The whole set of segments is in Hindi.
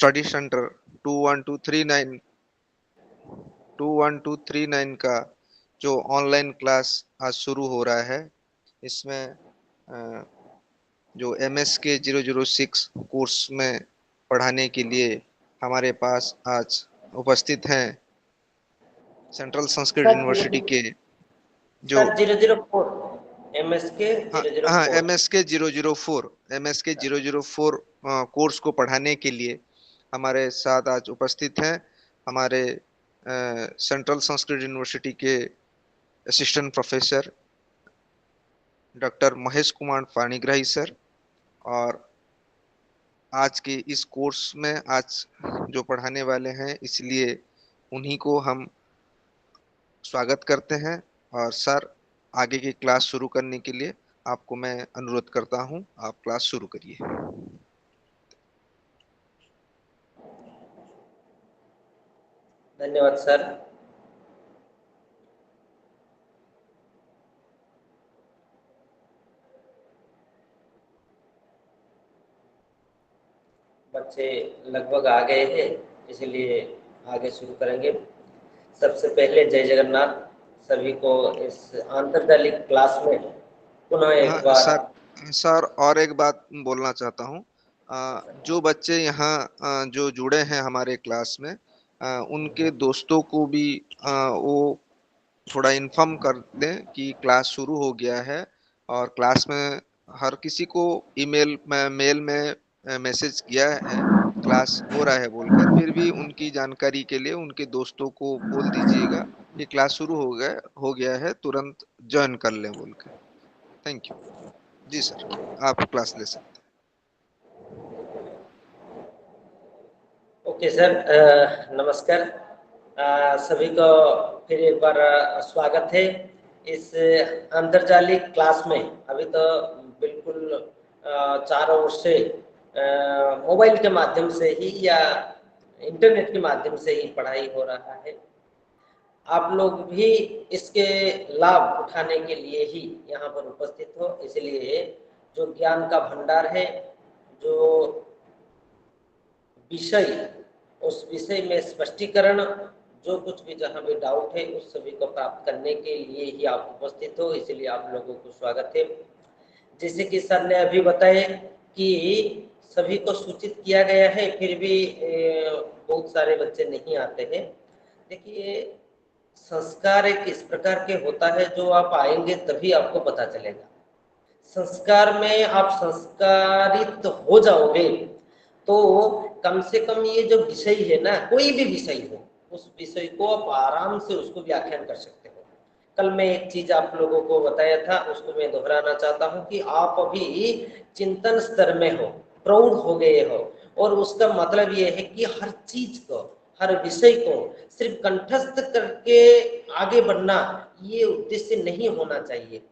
स्टडी सेंटर 21239 का जो ऑनलाइन क्लास आज शुरू हो रहा है, इसमें जो MSK 006 कोर्स में पढ़ाने के लिए हमारे पास आज उपस्थित हैं सेंट्रल संस्कृत सर यूनिवर्सिटी के जो सर 004 MSK हाँ हाँ 004। MSK 004 कोर्स को पढ़ाने के लिए हमारे साथ आज उपस्थित हैं हमारे सेंट्रल संस्कृत यूनिवर्सिटी के assistant professor doctor Mahesh Kumar Panigrahi sir. और आज के इस कोर्स में आज जो पढ़ाने वाले हैं, इसलिए उन्हीं को हम स्वागत करते हैं। और सर, आगे की क्लास शुरू करने के लिए आपको मैं अनुरोध करता हूं, आप क्लास शुरू करिए। धन्यवाद सर। बच्चे लगभग आ गए हैं, इसलिए आगे शुरू करेंगे। सबसे पहले जय जगन्नाथ सभी को इस आंतरजालिक क्लास में पुनः हाँ एक बार। सर, सर और एक बात बोलना चाहता हूँ। जो बच्चे यहाँ जो जुड़े हैं हमारे क्लास में, उनके दोस्तों को भी वो थोड़ा इन्फॉर्म कर दें कि क्लास शुरू हो गया है। और क्लास में हर किसी को ईमेल में मेल में मैसेज किया है क्लास हो रहा है बोलकर, फिर भी उनकी जानकारी के लिए उनके दोस्तों को बोल दीजिएगा कि क्लास शुरू हो गया है, तुरंत ज्वाइन कर लें बोलकर। Thank you. जी सर, आप क्लास ले सकते ओके सर, नमस्कार। सभी को फिर एक बार स्वागत है इस अंतरजालिक क्लास में। अभी तो बिल्कुल चारों ओर से मोबाइल के माध्यम से ही या इंटरनेट के माध्यम से ही पढ़ाई हो रहा है। आप लोग भी इसके लाभ उठाने के लिए ही यहाँ पर उपस्थित हो, इसलिए जो ज्ञान का भंडार है, जो विषय, उस विषय में स्पष्टीकरण, जो कुछ भी जहाँ भी डाउट है, उस सभी को प्राप्त करने के लिए ही आप उपस्थित हो, इसलिए आप लोगों को स्वागत है। जैसे कि सर ने अभी बताया कि सभी को सूचित किया गया है, फिर भी बहुत सारे बच्चे नहीं आते हैं। देखिए, संस्कार एक इस प्रकार के होता है, जो आप आएंगे तभी आपको पता चलेगा। संस्कार में आप संस्कारित हो जाओगे तो कम से कम ये जो विषय है ना, कोई भी विषय हो, उस विषय को आप आराम से उसको व्याख्यान कर सकते हो। कल मैं एक चीज आप लोगों को बताया था, उसको मैं दोहराना चाहता हूँ कि आप अभी चिंतन स्तर में हो, प्रौढ़ हो गए हो, और उसका मतलब ये है कि हर चीज को, हर विषय को सिर्फ कंठस्थ करके आगे बढ़ना, ये उद्देश्य नहीं होना चाहिए।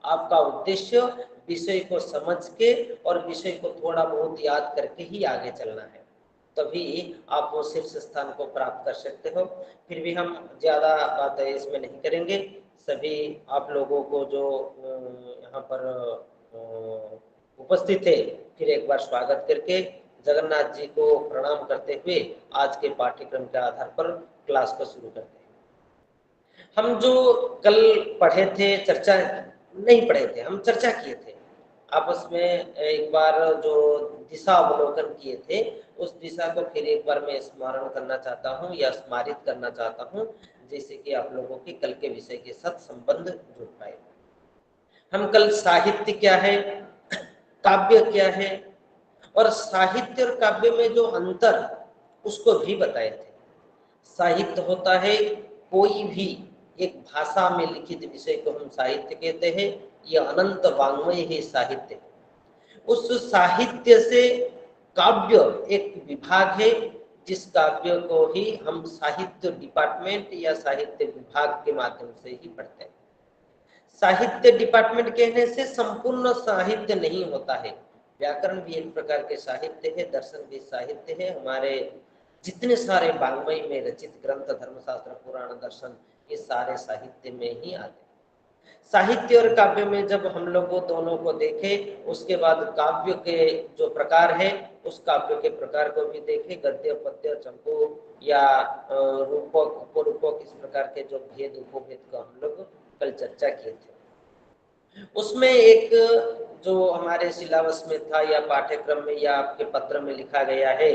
आपका उद्देश्य विषय को समझ के और विषय को थोड़ा बहुत याद करके ही आगे चलना है, तभी आप वो शीर्ष स्थान को प्राप्त कर सकते हो। फिर भी हम ज्यादा बातें इसमें नहीं करेंगे। सभी आप लोगों को जो यहाँ पर उपस्थित है, फिर एक बार स्वागत करके जगन्नाथ जी को प्रणाम करते हुए आज के पाठ्यक्रम के आधार पर क्लास को शुरू करते हैं। हम जो कल पढ़े थे, चर्चा नहीं पढ़े थे, हम चर्चा किए थे आपस में। एक बार जो दिशा अवलोकन किए थे, उस दिशा को फिर एक बार मैं स्मरण करना चाहता हूँ या स्मारित करना चाहता हूँ, जैसे कि आप लोगों के कल के विषय के साथ संबंध जुड़ पाए। हम कल साहित्य क्या है, काव्य क्या है, और साहित्य और काव्य में जो अंतर, उसको भी बताए थे। साहित्य होता है कोई भी एक भाषा में लिखित विषय को हम साहित्य कहते हैं। यह अनंत वाङ्मय ही साहित्य है। उस साहित्य से काव्य एक विभाग है, जिस काव्य को ही हम साहित्य डिपार्टमेंट या साहित्य विभाग के माध्यम से ही पढ़ते हैं। साहित्य डिपार्टमेंट कहने से संपूर्ण साहित्य नहीं होता है। व्याकरण भी एक प्रकार के साहित्य है, दर्शन भी साहित्य है। हमारे जितने सारे वाङ्मय में रचित ग्रंथ, धर्मशास्त्र, पुराण, दर्शन, ये सारे साहित्य में ही आते हैं। साहित्य और काव्य में जब हम लोग वो दोनों को देखें, उसके बाद काव्य के जो प्रकार है उस काव्य के प्रकार को भी देखें, गद्य पद्य चंपू या रूपक उपरूपक, इस प्रकार के जो भेद उपभेद का हम लोग कल चर्चा किए थे। उसमें एक जो हमारे सिलेबस में था या पाठ्यक्रम में या आपके पत्र में लिखा गया है,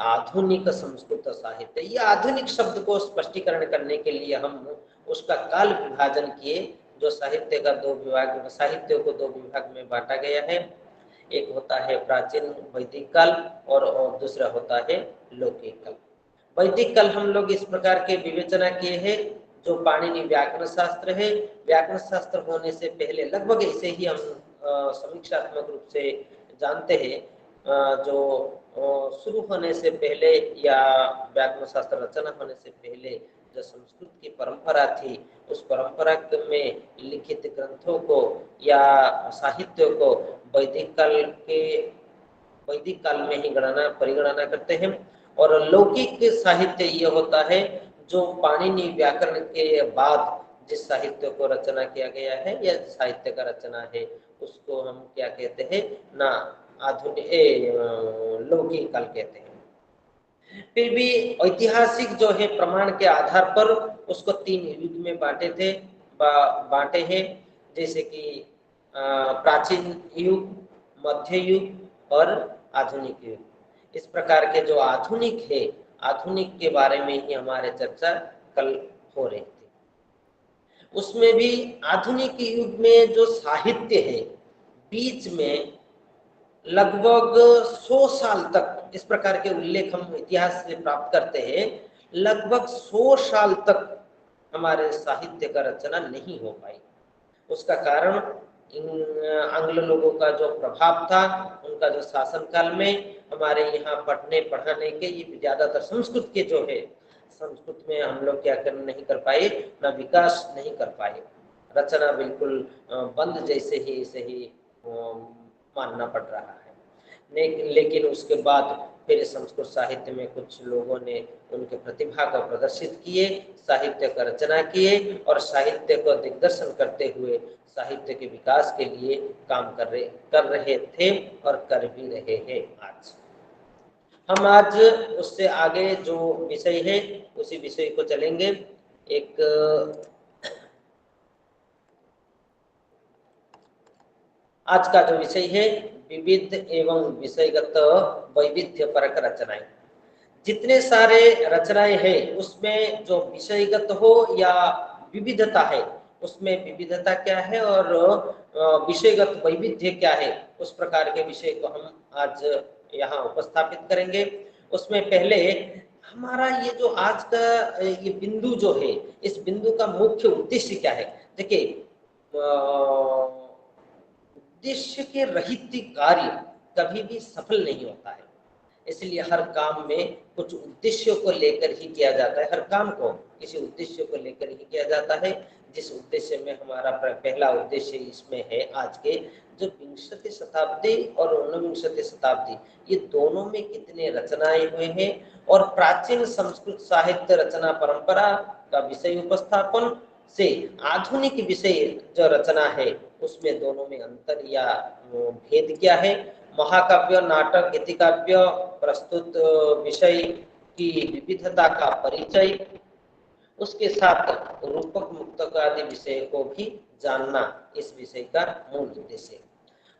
आधुनिक संस्कृत साहित्य। ये आधुनिक शब्द को स्पष्टीकरण करने के लिए हम उसका काल विभाजन किए, जो साहित्य का साहित्य को दो विभाग में बांटा गया है। एक होता है प्राचीन वैदिक काल और दूसरा होता है लौकिक काल। वैदिक काल हम लोग इस प्रकार के विवेचना किए हैं, जो पाणिनि व्याकरण शास्त्र है। व्याकरण शास्त्र होने से पहले लगभग इसे ही हम समीक्षात्मक रूप से जानते हैं, जो शुरू होने से पहले या व्याकरण शास्त्र रचना होने से पहले जो संस्कृत की परंपरा थी, उस परंपरा में लिखित ग्रंथों को या साहित्य को वैदिक काल में ही परिगणना करते हैं। और लौकिक साहित्य ये होता है जो पाणिनि व्याकरण के बाद जिस साहित्य को रचना किया गया है या साहित्य का रचना है, उसको हम क्या कहते हैं ना, आधुनिक लौकिक काल कहते हैं। फिर भी ऐतिहासिक जो है प्रमाण के आधार पर उसको 3 युग में बांटे हैं, जैसे कि प्राचीन युग, मध्य युग और आधुनिक युग। इस प्रकार के जो आधुनिक है, आधुनिक के बारे में ही हमारे चर्चा कल हो रही थी। उसमें भी आधुनिक युग में जो साहित्य है, बीच में लगभग 100 साल तक इस प्रकार के उल्लेख हम इतिहास से प्राप्त करते हैं, लगभग 100 साल तक हमारे साहित्य का रचना नहीं हो पाई। उसका कारण आंग्ल लोगों का जो प्रभाव था, उनका जो शासन काल में हमारे यहाँ पढ़ने पढ़ाने के ये ज्यादातर संस्कृत के जो है, संस्कृत में हम लोग क्या नहीं कर पाए, ना विकास नहीं कर पाए, रचना बिल्कुल बंद जैसे ही इसे ही मानना पड़ रहा है। लेकिन उसके बाद फिर संस्कृत साहित्य में कुछ लोगों ने उनके प्रतिभा को प्रदर्शित किए, साहित्य का रचना किए और साहित्य को दिग्दर्शन करते हुए साहित्य के विकास के लिए काम कर रहे थे और कर भी रहे हैं। हम आज उससे आगे जो विषय है उसी विषय को चलेंगे। एक आज का जो विषय है, विविध एवं विषयगत वैविध्य परक रचनाएं। जितने सारे रचनाएं हैं उसमें जो विषयगत हो या विविधता है, उसमें विविधता क्या है और विषयगत वैविध्य क्या है, उस प्रकार के विषय को हम आज यहाँ उपस्थापित करेंगे। उसमें पहले हमारा ये जो आज का ये बिंदु जो है, इस बिंदु का मुख्य उद्देश्य क्या है। देखिए, उद्देश्य के रहित कार्य कभी भी सफल नहीं होता है, इसलिए हर काम में कुछ उद्देश्यों को लेकर ही किया जाता है। हर काम को किसी उद्देश्य को लेकर ही किया जाता है, जिस उद्देश्य में हमारा पहला उद्देश्य इसमें है आज के जो 20वीं शताब्दी और 19वीं शताब्दी, ये दोनों में कितने रचनाएं हुए हैं और प्राचीन संस्कृत साहित्य रचना परंपरा का विषय उपस्थापन से आधुनिक विषय जो रचना है उसमें दोनों में अंतर या भेद क्या है। महाकाव्य, नाटक, गीतिकाव्य प्रस्तुत विषय की विविधता का परिचय, उसके साथ रूपक मुक्तक आदि विषय को भी जानना इस विषय का मूल उद्देश्य है।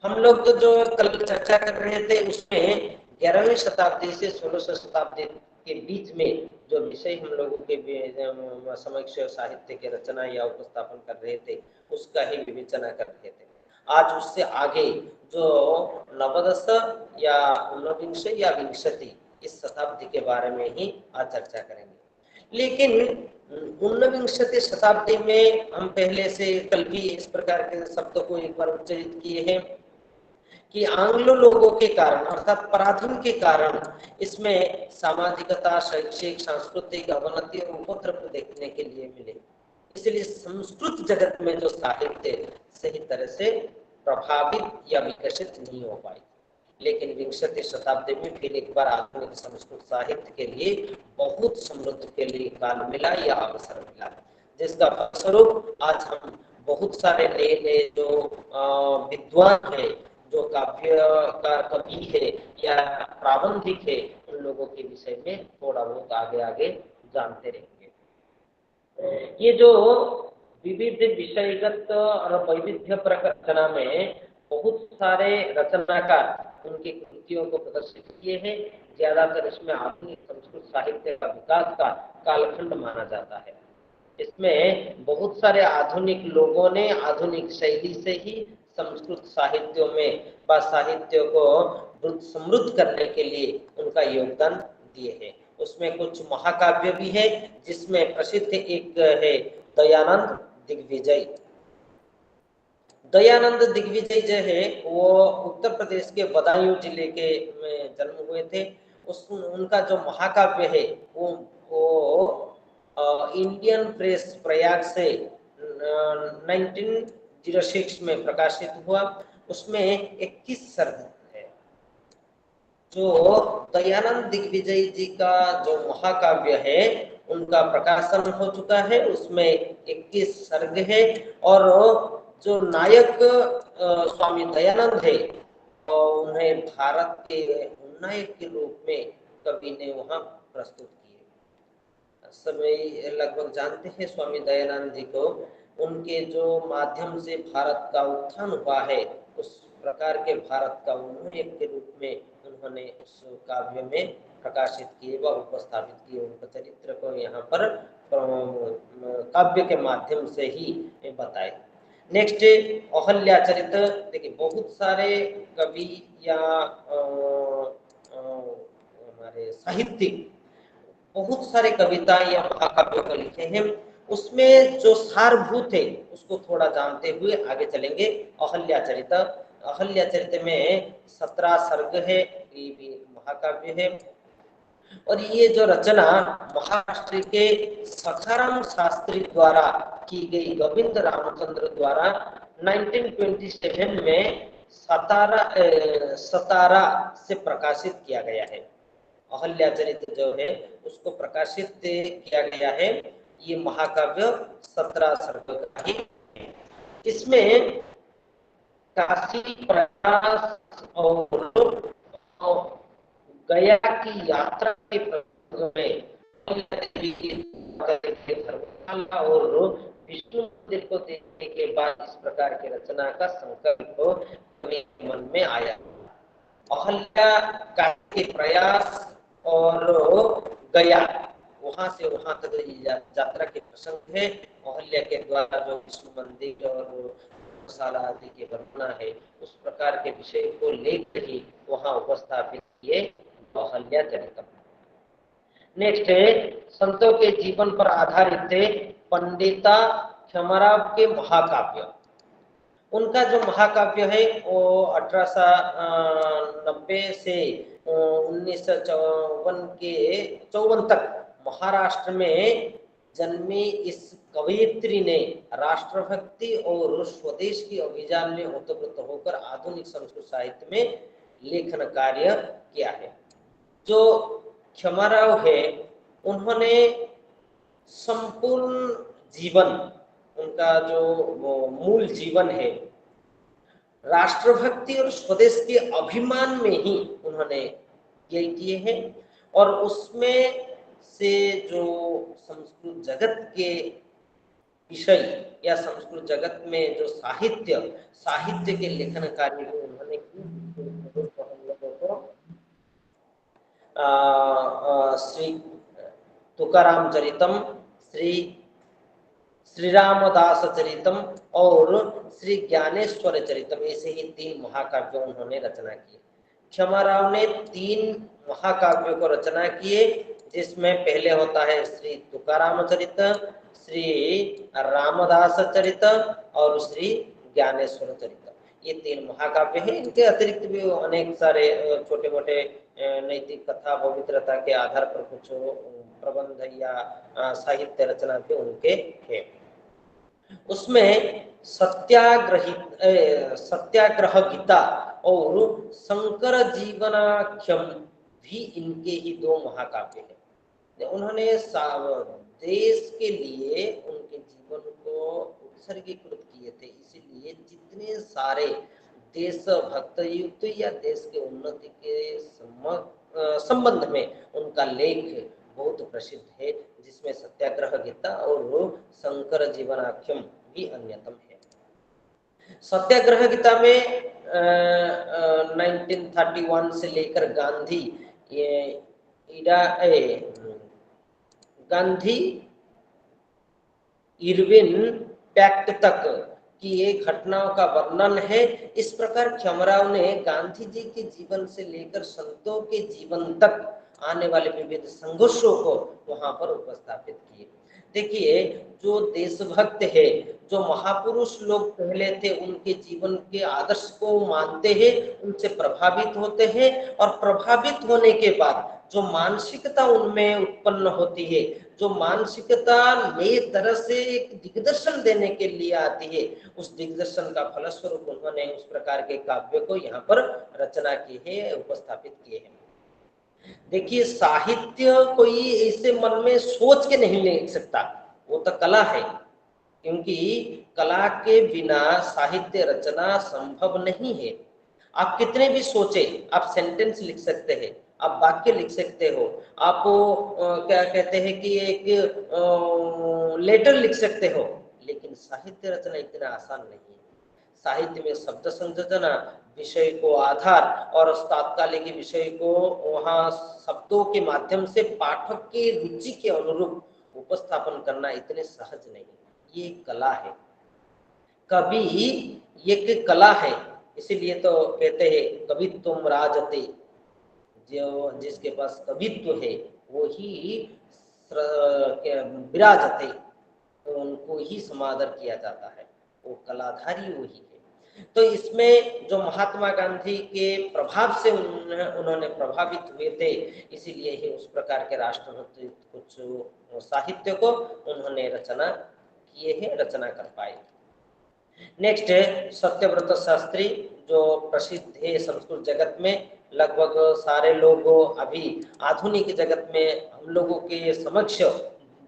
हम लोग तो जो कल चर्चा कर रहे थे उसमें 11वीं शताब्दी से 16वीं शताब्दी के बीच में जो विषय हम लोगों के समक्ष साहित्य के रचना या उपस्थापन कर रहे थे उसका ही विवेचना कर रहे थे। आज उससे आगे जो नवदश या ऊनविंश या विंशति इस शताब्दी के बारे में ही आज चर्चा करेंगे। लेकिन ऊनविंशति शताब्दी में हम पहले से कल भी इस प्रकार के शब्दों को एक बार उच्चारित किए हैं कि आंग्लो लोगों के कारण अर्थात पराधीन के कारण इसमें सामाजिकता, शैक्षिक, सांस्कृतिक अवनति और उपद्रव देखने के लिए मिले। इसलिए संस्कृत जगत में जो साहित्य सही तरह से प्रभावित या विकसित नहीं हो पाई। लेकिन 20वीं शताब्दी में फिर एक बार आधुनिक संस्कृत साहित्य के लिए बहुत समृद्ध के लिए काल मिला या अवसर मिला, जिसका फलस्वरूप आज हम बहुत सारे नए नए जो विद्वान है, जो काव्य का कवि है या प्राबंधिक है, उन लोगों के विषय में थोड़ा बहुत आगे आगे जानते रहेंगे। ये जो विविध विषयगत और वैविध्य रचना में बहुत सारे रचनाकार उनकी कृतियों को प्रदर्शित किए हैं। ज्यादातर इसमें आधुनिक संस्कृत साहित्य का विकास का कालखंड माना जाता है। इसमें बहुत सारे आधुनिक लोगों ने आधुनिक शैली से ही संस्कृत साहित्यों में व साहित्य को समृद्ध करने के लिए उनका योगदान दिए हैं। उसमें कुछ महाकाव्य भी है, जिसमें प्रसिद्ध एक है दयानंद दिग्विजय। दयानंद दिग्विजय जो है वो उत्तर प्रदेश के बदायूं जिले के में जन्म हुए थे। उनका जो महाकाव्य है वो इंडियन प्रेस प्रयाग से 1906 में प्रकाशित हुआ। उसमें 21 सर्ग है। जो दयानंद दिग्विजय जी का जो महाकाव्य है उनका प्रकाशन हो चुका है। उसमें 21 सर्ग है और जो नायक स्वामी दयानंद है उन्हें भारत के नायक के रूप में कवि ने वहां प्रस्तुत किए। सभी लगभग जानते हैं स्वामी दयानंद जी को। उनके जो माध्यम से भारत का उत्थान हुआ है, उस प्रकार के भारत का नायक के रूप में उन्होंने उस काव्य में प्रकाशित किए व उपस्थापित किए। उनका चरित्र को यहाँ पर काव्य के माध्यम से ही बताए। नेक्स्ट अहल्या चरित्र। देखिए बहुत सारे कवि या हमारे साहित्यिक बहुत सारे कविता या महाकाव्य को लिखे हैं। उसमें जो सारभूत है उसको थोड़ा जानते हुए आगे चलेंगे। अहल्या चरित्र, अहल्या चरित्र में 17 सर्ग है। ये भी महाकाव्य है और ये जो रचना महाराष्ट्र के सखाराम शास्त्री द्वारा की गई, गोविंद रामचंद्र द्वारा 1927 में सतारा से प्रकाशित किया गया है। अहल्या चरित्र जो है उसको प्रकाशित किया गया है। ये महाकाव्य 17 सर्ग का ही। इसमें काशी प्रयास और गया की यात्रा के प्रसंग में और विष्णु मंदिर को देखने के बाद इस प्रकार की रचना का संकल्प मन में आया। अहल्या के प्रयास और गया, वहां से वहां तक यात्रा के प्रसंग है। अहल्या के द्वारा जो विष्णु मंदिर और शाला आदि के वर्णना है, उस प्रकार के विषय को लेकर ही वहां उपस्थापित किए अहल्या चरितम। नेक्स्ट है संतों के जीवन पर आधारित पंडिता क्षमराव के महाकाव्य। उनका जो महाकाव्य है वो 1890 से 1954 के 54 तक महाराष्ट्र में जन्मी इस कवयित्री ने राष्ट्रभक्ति और स्वदेश की अभियान में ओतप्रोत होकर आधुनिक संस्कृत साहित्य में लेखन कार्य किया है। जो क्षमाराव है उन्होंने संपूर्ण जीवन, उनका जो मूल जीवन है राष्ट्रभक्ति और स्वदेश के अभिमान में ही उन्होंने ये किए हैं। और उसमें से जो संस्कृत जगत के विषय या संस्कृत जगत में जो साहित्य के लेखन कार्य को उन्होंने हम लोगों को श्री तुकाराम चरितम, श्री रामदास चरितम और श्री ज्ञानेश्वर चरितम, ऐसे ही 3 महाकाव्य उन्होंने रचना किए। क्षमाराव ने 3 महाकाव्यों को रचना किए, जिसमें पहले होता है श्री तुकाराम चरित, श्री रामदास चरित और श्री ज्ञानेश्वर चरित। ये 3 महाकाव्य हैं। इनके अतिरिक्त भी अनेक सारे छोटे मोटे नैतिक कथा पवित्रता के आधार पर कुछ प्रबंध या साहित्य रचना भी उनके हैं। उसमें सत्याग्रह गीता और शंकर जीवनाख्यम भी इनके ही 2 महाकाव्य हैं। उन्होंने देश के लिए उनके जीवन को उत्सर्गीकृत किए थे। इसीलिए जितने सारे देशभक्त युक्त या देश के उन्नति के संबंध में उनका लेख बहुत प्रसिद्ध है, जिसमें सत्याग्रह गीता और शंकर जीवनाख्यम भी अन्यतम है। सत्याग्रह गीता में 1931 से लेकर गांधी गांधी इरविन पैक्ट तक की ये घटनाओं का वर्णन है। इस प्रकार क्षमराव ने गांधी जी के जीवन से लेकर संतों के जीवन तक आने वाले विविध संघर्षों को वहां पर उपस्थापित किए। देखिए, जो देशभक्त है, जो महापुरुष लोग पहले थे, उनके जीवन के आदर्श को मानते हैं, उनसे प्रभावित होते हैं, और प्रभावित होने के बाद जो मानसिकता उनमें उत्पन्न होती है, जो मानसिकता नई तरह से एक दिग्दर्शन देने के लिए आती है, उस दिग्दर्शन का फलस्वरूप उन्होंने उस प्रकार के काव्य को यहाँ पर रचना की है, उपस्थापित किए हैं। देखिए, साहित्य कोई ऐसे मन में सोच के नहीं लिख सकता, वो तो कला है, क्योंकि कला के बिना साहित्य रचना संभव नहीं है। आप कितने भी सोचे, आप सेंटेंस लिख सकते हैं, आप वाक्य लिख सकते हो, आप क्या कहते हैं कि एक लेटर लिख सकते हो, लेकिन साहित्य रचना इतना आसान नहीं है। साहित्य में शब्द संयोजना, विषय को आधार और उस तात्कालिक विषय को वहां शब्दों के माध्यम से पाठक की रुचि के अनुरूप उपस्थापन करना इतने सहज नहीं। ये कला है, कवि एक कला है। इसीलिए तो कहते हैं कवित्वम राजते, जो जिसके पास कवित्व है वो ही विराजते, तो उनको ही समादर किया जाता है, वो कलाधारी वही है। तो इसमें जो महात्मा गांधी के प्रभाव से उन्होंने प्रभावित हुए थे, इसीलिए ही उस प्रकार के राष्ट्रभक्त कुछ साहित्य को उन्होंने रचना किए हैं, रचना कर पाए। नेक्स्ट है सत्यव्रत शास्त्री, जो प्रसिद्ध है संस्कृत जगत में। लगभग सारे लोग अभी आधुनिक जगत में हम लोगों के समक्ष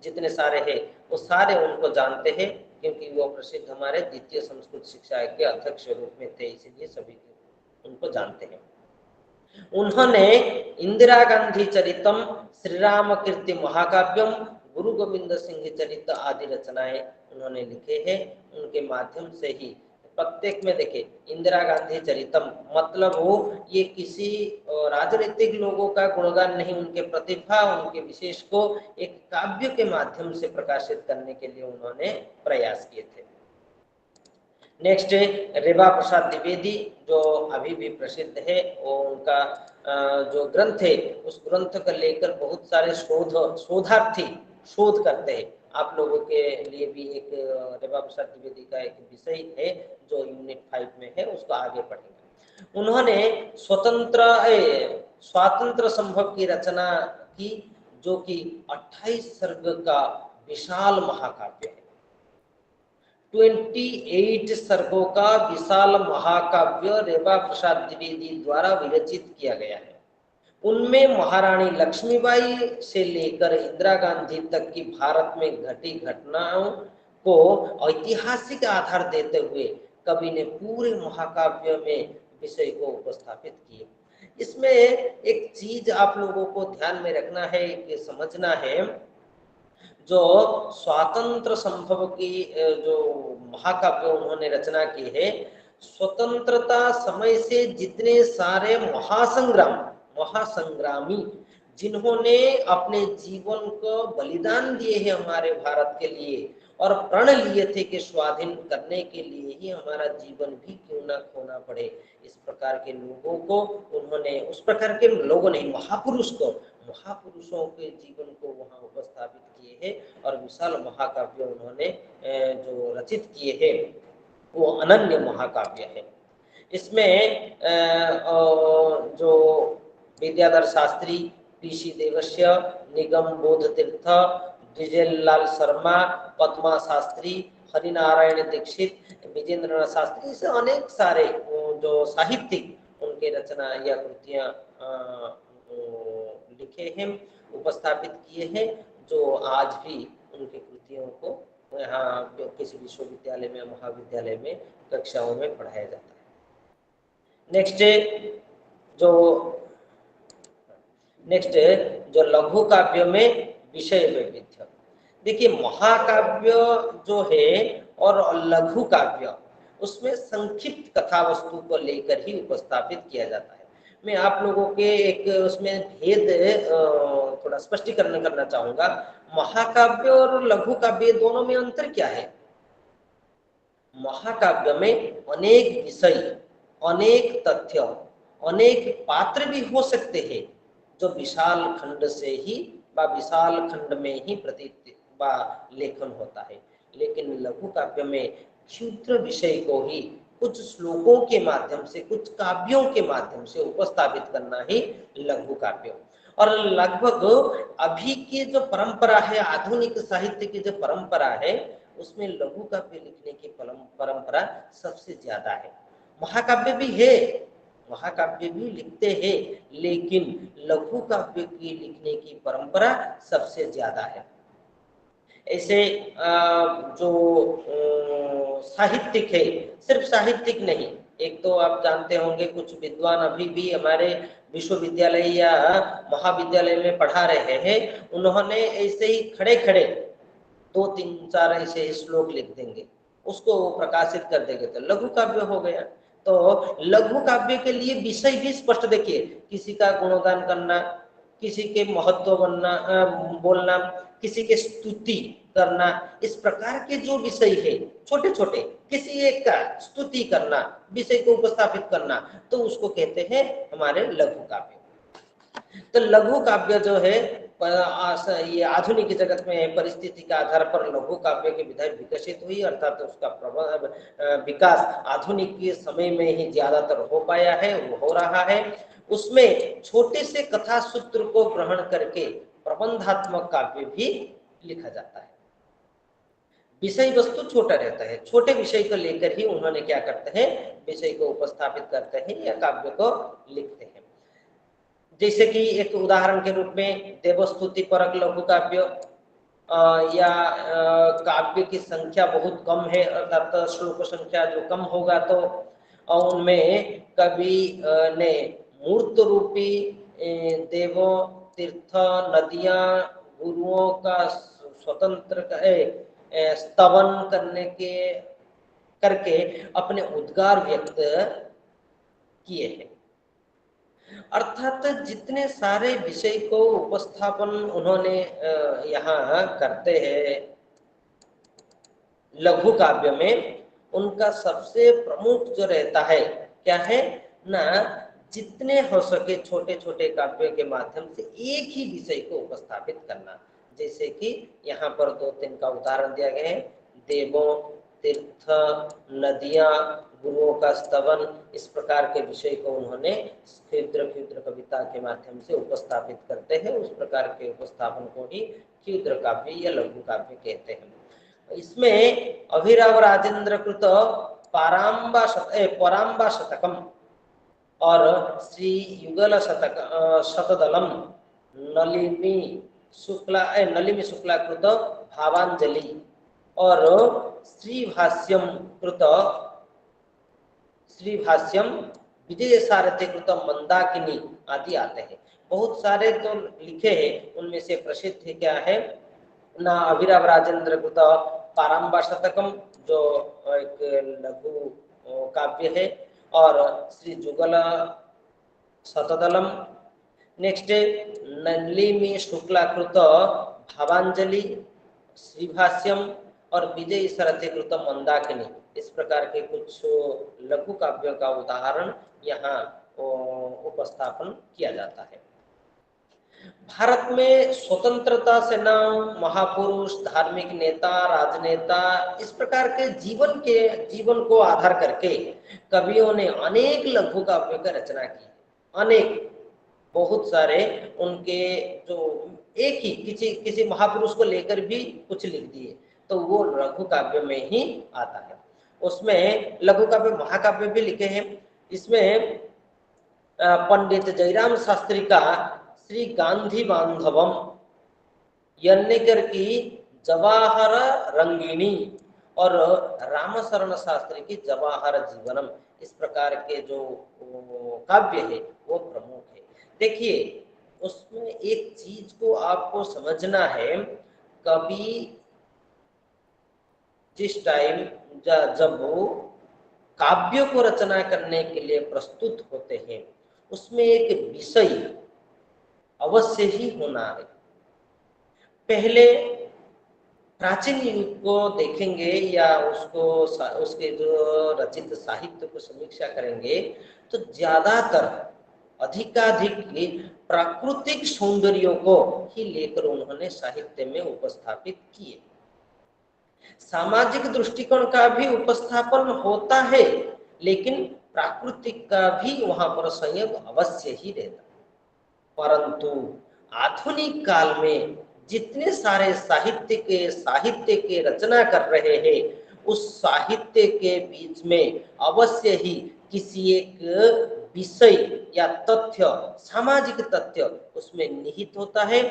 जितने सारे हैं वो सारे उनको जानते हैं, क्योंकि वो प्रसिद्ध हमारे द्वितीय संस्कृत शिक्षा के अध्यक्ष रूप में थे, इसीलिए सभी उनको जानते हैं। उन्होंने इंदिरा गांधी चरितम, श्री राम कीर्ति महाकाव्यम, गुरु गोविंद सिंह चरित आदि रचनाएं उन्होंने लिखे हैं। उनके माध्यम से ही प्रत्येक में देखे इंदिरा गांधी चरितम, मतलब वो ये किसी राजनीतिक लोगों का गुणगान नहीं, उनके प्रतिभा, उनके विशेष को एक काव्य के माध्यम से प्रकाशित करने के लिए उन्होंने प्रयास किए थे। नेक्स्ट है रेवा प्रसाद द्विवेदी, जो अभी भी प्रसिद्ध है। और उनका जो ग्रंथ है, उस ग्रंथ को लेकर बहुत सारे शोधार्थी शोध करते हैं। आप लोगों के लिए भी एक रेवा प्रसाद द्विवेदी का एक विषय है जो यूनिट 5 में है, उसको आगे पढ़ेंगे। उन्होंने स्वातंत्र संभव की रचना की, जो कि 28 सर्ग का विशाल महाकाव्य है। 28 सर्गों का विशाल महाकाव्य रेवा प्रसाद द्विवेदी द्वारा विरचित किया गया है। उनमें महारानी लक्ष्मीबाई से लेकर इंदिरा गांधी तक की भारत में घटी घटनाओं को ऐतिहासिक आधार देते हुए कवि ने पूरे महाकाव्य में विषय को उपस्थापित किए। इसमें एक चीज आप लोगों को ध्यान में रखना है, कि समझना है, जो स्वातंत्र संभव की जो महाकाव्य उन्होंने रचना की है, स्वतंत्रता समय से जितने सारे महासंग्रामी जिन्होंने अपने जीवन को बलिदान दिए हैं हमारे भारत के लिए, और प्रण लिए थे कि स्वाधीन करने के लिए ही हमारा जीवन भी क्यों ना खोना पड़े, इस प्रकार के लोगों को उन्होंने, उस प्रकार के लोगों नहीं, महापुरुषों के जीवन को वहां उपस्थापित किए हैं, और विशाल महाकाव्य उन्होंने जो रचित किए हैं वो अनन्य महाकाव्य है। इसमें जो विद्याधर शास्त्री, पीसी देवस्य, निगम बोध तीर्थ, द्विजेलाल शर्मा, पद्मा शास्त्री, हरिनारायण दीक्षित, विजेंद्रनाथ शास्त्री, इसे अनेक सारे जो साहित्यिक उनके रचना या कृतियां लिखे हैं, उपस्थापित किए हैं, जो आज भी उनकी कृतियों को यहाँ किसी विश्वविद्यालय में, महाविद्यालय में कक्षाओं में पढ़ाया जाता है। नेक्स्ट जो लघु काव्य में विषय वैविध्य। देखिए महाकाव्य जो है और लघु काव्य, उसमें संक्षिप्त कथा वस्तु को लेकर ही उपस्थापित किया जाता है। मैं आप लोगों के एक उसमें भेद थोड़ा स्पष्टीकरण करना चाहूंगा। महाकाव्य और लघु काव्य दोनों में अंतर क्या है? महाकाव्य में अनेक विषय, अनेक तथ्य, अनेक पात्र भी हो सकते हैं जो विशाल खंड से ही विशाल खंड में ही प्रतीत लेखन होता है। लेकिन लघु काव्य में क्षुद्र विषय को ही कुछ श्लोकों के माध्यम से, कुछ काव्यों के माध्यम से उपस्थापित करना ही लघु काव्य। और लगभग अभी की जो परंपरा है, आधुनिक साहित्य की जो परंपरा है, उसमें लघु काव्य लिखने की परंपरा सबसे ज्यादा है। महाकाव्य भी है, महाकाव्य भी लिखते हैं, लेकिन लघु काव्य की लिखने की परंपरा सबसे ज्यादा है। ऐसे जो साहित्यिक है, सिर्फ साहित्यिक नहीं, एक तो आप जानते होंगे कुछ विद्वान अभी भी हमारे विश्वविद्यालय या महाविद्यालय में पढ़ा रहे हैं, उन्होंने ऐसे ही खड़े खड़े 2-3-4 ऐसे श्लोक लिख देंगे, उसको प्रकाशित कर देंगे, तो लघु काव्य हो गया। तो लघु काव्य के लिए विषय भी स्पष्ट देखिए, किसी का गुणगान करना, किसी के महत्व बोलना, किसी के स्तुति करना, इस प्रकार के जो विषय है छोटे छोटे, किसी एक का स्तुति करना, विषय को उपस्थापित करना, तो उसको कहते हैं हमारे लघु काव्य। तो लघु काव्य जो है ये आधुनिक जगत में परिस्थिति के आधार पर लघु काव्य की विधा विकसित हुई, अर्थात तो उसका विकास आधुनिक के समय में ही ज्यादातर हो पाया है, वो हो रहा है। उसमें छोटे से कथा सूत्र को ग्रहण करके प्रबंधात्मक काव्य भी लिखा जाता है। विषय वस्तु छोटा रहता है, छोटे विषय को लेकर ही उन्होंने क्या करते हैं, विषय को उपस्थापित करते हैं या काव्य को लिखते हैं। जैसे कि एक उदाहरण के रूप में देवस्तुति परक लघु काव्य, या काव्य की संख्या बहुत कम है, अर्थात श्लोक संख्या जो कम होगा तो उनमें कवि ने मूर्त रूपी देवों, तीर्थ, नदियां, गुरुओं का स्वतंत्र स्तवन करके अपने उद्गार व्यक्त किए हैं। अर्थात जितने सारे विषय को उपस्थापन उन्होंने यहाँ करते हैं लघु काव्य में, उनका सबसे प्रमुख जो रहता है क्या है ना, जितने हो सके छोटे छोटे काव्यों के माध्यम से एक ही विषय को उपस्थापित करना। जैसे कि यहाँ पर 2-3 का उदाहरण दिया गया है, देवों, तीर्थ, नदियां, गुरुओं का स्तवन, इस प्रकार के विषय को उन्होंने क्षुद्र क्षुद्र कविता के माध्यम से उपस्थापित करते हैं। उस प्रकार के उपस्थापन को ही क्षुद्र काव्य या लघु काव्य कहते हैं। इसमें अभिराव राजेंद्र कृत पराम्बा शतकम और श्री युगल शतदलम, नलिनी शुक्ला कृत भावांजलि और श्री भाष्यम विजय सारथी कृत मंदाकिनी आदि आते हैं। बहुत सारे तो लिखे हैं, उनमें से प्रसिद्ध क्या है ना, अभिराव राजेंद्र कृत पारंबा शतकम जो एक लघु काव्य है, और श्री जुगल शतदलम, नेक्स्ट नलिनी शुक्लाकृत भावांजलि, श्रीभाष्यम और विजय सरथी कृत मंदाकिनी, इस प्रकार के कुछ लघु काव्यों का उदाहरण यहाँ उपस्थापन किया जाता है। भारत में स्वतंत्रता सेनाओं, महापुरुष, धार्मिक नेता, राजनेता, इस प्रकार के जीवन को आधार करके कवियों ने अनेक लघु काव्यों की रचना की। अनेक, बहुत सारे उनके जो एक ही किसी महापुरुष को लेकर भी कुछ लिख दिए, तो वो लघु काव्य में ही आता है। उसमें लघु काव्य महाकाव्य भी लिखे हैं। इसमें पंडित जयराम शास्त्री का श्री गांधी बांधवम, यन्नेकर की जवाहर रंगिणी और रामशरण शास्त्री की जवाहर जीवनम, इस प्रकार के जो काव्य है वो प्रमुख है। देखिए उसमें एक चीज को आपको समझना है, कभी जिस टाइम जब वो काव्यों को रचना करने के लिए प्रस्तुत होते हैं, उसमें एक विषय अवश्य ही होना है। पहले प्राचीन युग को देखेंगे या उसको उसके जो रचित साहित्य को समीक्षा करेंगे तो ज्यादातर अधिकाधिक प्राकृतिक सौंदर्यों को ही लेकर उन्होंने साहित्य में उपस्थापित किए। सामाजिक दृष्टिकोण का भी उपस्थापन होता है, लेकिन प्राकृतिक का भी वहां पर संयोग अवश्य ही रहता। परंतु आधुनिक काल में जितने सारे साहित्य के रचना कर रहे हैं, उस साहित्य के बीच में अवश्य ही किसी एक विषय या तथ्य, सामाजिक तथ्य उसमें निहित होता है,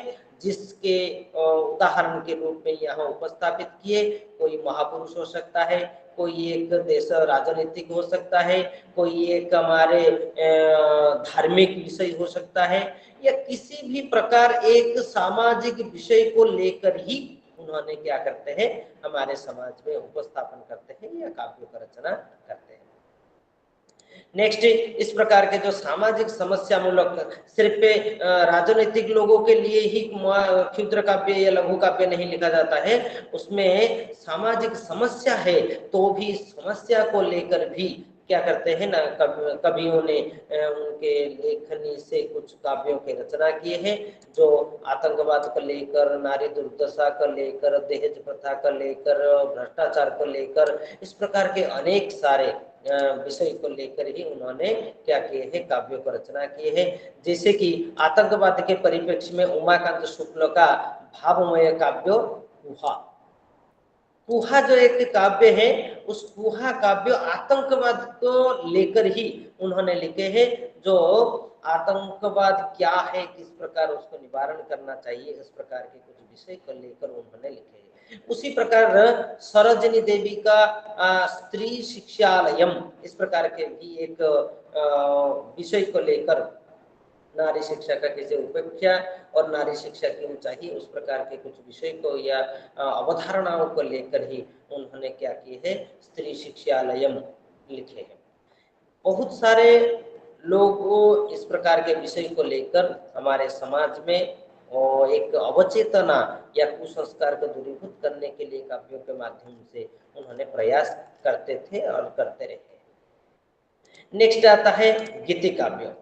जिसके उदाहरण के रूप में यहाँ उपस्थापित किए। कोई महापुरुष हो सकता है, कोई एक देश राजनीतिक हो सकता है, कोई एक हमारे धार्मिक विषय हो सकता है, या किसी भी प्रकार एक सामाजिक विषय को लेकर ही उन्होंने क्या करते हैं, हमारे समाज में उपस्थापन करते हैं या काव्यों का रचना करते हैं। नेक्स्ट, इस प्रकार के जो सामाजिक समस्या मूलक, सिर्फ राजनीतिक लोगों के लिए ही क्षुद्र काव्य या लघु काव्य नहीं लिखा जाता है, उसमें सामाजिक समस्या है तो भी समस्या को लेकर भी क्या करते हैं ना, कवियों ने उनके लेखनी से कुछ काव्यों के रचना किए हैं, जो आतंकवाद को लेकर, नारी दुर्दशा को लेकर, दहेज प्रथा को लेकर, भ्रष्टाचार को लेकर, इस प्रकार के अनेक सारे विषय को लेकर ही उन्होंने क्या किए हैं, काव्यों को रचना किए हैं। जैसे कि आतंकवाद के परिप्रेक्ष्य में उमाकांत शुक्ल का भावमय काव्य कुहा, कुहा जो एक काव्य है, उस कुहा काव्य आतंकवाद को लेकर ही उन्होंने लिखे हैं, जो आतंकवाद क्या है, किस प्रकार उसको निवारण करना चाहिए, इस प्रकार के कुछ विषय को लेकर उन्होंने लिखे हैं। उसी प्रकार सरोजिनी देवी का स्त्री शिक्षालयम, इस प्रकार के भी एक विषय को लेकर, नारी शिक्षा का कैसे उपेक्षा और नारी शिक्षा क्यों चाहिए, उस प्रकार के कुछ विषय को या अवधारणाओं को लेकर ही उन्होंने क्या किए है, स्त्री शिक्षालयम लिखे हैं। बहुत सारे लोग इस प्रकार के विषय को लेकर हमारे समाज में और एक अवचेतना या कुसंस्कार को दूरीभूत करने के लिए काव्यों के माध्यम से उन्होंने प्रयास करते थे और करते रहे। नेक्स्ट आता है गीति काव्य,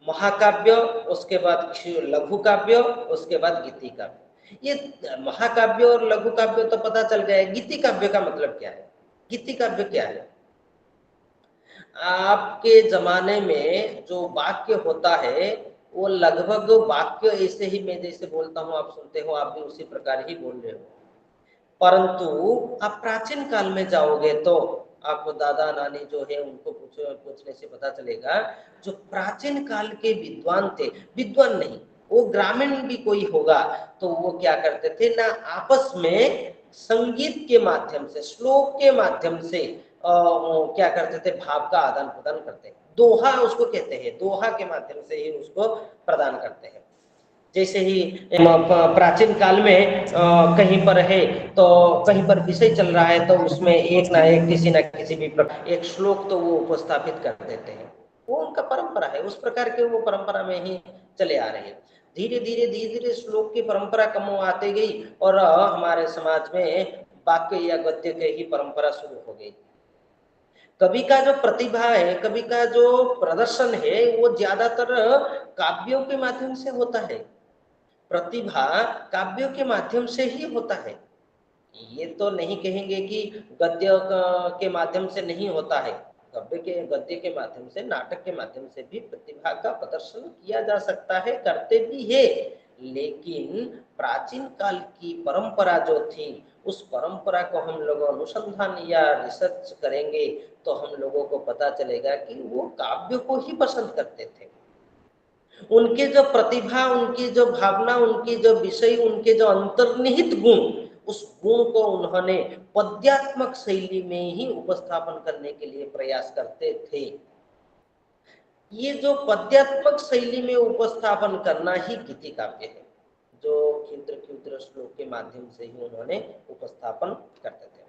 महाकाव्य, उसके बाद लघु काव्य, उसके बाद गीति काव्य। ये महाकाव्य और लघु काव्य तो पता चल गया है, गीति काव्य का मतलब क्या है? गीति काव्य क्या है? आपके जमाने में जो वाक्य होता है वो लगभग वाक्य ऐसे ही मैं जैसे बोलता हूँ आप सुनते हो, आप भी उसी प्रकार ही बोल रहे हो। परंतु आप प्राचीन काल में जाओगे तो आप दादा नानी जो है उनको पूछने से पता चलेगा, जो प्राचीन काल के विद्वान थे, विद्वान नहीं, वो ग्रामीण भी कोई होगा, तो वो क्या करते थे ना, आपस में संगीत के माध्यम से, श्लोक के माध्यम से क्या करते थे, भाव का आदान प्रदान करते हैं। दोहा उसको कहते हैं, दोहा के माध्यम से ही उसको प्रदान करते हैं। जैसे ही प्राचीन काल में कहीं पर है तो कहीं पर विषय चल रहा है तो उसमें एक ना एक किसी ना किसी भी एक श्लोक तो वो उपस्थापित कर देते हैं, वो उनका परंपरा है, उस प्रकार के वो परंपरा में ही चले आ रहे हैं। धीरे धीरे श्लोक की परंपरा कम आते गई और हमारे समाज में वाक्य या गद्य के ही परंपरा शुरू हो गई। कवि का जो प्रतिभा है, कवि का जो प्रदर्शन है, वो ज्यादातर काव्यों के माध्यम से होता है, प्रतिभा काव्यों के माध्यम से ही होता है। ये तो नहीं कहेंगे कि गद्य के माध्यम से नहीं होता है, गद्य के माध्यम से, नाटक के माध्यम से भी प्रतिभा का प्रदर्शन किया जा सकता है, करते भी है। लेकिन प्राचीन काल की परंपरा जो थी, उस परंपरा को हम लोग अनुसंधान या रिसर्च करेंगे तो हम लोगों को पता चलेगा कि वो काव्य को ही पसंद करते थे। उनके जो प्रतिभा, उनकी जो भावना, उनकी जो विषय, उनके जो अंतर्निहित गुण, उस गुण को उन्होंने पद्यात्मक शैली में ही उपस्थापन करने के लिए प्रयास करते थे। ये जो पद्यात्मक शैली में उपस्थापन करना ही गीति काव्य है, जो क्षुद्र क्षुद्र श्लोक के माध्यम से ही उन्होंने उपस्थापन करते थे।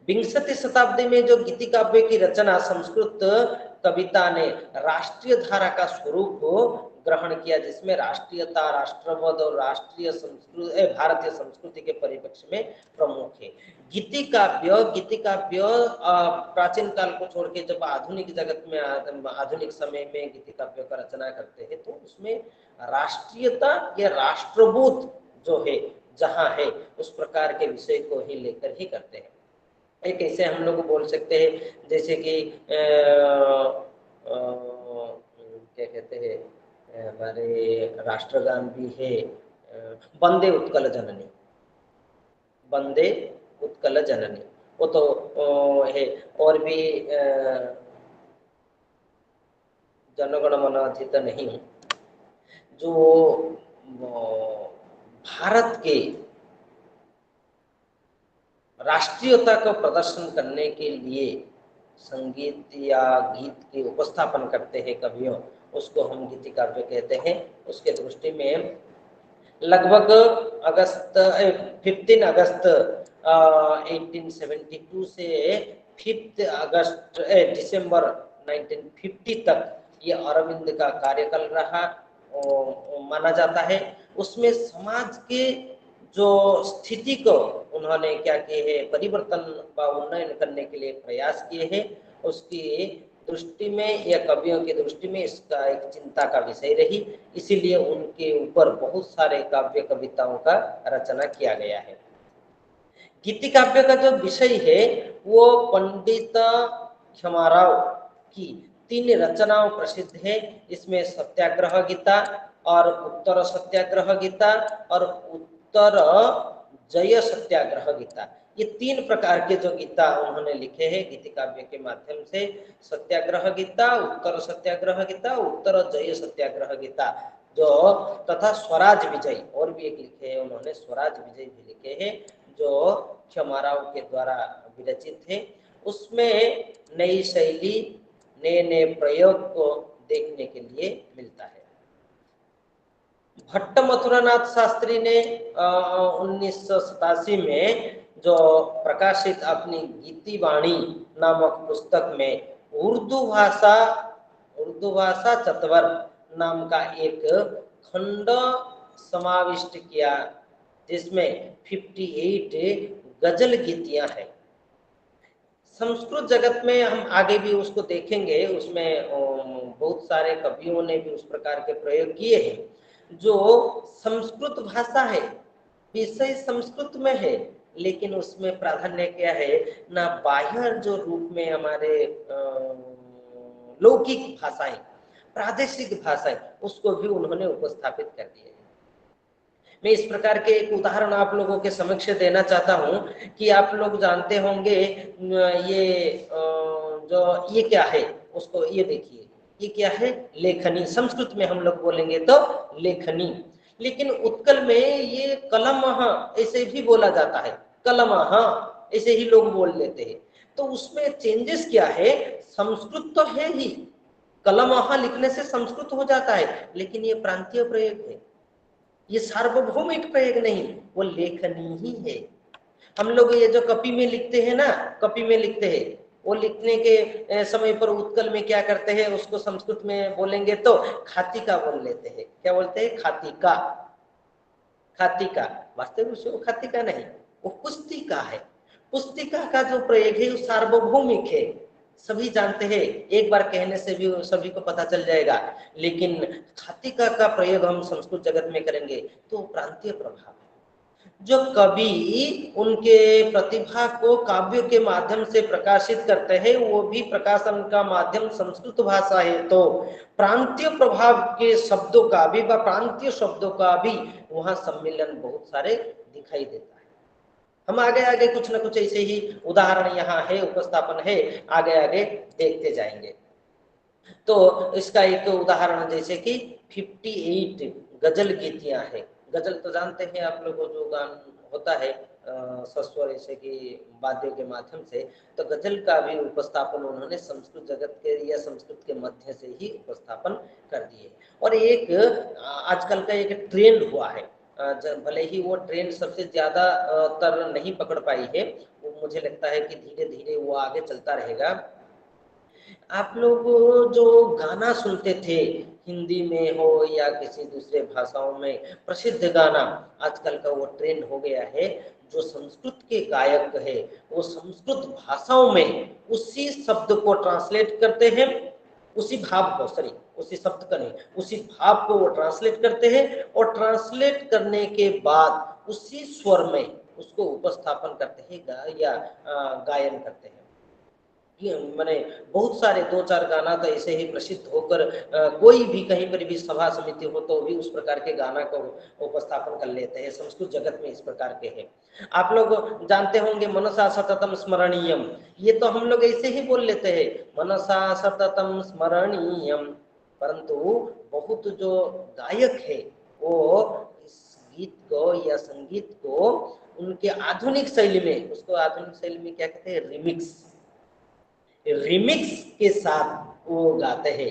विंशति शताब्दी में जो गीति काव्य की रचना संस्कृत कविता ने राष्ट्रीय धारा का स्वरूप ग्रहण किया, जिसमें राष्ट्रीयता, राष्ट्रवाद और राष्ट्रीय संस्कृति, भारतीय संस्कृति के परिप्रेक्ष्य में प्रमुख है। गीति काव्य प्राचीन काल को छोड़ के जब आधुनिक जगत में, आधुनिक समय में गीति काव्य का रचना करते हैं तो उसमें राष्ट्रीयता या राष्ट्रबोध जो है जहाँ है उस प्रकार के विषय को ही लेकर ही करते हैं। एक ऐसे हम लोग बोल सकते हैं जैसे कि क्या कहते हैं, हमारे राष्ट्रगान भी है वंदे उत्कल जननी, वंदे उत्कल जननी, वो तो है। और भी जनगण मन अधित नहीं, जो भारत के राष्ट्रीयता को प्रदर्शन करने के लिए संगीत या गीत के उपस्थापन करते हैं कवियों, उसको हम गीति काव्य कहते हैं। उसके दृष्टि में लगभग 15 अगस्त 1872 से 5 दिसंबर 1950 तक ये अरविंद का कार्यकाल रहा माना जाता है। उसमें समाज के जो स्थिति को उन्होंने क्या किए हैं, परिवर्तन व उन्नयन करने के लिए प्रयास किए हैं। उसकी दृष्टि में या कवियों की दृष्टि में इसका एक चिंता का विषय रही, इसीलिए उनके ऊपर बहुत सारे काव्य कविताओं का रचना किया गया है। गीति काव्य का जो विषय है वो पंडित क्षमाराव की 3 रचनाओं प्रसिद्ध है। इसमें सत्याग्रह गीता और उत्तर सत्याग्रह गीता और उत्तर जय सत्याग्रह गीता, ये 3 प्रकार के जो गीता उन्होंने लिखे हैं गीति काव्य के माध्यम से। सत्याग्रह गीता, उत्तर सत्याग्रह गीता, उत्तर जय सत्याग्रह गीता जो, तथा स्वराज विजय, और भी एक लिखे हैं उन्होंने, स्वराज विजय भी लिखे हैं जो क्षमाराव के द्वारा विरचित है। उसमें नई शैली, नए नए प्रयोग को देखने के लिए मिलता है। भट्ट मथुरानाथ शास्त्री ने 1987 में जो प्रकाशित अपनी गीति वाणी नामक पुस्तक में उर्दू भाषा चतवर नाम का एक खंड समाविष्ट किया, जिसमें 58 गजल गीतियां हैं। संस्कृत जगत में हम आगे भी उसको देखेंगे, उसमें बहुत सारे कवियों ने भी उस प्रकार के प्रयोग किए हैं। जो संस्कृत भाषा है, विषय संस्कृत में है, लेकिन उसमें प्राधान्य क्या है ना, बाह्य जो रूप में हमारे लौकिक भाषाएं, प्रादेशिक भाषाएं, उसको भी उन्होंने उपस्थापित कर दिया है। मैं इस प्रकार के एक उदाहरण आप लोगों के समक्ष देना चाहता हूं कि आप लोग जानते होंगे ये क्या है, उसको ये देखिए, ये क्या है, लेखनी। संस्कृत में हम लोग बोलेंगे तो लेखनी, लेकिन उत्कल में ये कलम ऐसे भी बोला जाता है, कलम ऐसे ही लोग बोल लेते हैं। तो उसमें चेंजेस क्या है, संस्कृत तो है ही, कलम लिखने से संस्कृत हो जाता है, लेकिन ये प्रांतीय प्रयोग है, ये सार्वभौमिक प्रयोग नहीं, वो लेखनी ही है। हम लोग ये जो कॉपी में लिखते हैं ना, कॉपी में लिखते हैं, वो लिखने के समय पर उत्कल में क्या करते हैं, उसको संस्कृत में बोलेंगे तो खातिका बोल लेते हैं। क्या बोलते हैं, खातिका, खातिका। वास्तव में वो खातिका नहीं, वो पुस्तिका है। पुस्तिका का जो प्रयोग है वो सार्वभौमिक है, सभी जानते हैं, एक बार कहने से भी सभी को पता चल जाएगा। लेकिन खातिका का प्रयोग हम संस्कृत जगत में करेंगे तो प्रांतीय प्रभाव, जो कवि उनके प्रतिभा को काव्य के माध्यम से प्रकाशित करते हैं, वो भी प्रकाशन का माध्यम संस्कृत भाषा है, तो प्रांतीय प्रभाव के शब्दों का भी, प्रांतीय शब्दों का भी वहां सम्मिलन बहुत सारे दिखाई देता है। हम आगे आगे कुछ न कुछ ऐसे ही उदाहरण यहाँ है, उपस्थापन है, आगे आगे देखते जाएंगे। तो इसका एक उदाहरण जैसे कि 58 गजल गीतियां हैं, गजल तो जानते हैं आप लोगों, जो गान होता है सस्वर ऐसे कि वाद्यों के माध्यम से, तो गजल का भी उपस्थापन उन्होंने संस्कृत जगत के या संस्कृत के मध्य से ही उपस्थापन कर दिए। और एक आजकल का एक ट्रेंड हुआ है, भले ही वो ट्रेंड सबसे ज्यादा तर नहीं पकड़ पाई है, वो मुझे लगता है कि धीरे धीरे वो आगे चलता रहेगा। आप लोग जो गाना सुनते थे, हिंदी में हो या किसी दूसरे भाषाओं में प्रसिद्ध गाना, आजकल का वो ट्रेंड हो गया है। जो संस्कृत के गायक है वो संस्कृत भाषाओं में उसी शब्द को ट्रांसलेट करते हैं, उसी भाव को, सॉरी उसी शब्द का नहीं, उसी भाव को वो ट्रांसलेट करते हैं, और ट्रांसलेट करने के बाद उसी स्वर में उसको उपस्थापन करते हैं या गायन करते हैं। मैंने बहुत सारे 2-4 गाना तो ऐसे ही प्रसिद्ध होकर कोई भी कहीं पर भी सभा समिति हो तो भी उस प्रकार के गाना को उपस्थापन कर लेते हैं। संस्कृत जगत में इस प्रकार के हैं। आप लोग जानते होंगे मनसा सततम स्मरणीयम, ये तो हम लोग ऐसे ही बोल लेते हैं मनसा सततम स्मरणीयम, परंतु बहुत जो गायक है वो इस गीत को या संगीत को उनके आधुनिक शैली में, उसको आधुनिक शैली में क्या कहते हैं, रिमिक्स, रिमिक्स के साथ वो गाते हैं।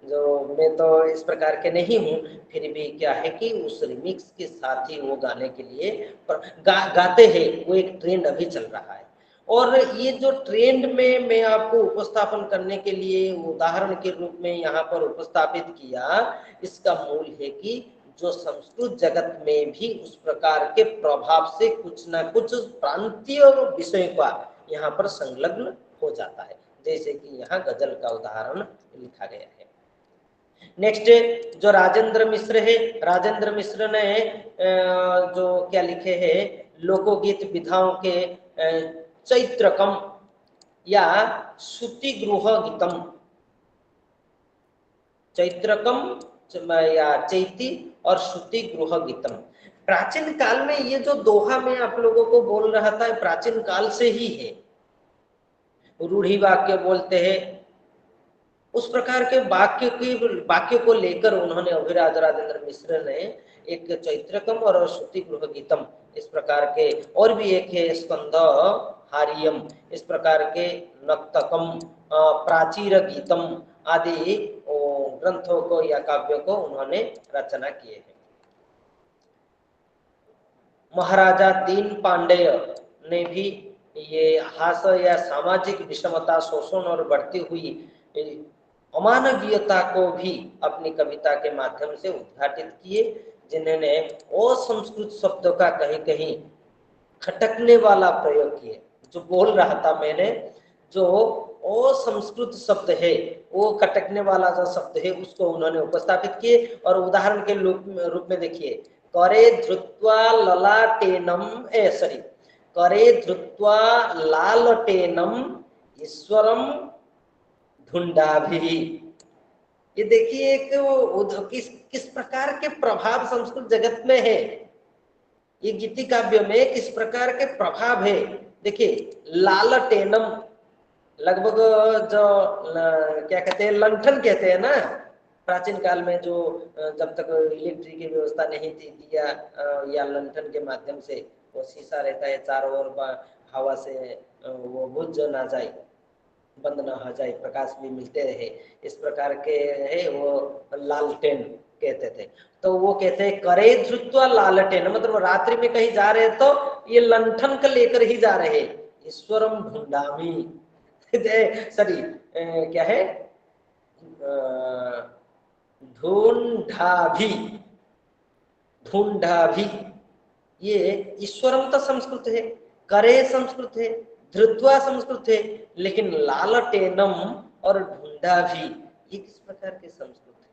जो मैं तो इस प्रकार के नहीं हूँ, फिर भी क्या है कि उस रिमिक्स के साथ ही वो गाने के लिए पर गाते हैं। वो एक ट्रेंड अभी चल रहा है, और ये जो ट्रेंड में मैं आपको उपस्थापन करने के लिए उदाहरण के रूप में यहाँ पर उपस्थापित किया, इसका मूल है कि जो संस्कृत जगत में भी उस प्रकार के प्रभाव से कुछ ना कुछ प्रांतीय विषय का यहाँ पर संलग्न हो जाता है, जैसे कि यहाँ गजल का उदाहरण लिखा गया है। नेक्स्ट जो राजेंद्र मिश्र है, राजेंद्र मिश्र ने जो क्या लिखे हैं, लोकोगीत विधाओं के चैत्रकम या श्रुतिगृह गीतम, चैत्रकम या चैती और श्रुतिगृह गीतम। प्राचीन काल में ये जो दोहा मैं आप लोगों को बोल रहा था, प्राचीन काल से ही है। रूढ़ी वाक्य बोलते हैं, उस प्रकार के वाक्य को लेकर उन्होंने अभिराज राजेंद्र मिश्र ने एक चैत्रकम और श्रुतिगृह गीतम इस प्रकार के, और भी एक है स्कंद हारियम, इस प्रकार के नक्तकम, प्राचीर गीतम आदि ग्रंथों को या काव्यों को उन्होंने रचना किए हैं। महाराजा दीन पांडेय ने भी ये हास्य या सामाजिक विषमता, शोषण और बढ़ती हुई अमानवीयता को भी अपनी कविता के माध्यम से उद्घाटित किए, जिन्होंने असंस्कृत शब्दों का कहीं कहीं खटकने वाला प्रयोग किए। जो बोल रहा था मैंने, जो असंस्कृत शब्द है, वो खटकने वाला जो शब्द है उसको उन्होंने उपस्थापित किए। और उदाहरण के रूप में देखिए, करे धृत्वा ललाटेनम सॉरी करे धृत्वा लालटेनम ईश्वरम ढूंढाभी। ये देखिए एक किस प्रकार के प्रभाव संस्कृत जगत में है, ये गीति काव्य में किस प्रकार के प्रभाव है। देखिए लालटेनम, लगभग जो क्या कहते हैं, लंठन कहते हैं ना, प्राचीन काल में जो जब तक इलेक्ट्रिक की व्यवस्था नहीं थी दिया या लंठन के माध्यम से वो शीशा रहता है, चारों ओर हवा से वो बुझ ना जाए, बंद ना हो जाए, प्रकाश भी मिलते रहे, इस प्रकार के है वो लालटेन कहते थे। तो वो कहते हैं करे धृत्वा लालटेन, मतलब रात्रि में कहीं जा रहे तो ये लंठन का लेकर ही जा रहे, ईश्वरम ढूंढामी सॉरी क्या है, ढूंढाभी, ढूंढाभी, ये ईश्वरम तो संस्कृत है, करे संस्कृत है, धृत्वा संस्कृत है, लेकिन लालटेनम और ढूंढाभी ये किस प्रकार के संस्कृत है।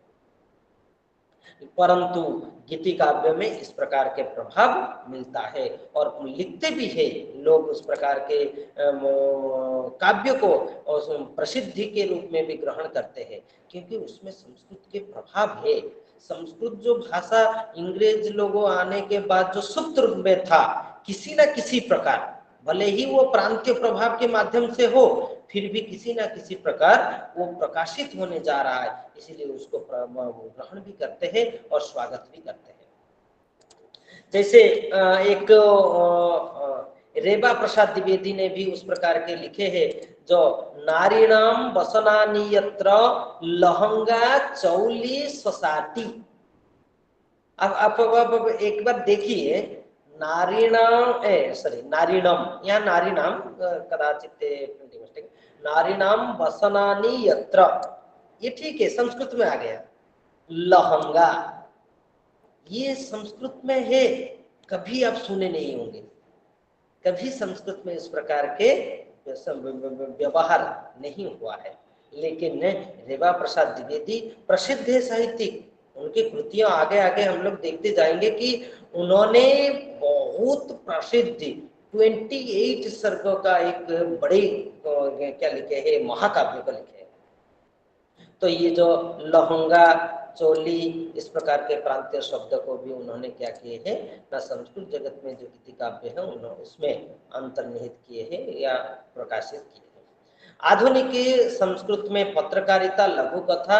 परंतु गीति काव्य में इस प्रकार के प्रभाव मिलता है, और लिखते भी है लोग उस प्रकार के काव्य को प्रसिद्धि के रूप में भी ग्रहण करते हैं, क्योंकि उसमें संस्कृत के प्रभाव है। संस्कृत जो भाषा अंग्रेज लोगों आने के बाद जो सुप्त रूप में था, किसी न किसी प्रकार, भले ही वो प्रांतीय प्रभाव के माध्यम से हो, फिर भी किसी न किसी प्रकार वो प्रकाशित होने जा रहा है, इसीलिए उसको ग्रहण भी करते हैं और स्वागत भी करते हैं। जैसे एक रेबा प्रसाद द्विवेदी ने भी उस प्रकार के लिखे हैं, जो नारीणाम वसनानि यत्र लहंगा चौली स्वसाटी। अब आप एक बार देखिए, नारीणाम नारीणम, यहाँ नारीणाम कदाचित प्रिंटिंग मिस्टेक, नारीणाम वसनानि यत्र, ये ठीक है, संस्कृत में आ गया। लहंगा, ये संस्कृत में है, कभी आप सुने नहीं होंगे, कभी संस्कृत में इस प्रकार के व्यवहार नहीं हुआ है। लेकिन रेवा प्रसाद द्विवेदी प्रसिद्ध है साहित्यिक, उनकी कृतियां आगे आगे हम लोग देखते जाएंगे कि उन्होंने बहुत प्रसिद्ध 28 सर्गों का एक बड़े क्या लिखे है, महाकाव्य को लिखे है। तो ये जो लहंगा चोली इस प्रकार के प्रांतीय शब्द को भी उन्होंने क्या किए हैं ना, संस्कृत जगत में जो गीति काव्य है उन्होंने उसमें अंतर्निहित किए हैं या प्रकाशित किए हैं। आधुनिक संस्कृत में पत्रकारिता, लघु कथा,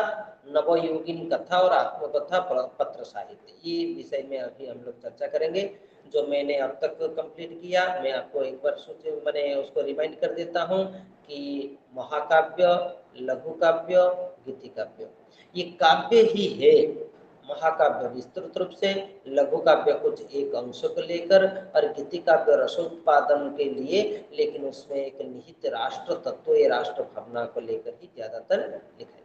नवयुगीन कथा और आत्मकथा पत्र साहित्य, ये विषय में अभी हम लोग चर्चा करेंगे। जो मैंने अब तक कंप्लीट किया, मैं आपको एक बार मैंने उसको रिमाइंड कर देता हूँ कि महाकाव्य, लघु काव्य, गीति काव्य, ये काव्य ही है। महाकाव्य विस्तृत रूप से, लघु काव्य कुछ एक अंश को लेकर, और गीति काव्य रसोत्पादन के लिए, लेकिन उसमें एक निहित राष्ट्र तत्व या राष्ट्र भावना को लेकर ही ज्यादातर लिखा जाता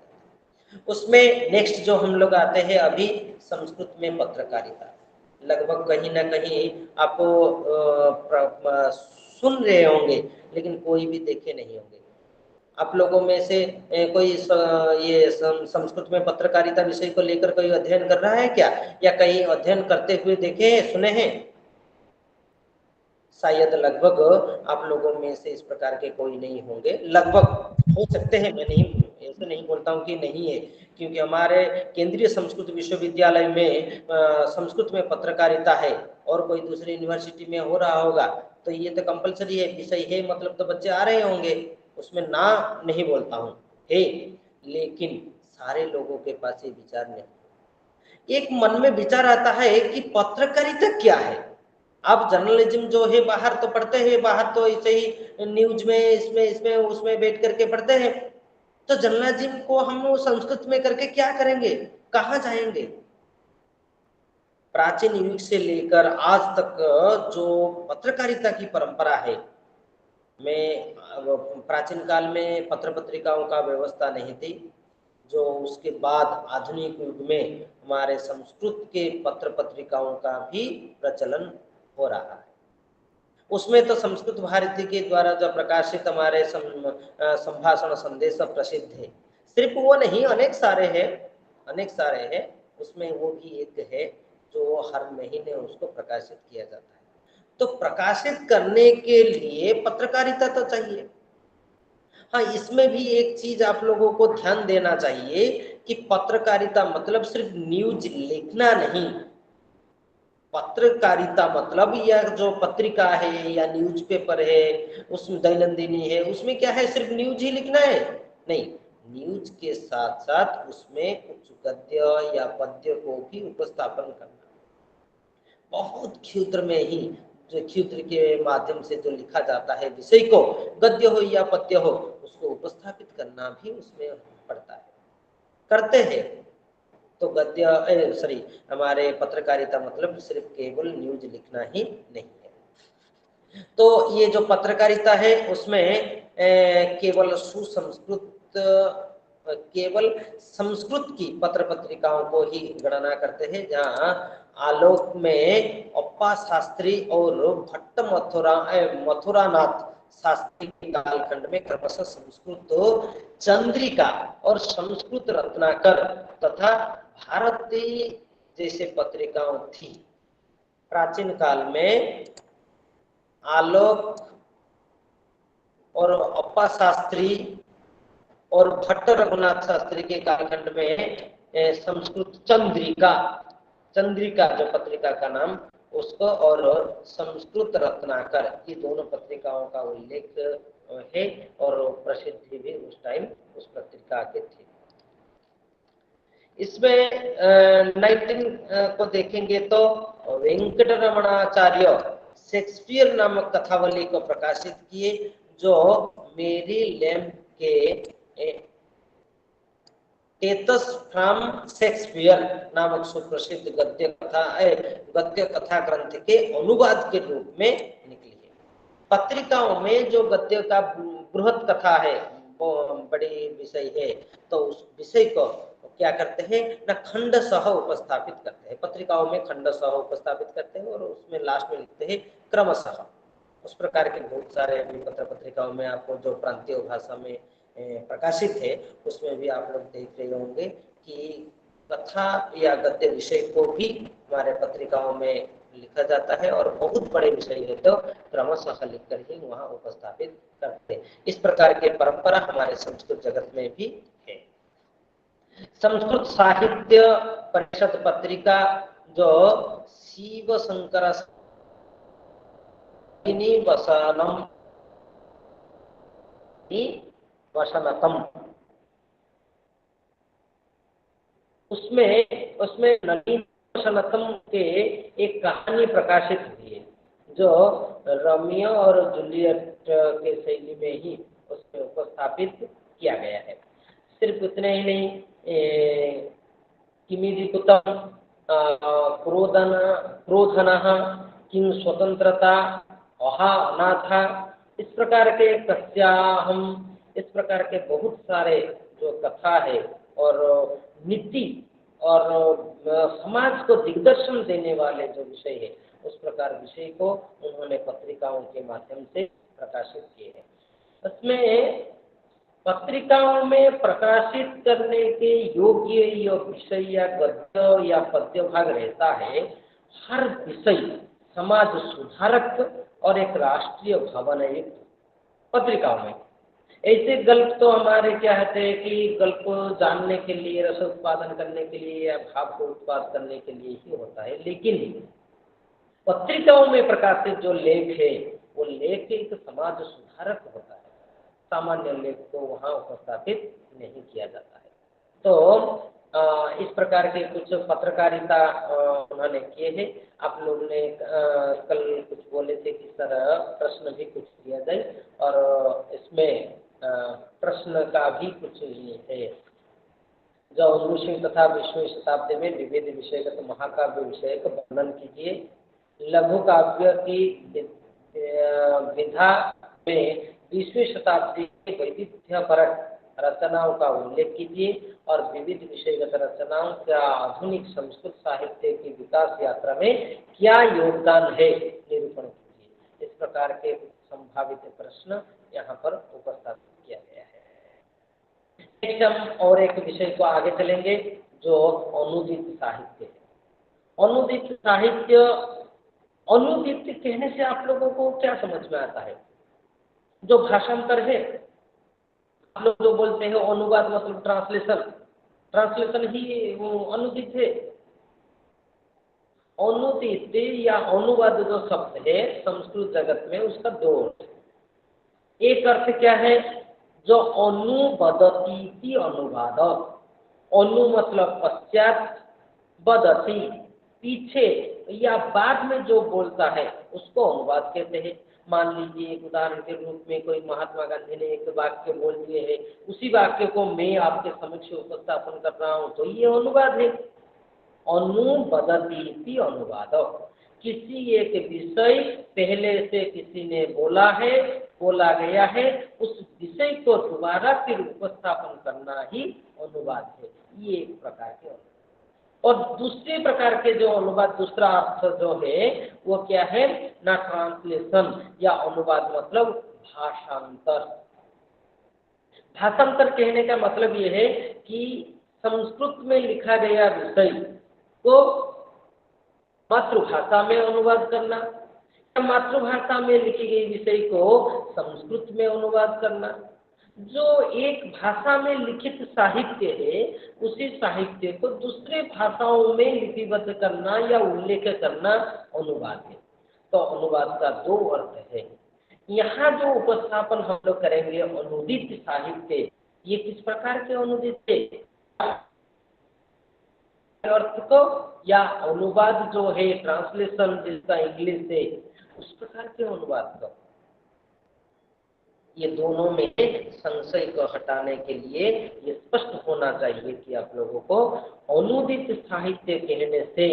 है। उसमें नेक्स्ट जो हम लोग आते हैं अभी, संस्कृत में पत्रकारिता। लगभग कहीं ना कहीं आपको सुन रहे होंगे, लेकिन कोई भी देखे नहीं होंगे। आप लोगों में से कोई ये संस्कृत में पत्रकारिता विषय को लेकर कोई अध्ययन कर रहा है क्या, या कहीं अध्ययन करते हुए देखे हैं, सुने हैं? शायद लगभग आप लोगों में से इस प्रकार के कोई नहीं होंगे, लगभग हो सकते हैं, मैं नहीं ऐसे नहीं बोलता हूँ कि नहीं है, क्योंकि हमारे केंद्रीय संस्कृत विश्वविद्यालय में संस्कृत में पत्रकारिता है, और कोई दूसरी यूनिवर्सिटी में हो रहा होगा, तो ये तो कंपलसरी है, विषय है, मतलब तो बच्चे आ रहे होंगे, उसमें ना नहीं बोलता हूँ है, लेकिन सारे लोगों के पास ये विचार नहीं। एक मन में विचार आता है कि पत्रकारिता क्या है। आप जर्नलिज्म जो है बाहर तो पढ़ते हैं, बाहर तो ऐसे ही न्यूज में इसमें इसमें उसमें बैठ करके पढ़ते हैं, तो जर्नलिज्म को हम संस्कृत में करके क्या करेंगे, कहाँ जाएंगे? प्राचीन युग से लेकर आज तक जो पत्रकारिता की परंपरा है, में प्राचीन काल में पत्र पत्रिकाओं का व्यवस्था नहीं थी, जो उसके बाद आधुनिक युग में हमारे संस्कृत के पत्र पत्रिकाओं का भी प्रचलन हो रहा है। उसमें तो संस्कृत भारती के द्वारा जो प्रकाशित हमारे संभाषण संदेश प्रसिद्ध है, सिर्फ वो नहीं, अनेक सारे हैं, अनेक सारे हैं, उसमें वो भी एक है जो हर महीने उसको प्रकाशित किया जाता है। तो प्रकाशित करने के लिए पत्रकारिता तो चाहिए। हाँ, इसमें भी एक चीज आप लोगों को ध्यान देना चाहिए कि पत्रकारिता मतलब सिर्फ न्यूज लिखना नहीं। पत्रकारिता मतलब या जो पत्रिका है या न्यूज़पेपर है, उसमें दैनंदिनी है, उसमें क्या है, सिर्फ न्यूज ही लिखना है? नहीं, न्यूज के साथ साथ उसमें कुछ गद्य या पद्य को भी उपस्थापन करना, बहुत क्षुद्र में ही, जो क्षुद्र के माध्यम से जो लिखा जाता है विषय को, गद्य हो या पद्य हो, उसको उपस्थापित करना भी उसमें पड़ता है, करते हैं। तो गद्य सॉरी हमारे पत्रकारिता मतलब सिर्फ केवल न्यूज लिखना ही नहीं है। तो ये जो पत्रकारिता है उसमें केवल सुसंस्कृत, केवल संस्कृत की पत्र पत्रिकाओं को ही गणना करते हैं, जहाँ आलोक में अप्पा शास्त्री और भट्ट मथुरानाथ शास्त्री के कालखंड में क्रमशः संस्कृत चंद्रिका और संस्कृत रत्नाकर तथा भारती जैसे पत्रिकाओं थी। प्राचीन काल में आलोक और अप्पा शास्त्री और भट्ट रघुनाथ शास्त्री के कालखंड में संस्कृत चंद्रिका, चंद्रिका जो पत्रिका का नाम उसको, और संस्कृत रत्नाकर, ये दोनों पत्रिकाओं का उल्लेख है, और प्रसिद्धि भी उस टाइम उस पत्रिका के थे। इसमें 19 को देखेंगे तो वेंकटरमणाचार्य शेक्सपियर नामक कथावली को प्रकाशित किए, जो मेरी लैम्ब के टेतस फ्रॉम शेक्सपियर नामक सुप्रसिद्ध गद्य कथा ग्रंथ के अनुवाद के रूप में निकली है। पत्रिकाओं में जो गद्य का बृहत कथा है, वो बड़ी विषय है, तो उस विषय को क्या करते हैं ना, खंडशः उपस्थापित करते हैं। पत्रिकाओं में खंडशः उपस्थापित करते हैं और उसमें लास्ट में लिखते हैं क्रमशः। उस प्रकार के बहुत सारे पत्र पत्रिकाओं में आपको जो प्रांतीय भाषा में प्रकाशित है, उसमें भी आप लोग देख रहे होंगे कि कथा या गद्य विषय को भी हमारे पत्रिकाओं में लिखा जाता है, और बहुत बड़े विषय है तो क्रमशः लिखकर ही वहां उपस्थापित करते हैं। इस प्रकार की परंपरा हमारे संस्कृत जगत में भी है। संस्कृत साहित्य परिषद पत्रिका जो शिव शंकर वसनम वसनतम, उसमें नवीन वसनतम के एक कहानी प्रकाशित हुई है, जो रोमियो और जूलियट के शैली में ही उसमें उपस्थापित किया गया है। सिर्फ इतने ही नहीं, किमिदिकुतम क्रोधन किं स्वतंत्रता अहा अनाथा, इस प्रकार के कस्याहम, इस प्रकार के बहुत सारे जो कथा है और नीति और समाज को दिग्दर्शन देने वाले जो विषय है, उस प्रकार विषय को उन्होंने पत्रिकाओं के माध्यम से प्रकाशित किए हैं। इसमें पत्रिकाओं में प्रकाशित करने के योग्य या विषय या गद्य या पद्य भाग रहता है। हर विषय समाज सुधारक और एक राष्ट्रीय भावना युक्त पत्रिकाओं में। ऐसे गल्प तो हमारे क्या कहते हैं कि गल्प जानने के लिए, रस उत्पादन करने के लिए या भाव को उत्पाद करने के लिए ही होता है, लेकिन पत्रिकाओं में प्रकाशित जो लेख है, वो लेख एक समाज सुधारक होता है। सामान्य लेख को वहाँ उपस्थापित नहीं किया जाता है। तो इस प्रकार के कुछ पत्रकारिता उन्होंने किए हैं। आप लोगों ने कल कुछ बोले थे कि सर प्रश्न भी कुछ दिया जाए, और इसमें प्रश्न का भी कुछ है। जो 19वीं तथा 20वीं शताब्दी में विविध विषयगत महाकाव्य विषय का वर्णन कीजिए। लघु काव्य की विधा में 20वीं शताब्दी के वैविध्यपरक रचनाओं का उल्लेख कीजिए, और विविध विषयगत रचनाओं का आधुनिक संस्कृत साहित्य की विकास यात्रा में क्या योगदान है, निरूपण कीजिए। इस प्रकार के संभावित प्रश्न यहाँ पर उपस्थित किया गया है। नेक्स्ट हम और एक विषय को आगे चलेंगे, जो अनुदित साहित्य है। अनुदित साहित्य, अनुदित कहने से आप लोगों को क्या समझ में आता है? जो भाषांतर है, आप लोग जो बोलते हैं अनुवाद मतलब ट्रांसलेशन, ट्रांसलेशन ही वो अनुदित है। अनुदित या अनुवाद जो शब्द है संस्कृत जगत में, उसका दो अर्थ। एक अर्थ क्या है? जो अनुवदती अनुवाद, अनु मतलब पश्चात, वदति पीछे या बाद में जो बोलता है उसको अनुवाद कहते हैं। मान लीजिए एक उदाहरण के रूप में कोई महात्मा गांधी ने एक वाक्य बोल दिए है, उसी वाक्य को मैं आपके समक्ष उपस्थापन कर रहा हूँ, तो ये अनुवाद है। अनुवदती अनुवाद, किसी एक विषय पहले से किसी ने बोला है, बोला गया है, उस विषय को दोबारा फिर उपस्थापन करना ही अनुवाद है। ये एक प्रकार के अनुवाद। और दूसरे प्रकार के जो अनुवाद, दूसरा अर्थ जो है वो क्या है ना, ट्रांसलेशन या अनुवाद मतलब भाषांतर। भाषांतर कहने का मतलब ये है कि संस्कृत में लिखा गया विषय को मातृभाषा में अनुवाद करना, या मातृभाषा में लिखी गई विषय को संस्कृत में अनुवाद करना। जो एक भाषा में लिखित साहित्य है, उसी साहित्य को दूसरे भाषाओं में लिपिबद्ध करना या उल्लेख करना अनुवाद है। तो अनुवाद का दो अर्थ है। यहाँ जो उपस्थापन हम लोग करेंगे अनुदित साहित्य, ये किस प्रकार के अनुदित है? अर्थ को या अनुवाद जो है ट्रांसलेशन जिसका इंग्लिश से उस प्रकार के अनुवाद को, ये दोनों में संशय को हटाने के लिए ये स्पष्ट होना चाहिए कि आप लोगों को अनुदित साहित्य कहने से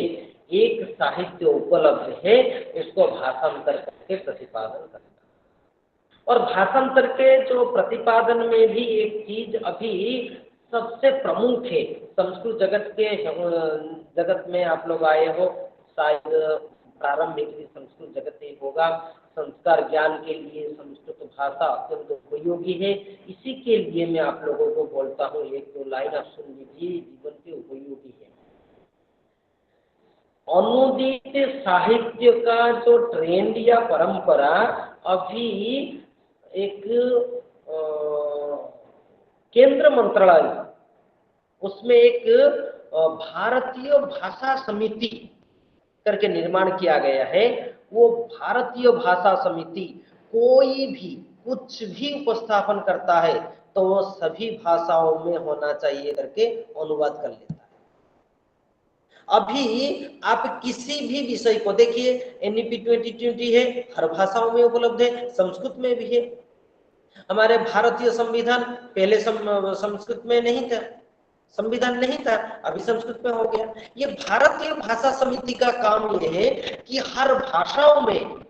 एक साहित्य उपलब्ध है, उसको भाषांतर करके प्रतिपादन करना। और भाषांतर के जो प्रतिपादन में भी एक चीज अभी सबसे प्रमुख है, संस्कृत जगत में आप लोग आए हो, शायद प्रारंभिक भी संस्कृत जगत ही होगा। संस्कार ज्ञान के लिए संस्कृत भाषा अत्यंत उपयोगी है। इसी के लिए मैं आप लोगों को बोलता हूँ, एक दो लाइन आप सुन लीजिए, जीवन के उपयोगी है। अनुदित साहित्य का जो ट्रेंड या परंपरा अभी एक केंद्र मंत्रालय, उसमें एक भारतीय भाषा समिति करके निर्माण किया गया है। वो भारतीय भाषा समिति कोई भी कुछ भी उपस्थापन करता है तो वो सभी भाषाओं में होना चाहिए करके अनुवाद कर लेता है। अभी आप किसी भी विषय को देखिए, एनईपी 2020 है, हर भाषाओं में उपलब्ध है, संस्कृत में भी है। हमारे भारतीय संविधान पहले संस्कृत में नहीं था, संविधान नहीं था, अभी संस्कृत में हो गया। ये भारतीय भाषा समिति का काम ये है कि हर भाषाओं में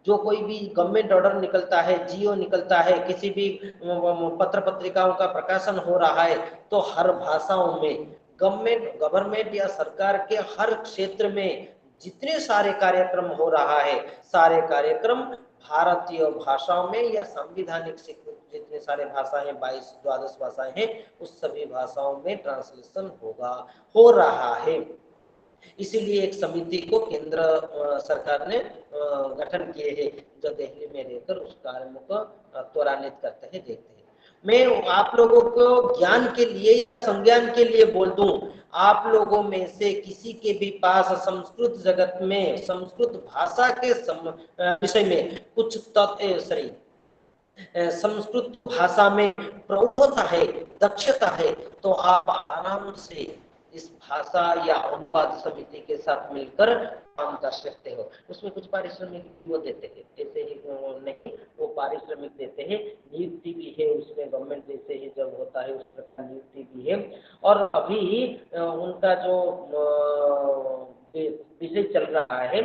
जो कोई भी गवर्नमेंट ऑर्डर निकलता है, जीओ निकलता है, किसी भी पत्र पत्रिकाओं का प्रकाशन हो रहा है, तो हर भाषाओं में गवर्नमेंट या सरकार के हर क्षेत्र में जितने सारे कार्यक्रम हो रहा है, सारे कार्यक्रम भारतीय भाषाओं में या संविधानिक जितने सारे भाषाएं 22-12 भाषाएं हैं, उस सभी भाषाओं में ट्रांसलेशन हो रहा है। इसीलिए एक समिति को केंद्र सरकार ने गठन किए हैं, जो दिल्ली में रहकर उस कार्य को त्वरान्वित करते हैं, देखते हैं। मैं आप लोगों को ज्ञान के लिए, संज्ञान के लिए बोल दूं, आप लोगों में से किसी के भी पास संस्कृत जगत में संस्कृत भाषा के विषय में कुछ संस्कृत भाषा में प्रौढ़ता है, दक्षता है, तो आप आराम से इस भाषा या अनुवाद समिति के साथ मिलकर काम कर सकते हो। उसमें कुछ पारिश्रमिक वो देते हैं, ऐसे ही नहीं, वो पारिश्रमिक देते हैं, नियुक्ति भी है उसमें, गवर्नमेंट जैसे ही जब होता है उस प्रकार नियुक्ति भी है। और अभी उनका जो विषय चल रहा है,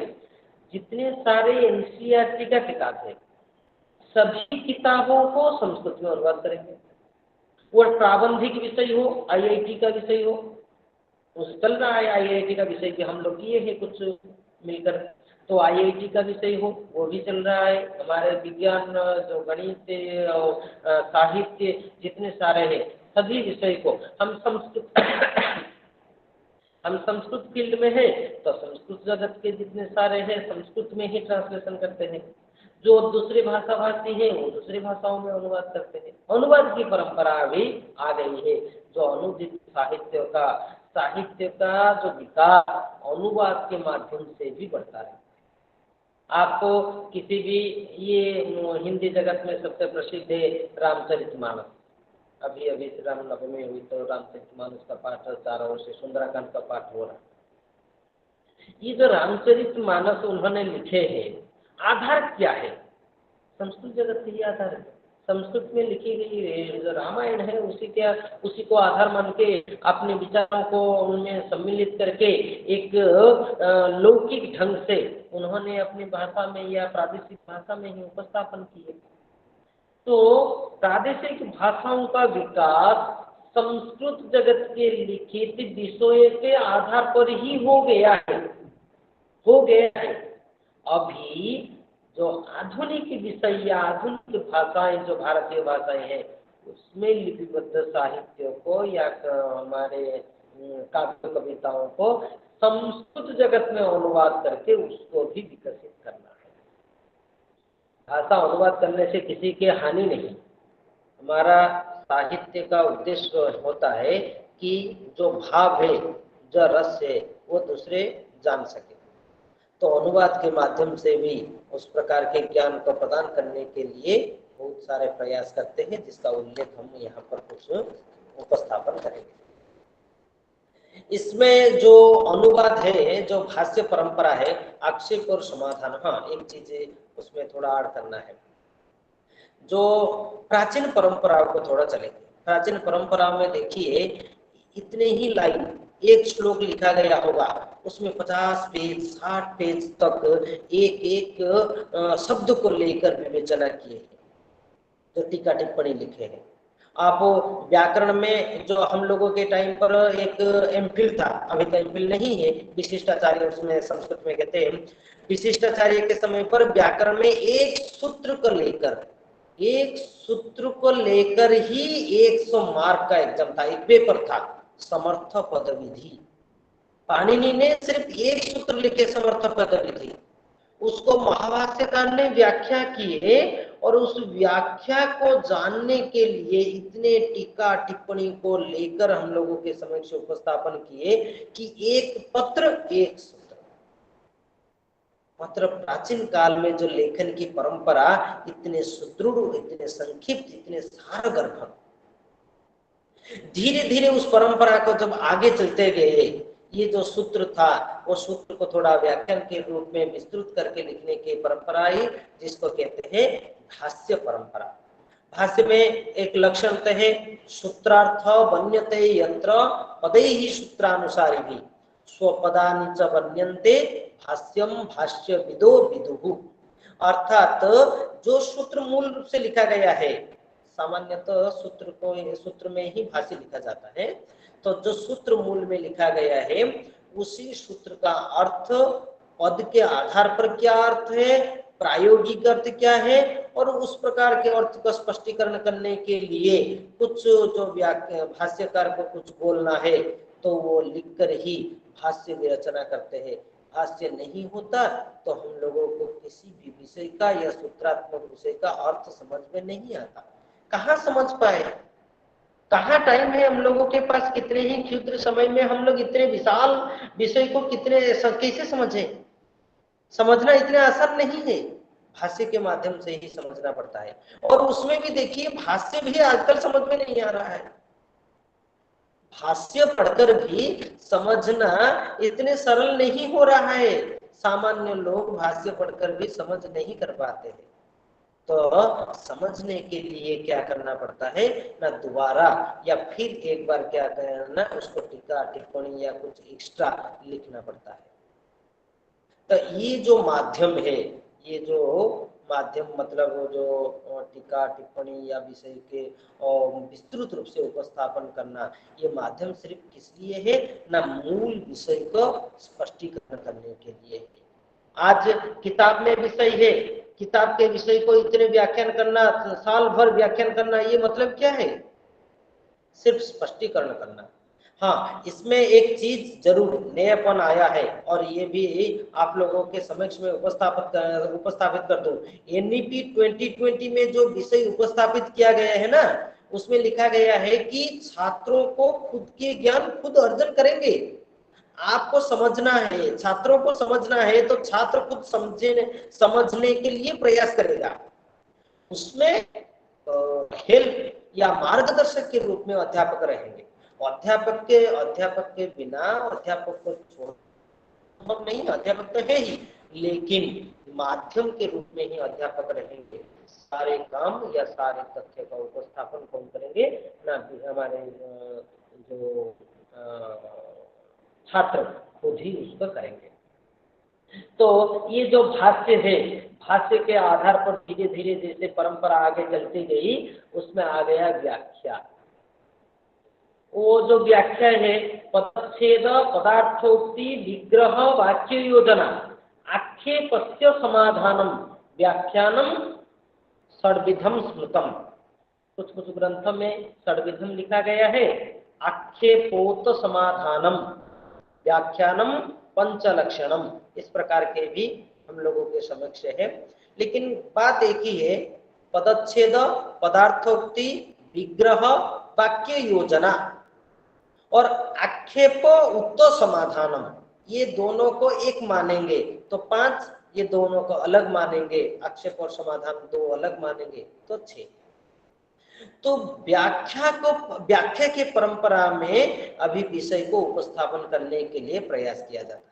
जितने सारे एनसीईआरटी का किताब है, सभी किताबों को संस्कृत में अनुवाद करेंगे। वो प्राबंधिक विषय हो, आईआईटी का विषय हो, उस चल रहा है आईआईटी का विषय भी हम लोग किए हैं कुछ मिलकर, तो आईआईटी का विषय हो वो भी चल रहा है। हमारे विज्ञान, जो गणित, साहित्य जितने सारे हैं, सभी विषय को हम संस्कृत फील्ड में है तो संस्कृत जगत के जितने सारे हैं संस्कृत में ही ट्रांसलेशन करते हैं। जो दूसरी भाषा भाषी है वो दूसरी भाषाओं में अनुवाद करते हैं। अनुवाद की परंपरा भी आ गई है। जो अनुदित साहित्य का जो विकास अनुवाद के माध्यम से भी बढ़ता है। आपको किसी भी, ये हिंदी जगत में सबसे प्रसिद्ध है रामचरितमानस। अभी अभी रामनवमी हुई तो रामचरितमानस का पाठ 4 वर्ष से सुंदराकांड का पाठ हो रहा है। ये जो रामचरितमानस उन्होंने लिखे हैं, आधार क्या है? संस्कृत जगत ही आधार है। संस्कृत में लिखी गई जो रामायण है उसी को आधार मान के अपने विचारों को उनमें सम्मिलित करके एक लौकिक ढंग से उन्होंने अपनी भाषा में या प्रादेशिक भाषा में ही उपस्थापन किए। तो प्रादेशिक भाषाओं का विकास संस्कृत जगत के लिखित विषयों के आधार पर ही हो गया है। अभी जो आधुनिक विषय या आधुनिक भाषाएं जो भारतीय भाषाएं हैं, उसमें लिपिबद्ध साहित्य को या हमारे काव्य कविताओं को संस्कृत जगत में अनुवाद करके उसको भी विकसित करना है। भाषा अनुवाद करने से किसी की हानि नहीं। हमारा साहित्य का उद्देश्य होता है कि जो भाव है, जो रस है, वो दूसरे जान सके। तो अनुवाद के माध्यम से भी उस प्रकार के ज्ञान को प्रदान करने के लिए बहुत सारे प्रयास करते हैं, जिसका उल्लेख हम यहाँ पर कुछ उपस्थापन करेंगे। इसमें जो अनुवाद है, जो भाष्य परंपरा है, आक्षेप और समाधान, हाँ एक चीज उसमें थोड़ा ऐड करना है। जो प्राचीन परंपराओं को थोड़ा चलेंगे। प्राचीन परंपरा में देखिए इतने ही लाइन, एक श्लोक लिखा गया होगा, उसमें 50 पेज 60 पेज तक एक एक शब्द को लेकर विवेचना किए हैं, जो टीका टिप्पणी लिखे हैं। आप व्याकरण में जो हम लोगों के टाइम पर एक एमफिल था, अभी तो एमफिल नहीं है, विशिष्टाचार्य उसमें संस्कृत में कहते हैं, विशिष्टाचार्य के समय पर व्याकरण में एक सूत्र को लेकर ही 100 मार्क का एग्जाम था, एक पेपर था, समर्थ पद विधि। पाणिनि ने सिर्फ एक सूत्र लिखे, समर्थ पद विधि, उसको महाभाष्यकार ने व्याख्या किए, और उस व्याख्या को जानने के लिए इतने टीका टिप्पणी को लेकर हम लोगों के समक्ष उपस्थापन किए कि एक पत्र एक सूत्र। मात्र प्राचीन काल में जो लेखन की परंपरा इतने सुदृढ़, इतने संक्षिप्त, इतने सारगर्भ, धीरे धीरे उस परंपरा को जब आगे चलते गए, ये जो सूत्र था वो सूत्र को थोड़ा व्याख्यान के रूप में विस्तृत करके लिखने की परंपरा आई, जिसको कहते हैं भाष्य परंपरा। भाष्य में एक लक्षण है, सूत्रार्थ बन्यते यत्र पदैहि सूत्रानुसारी भी स्वपदानि च बन्यन्ते भाष्यम भाष्य विदो विदुः। अर्थात जो सूत्र मूल रूप से लिखा गया है, सामान्यतः सूत्र में ही भाष्य लिखा जाता है, तो जो सूत्र मूल में लिखा गया है उसी सूत्र का अर्थ, पद के आधार पर क्या अर्थ है, प्रायोगिक अर्थ क्या है, और उस प्रकार के अर्थ का स्पष्टीकरण करने के लिए कुछ जो भाष्यकार को कुछ बोलना है तो वो लिखकर ही भाष्य की रचना करते हैं। भाष्य नहीं होता तो हम लोगों को किसी भी विषय का या सूत्रात्मक विषय का अर्थ समझ में नहीं आता। कहाँ समझ पाए, कहाँ टाइम है हम लोगों के पास, कितने ही क्षुद्र समय में हम लोग इतने विशाल विषय को कैसे समझे। समझना इतना आसान नहीं है, भाष्य के माध्यम से ही समझना पड़ता है। और उसमें भी देखिए भाष्य भी आजकल समझ में नहीं आ रहा है, भाष्य पढ़कर भी समझना इतने सरल नहीं हो रहा है। सामान्य लोग भाष्य पढ़कर भी समझ नहीं कर पाते हैं। तो समझने के लिए क्या करना पड़ता है ना, दोबारा या फिर एक बार क्या करना, उसको टीका टिप्पणी या कुछ एक्स्ट्रा लिखना पड़ता है। तो ये जो माध्यम है, ये जो माध्यम मतलब जो टीका टिप्पणी या विषय के विस्तृत रूप से उपस्थापन करना, ये माध्यम सिर्फ किस लिए है ना, मूल विषय को स्पष्टीकरण करने के लिए है। आज किताब में विषय है, किताब के विषय को इतने व्याख्यान करना, साल भर व्याख्यान करना, ये मतलब क्या है, सिर्फ स्पष्टीकरण करना। हाँ, इसमें एक चीज जरूर नयापन आया है, और ये भी आप लोगों के समक्ष में उपस्थापित कर दूं। एनईपी 2020 में जो विषय उपस्थापित किया गया है ना, उसमें लिखा गया है कि छात्रों को खुद के ज्ञान खुद अर्जन करेंगे। आपको समझना है, छात्रों को समझना है, तो छात्र खुद समझने के लिए प्रयास करेगा। उसमें हेल्प या मार्गदर्शक के रूप में अध्यापक रहेंगे। अध्यापक के बिना अध्यापक को संभव नहीं, अध्यापक तो है ही, लेकिन माध्यम के रूप में ही अध्यापक रहेंगे। सारे काम या सारे तथ्य का उपस्थापन कौन करेंगे ना, हमारे जो छात्र खुद ही उसको करेंगे। तो ये जो भाष्य है, भाष्य के आधार पर धीरे धीरे जैसे परंपरा आगे चलती गई, उसमें आ गया व्याख्या। वो जो व्याख्या है, पदच्छेद पदार्थोक्ति विग्रह वाक्य योजना आक्षेपस्य समाधानम व्याख्यानम षड्विधम स्मृतम। कुछ कुछ ग्रंथों में षड्विधम लिखा गया है, आक्षेपोत समाधानम व्याख्यानम पंचलक्षणम, इस प्रकार के भी हम लोगों के समक्ष है। लेकिन बात एक ही है, पदच्छेद पदार्थोक्ति विग्रह वाक्य योजना और आक्षेप उत्तर समाधानम, ये दोनों को एक मानेंगे तो 5, ये दोनों को अलग मानेंगे, आक्षेप और समाधान दो अलग मानेंगे तो 6। तो व्याख्या के परंपरा में अभी विषय को उपस्थापन करने के लिए प्रयास किया जाता है,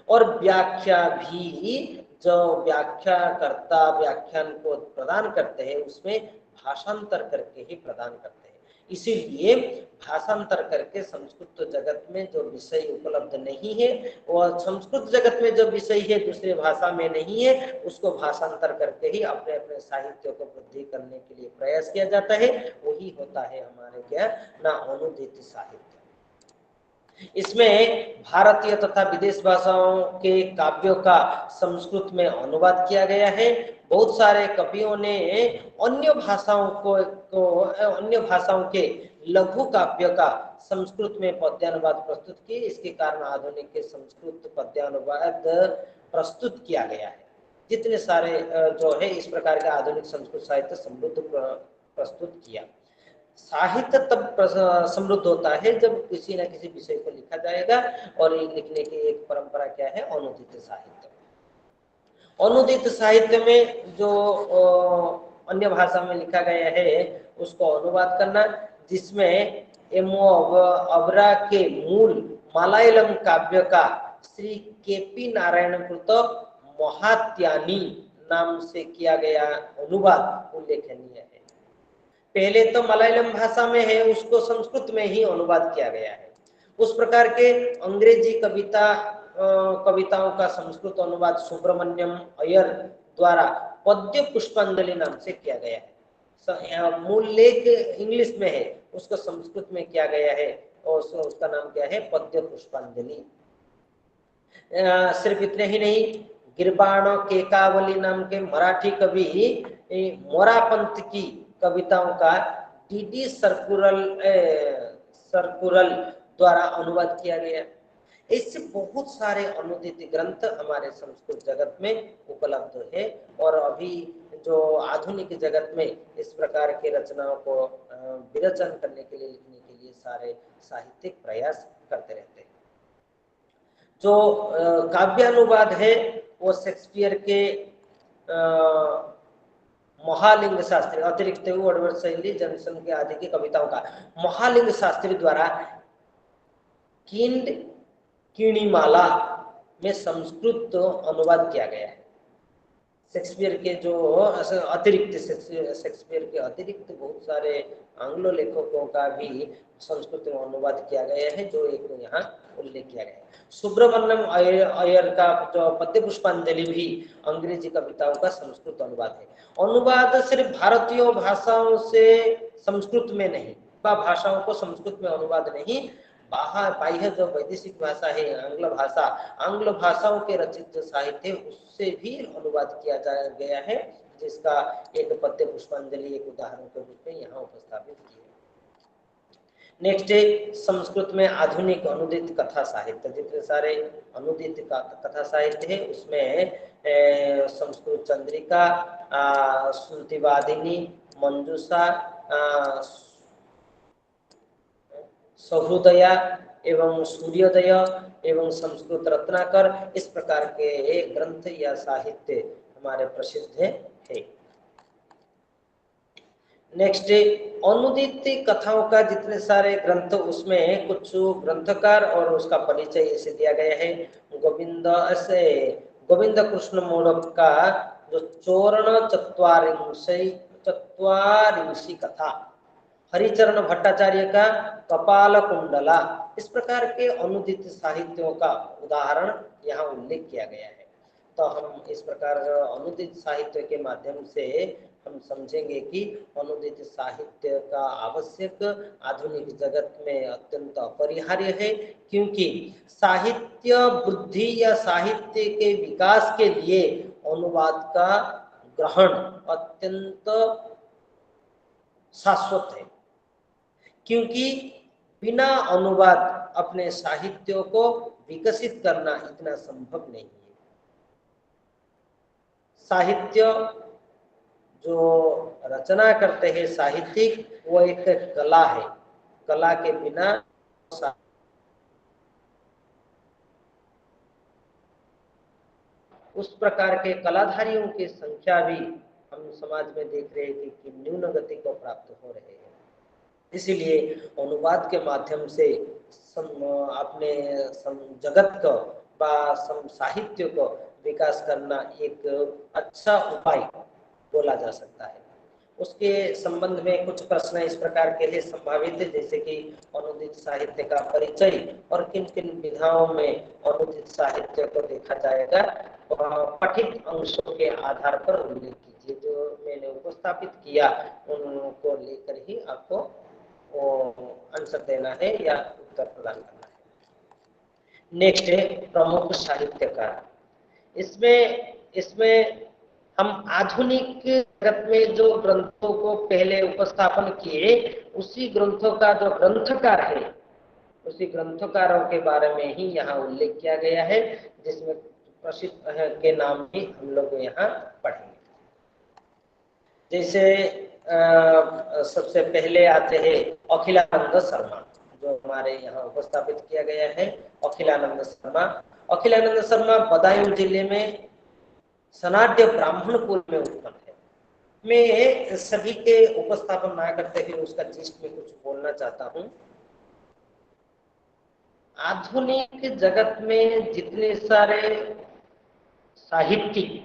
और व्याख्या भी जो व्याख्याकर्ता व्याख्यान को प्रदान करते हैं उसमें भाषांतर करके ही प्रदान करते हैं। इसीलिए भाषांतर करके संस्कृत जगत में जो विषय उपलब्ध नहीं है और संस्कृत जगत में जो विषय है दूसरे भाषा में नहीं है, उसको भाषांतर करके ही अपने अपने साहित्य को वृद्धि करने के लिए प्रयास किया जाता है। वही होता है हमारे क्या ना अनुदित साहित्य। इसमें भारतीय तथा विदेश भाषाओं के काव्यों का संस्कृत में अनुवाद किया गया है। बहुत सारे कवियों ने अन्य भाषाओं के लघु काव्य का संस्कृत में पद्यानुवाद प्रस्तुत किए। इसके कारण आधुनिक के संस्कृत पद्यानुवाद प्रस्तुत किया गया है। जितने सारे जो है इस प्रकार का आधुनिक संस्कृत साहित्य समृद्ध प्रस्तुत किया। साहित्य तब समृद्ध होता है जब किसी न किसी विषय को लिखा जाएगा, और ये लिखने की एक परंपरा क्या है, अनुदित साहित्य। अनुदित साहित्य में जो अन्य भाषा में लिखा गया है उसको अनुवाद करना, जिसमें एमओ अबरा के मूल मलयालम काव्य का श्री केपी नारायण कृत महात्यानी नाम से किया गया अनुवाद उल्लेखनीय है। पहले तो मलयालम भाषा में है, उसको संस्कृत में ही अनुवाद किया गया है। उस प्रकार के अंग्रेजी कविताओं का संस्कृत अनुवाद सुब्रमण्यम अय्यर द्वारा पद्य पुष्पांजलि नाम से किया गया है। मूल लेख इंग्लिश में है, उसको संस्कृत में किया गया है और उसका नाम क्या है, पद्य पुष्पांजलि। सिर्फ इतने ही नहीं, गिरबाण केकावली नाम के मराठी कवि मोरापंत की कविताओं का डीडी सर्कुरल द्वारा अनुवाद किया गया। इससे बहुत सारे अनुदित ग्रंथ हमारे संस्कृत जगत में उपलब्ध है, और अभी जो आधुनिक जगत में इस प्रकार के रचनाओं को विरचन करने के लिए, लिखने के लिए सारे साहित्यिक प्रयास करते रहते हैं। जो काव्यानुवाद है वो शेक्सपियर के महालिंग शास्त्री अतिरिक्त वर्डवर्ड शैली जनसंख्या आदि की कविताओं का महालिंग शास्त्री द्वारा किंड किणीमाला में संस्कृत अनुवाद किया गया है। शेक्सपियर के जो शेक्सपियर के अतिरिक्त बहुत सारे आंग्लो लेखकों का भी संस्कृत में अनुवाद किया गया है, जो एक यहाँ उल्लेख किया गया है। सुब्रमण्यम अय्यर का जो पद्य पुष्पांजलि भी अंग्रेजी कविताओं का संस्कृत अनुवाद है। अनुवाद सिर्फ भारतीय भाषाओं से संस्कृत में नहीं, भाषाओं को संस्कृत में अनुवाद नहीं, बाह्य जो वैदेशिक भाषा है आंग्ल भाषाओं के रचित साहित्य उससे भी अनुवाद किया गया है, जिसका एक पद्य पुष्पांजलि एक उदाहरण के रूप में यहाँ उपस्थापित किया। नेक्स्ट है संस्कृत में आधुनिक अनुदित कथा साहित्य। जितने सारे अनुदित कथा साहित्य है उसमें संस्कृत चंद्रिका, श्रुतिवादिनी, मंजूषा, सहृदया एवं सूर्योदय एवं संस्कृत रत्नाकर, इस प्रकार के ग्रंथ या साहित्य हमारे प्रसिद्ध है। नेक्स्ट अनुदित कथाओं का जितने सारे ग्रंथ, उसमें कुछ ग्रंथकार और उसका परिचय ऐसे दिया गया है। गोविंद कृष्ण मोड़क का जो चोरण चत्वारिंशी कथा, हरिचरण भट्टाचार्य का कपाल कुंडला, इस प्रकार के अनुदित साहित्यों का उदाहरण यहाँ उल्लेख किया गया है। तो हम इस प्रकार अनुदित साहित्य के माध्यम से हम समझेंगे कि अनुदित साहित्य का आवश्यक आधुनिक जगत में अत्यंत अपरिहार्य है, क्योंकि साहित्य वृद्धि या साहित्य के विकास के लिए अनुवाद का ग्रहण अत्यंत शाश्वत है, क्योंकि बिना अनुवाद अपने साहित्यों को विकसित करना इतना संभव नहीं है। साहित्य जो रचना करते हैं साहित्यिक, वो एक कला है, कला के बिना उस प्रकार के कलाधारियों की संख्या भी हम समाज में देख रहे हैं कि न्यून गति को प्राप्त हो रहे हैं। इसीलिए अनुवाद के माध्यम से अपने जगत को साहित्य को विकास करना एक अच्छा उपाय बोला जा सकता है। उसके संबंध में कुछ प्रश्न इस प्रकार के लिए संभावित है, जैसे कि अनुदित साहित्य का परिचय और किन किन विधाओं में अनुदित साहित्य को देखा जाएगा, पठित अंशों के आधार पर उल्लेख कीजिए। जो मैंने उपस्थापित किया उनको लेकर ही आपको आंसर देना है या उत्तर प्रदान करना है। नेक्स्ट है प्रमुख साहित्यकार। इसमें हम आधुनिक जगत में जो ग्रंथों को पहले उपस्थापन किए, उसी ग्रंथों का जो ग्रंथकार है, उसी ग्रंथकारों के बारे में ही यहाँ उल्लेख किया गया है, जिसमें प्रसिद्ध के नाम भी हम लोग यहाँ पढ़ेंगे। जैसे सबसे पहले आते हैं अखिलानंद शर्मा, जो हमारे यहाँ उपस्थापित किया गया है। अखिलानंद शर्मा बदायूं जिले में सनाड्य ब्राह्मण कुल में उत्पन्न है। मैं सभी के उपस्थापन ना करते हुए उसका जिस्ट में कुछ बोलना चाहता हूँ। आधुनिक जगत में जितने सारे साहित्यिक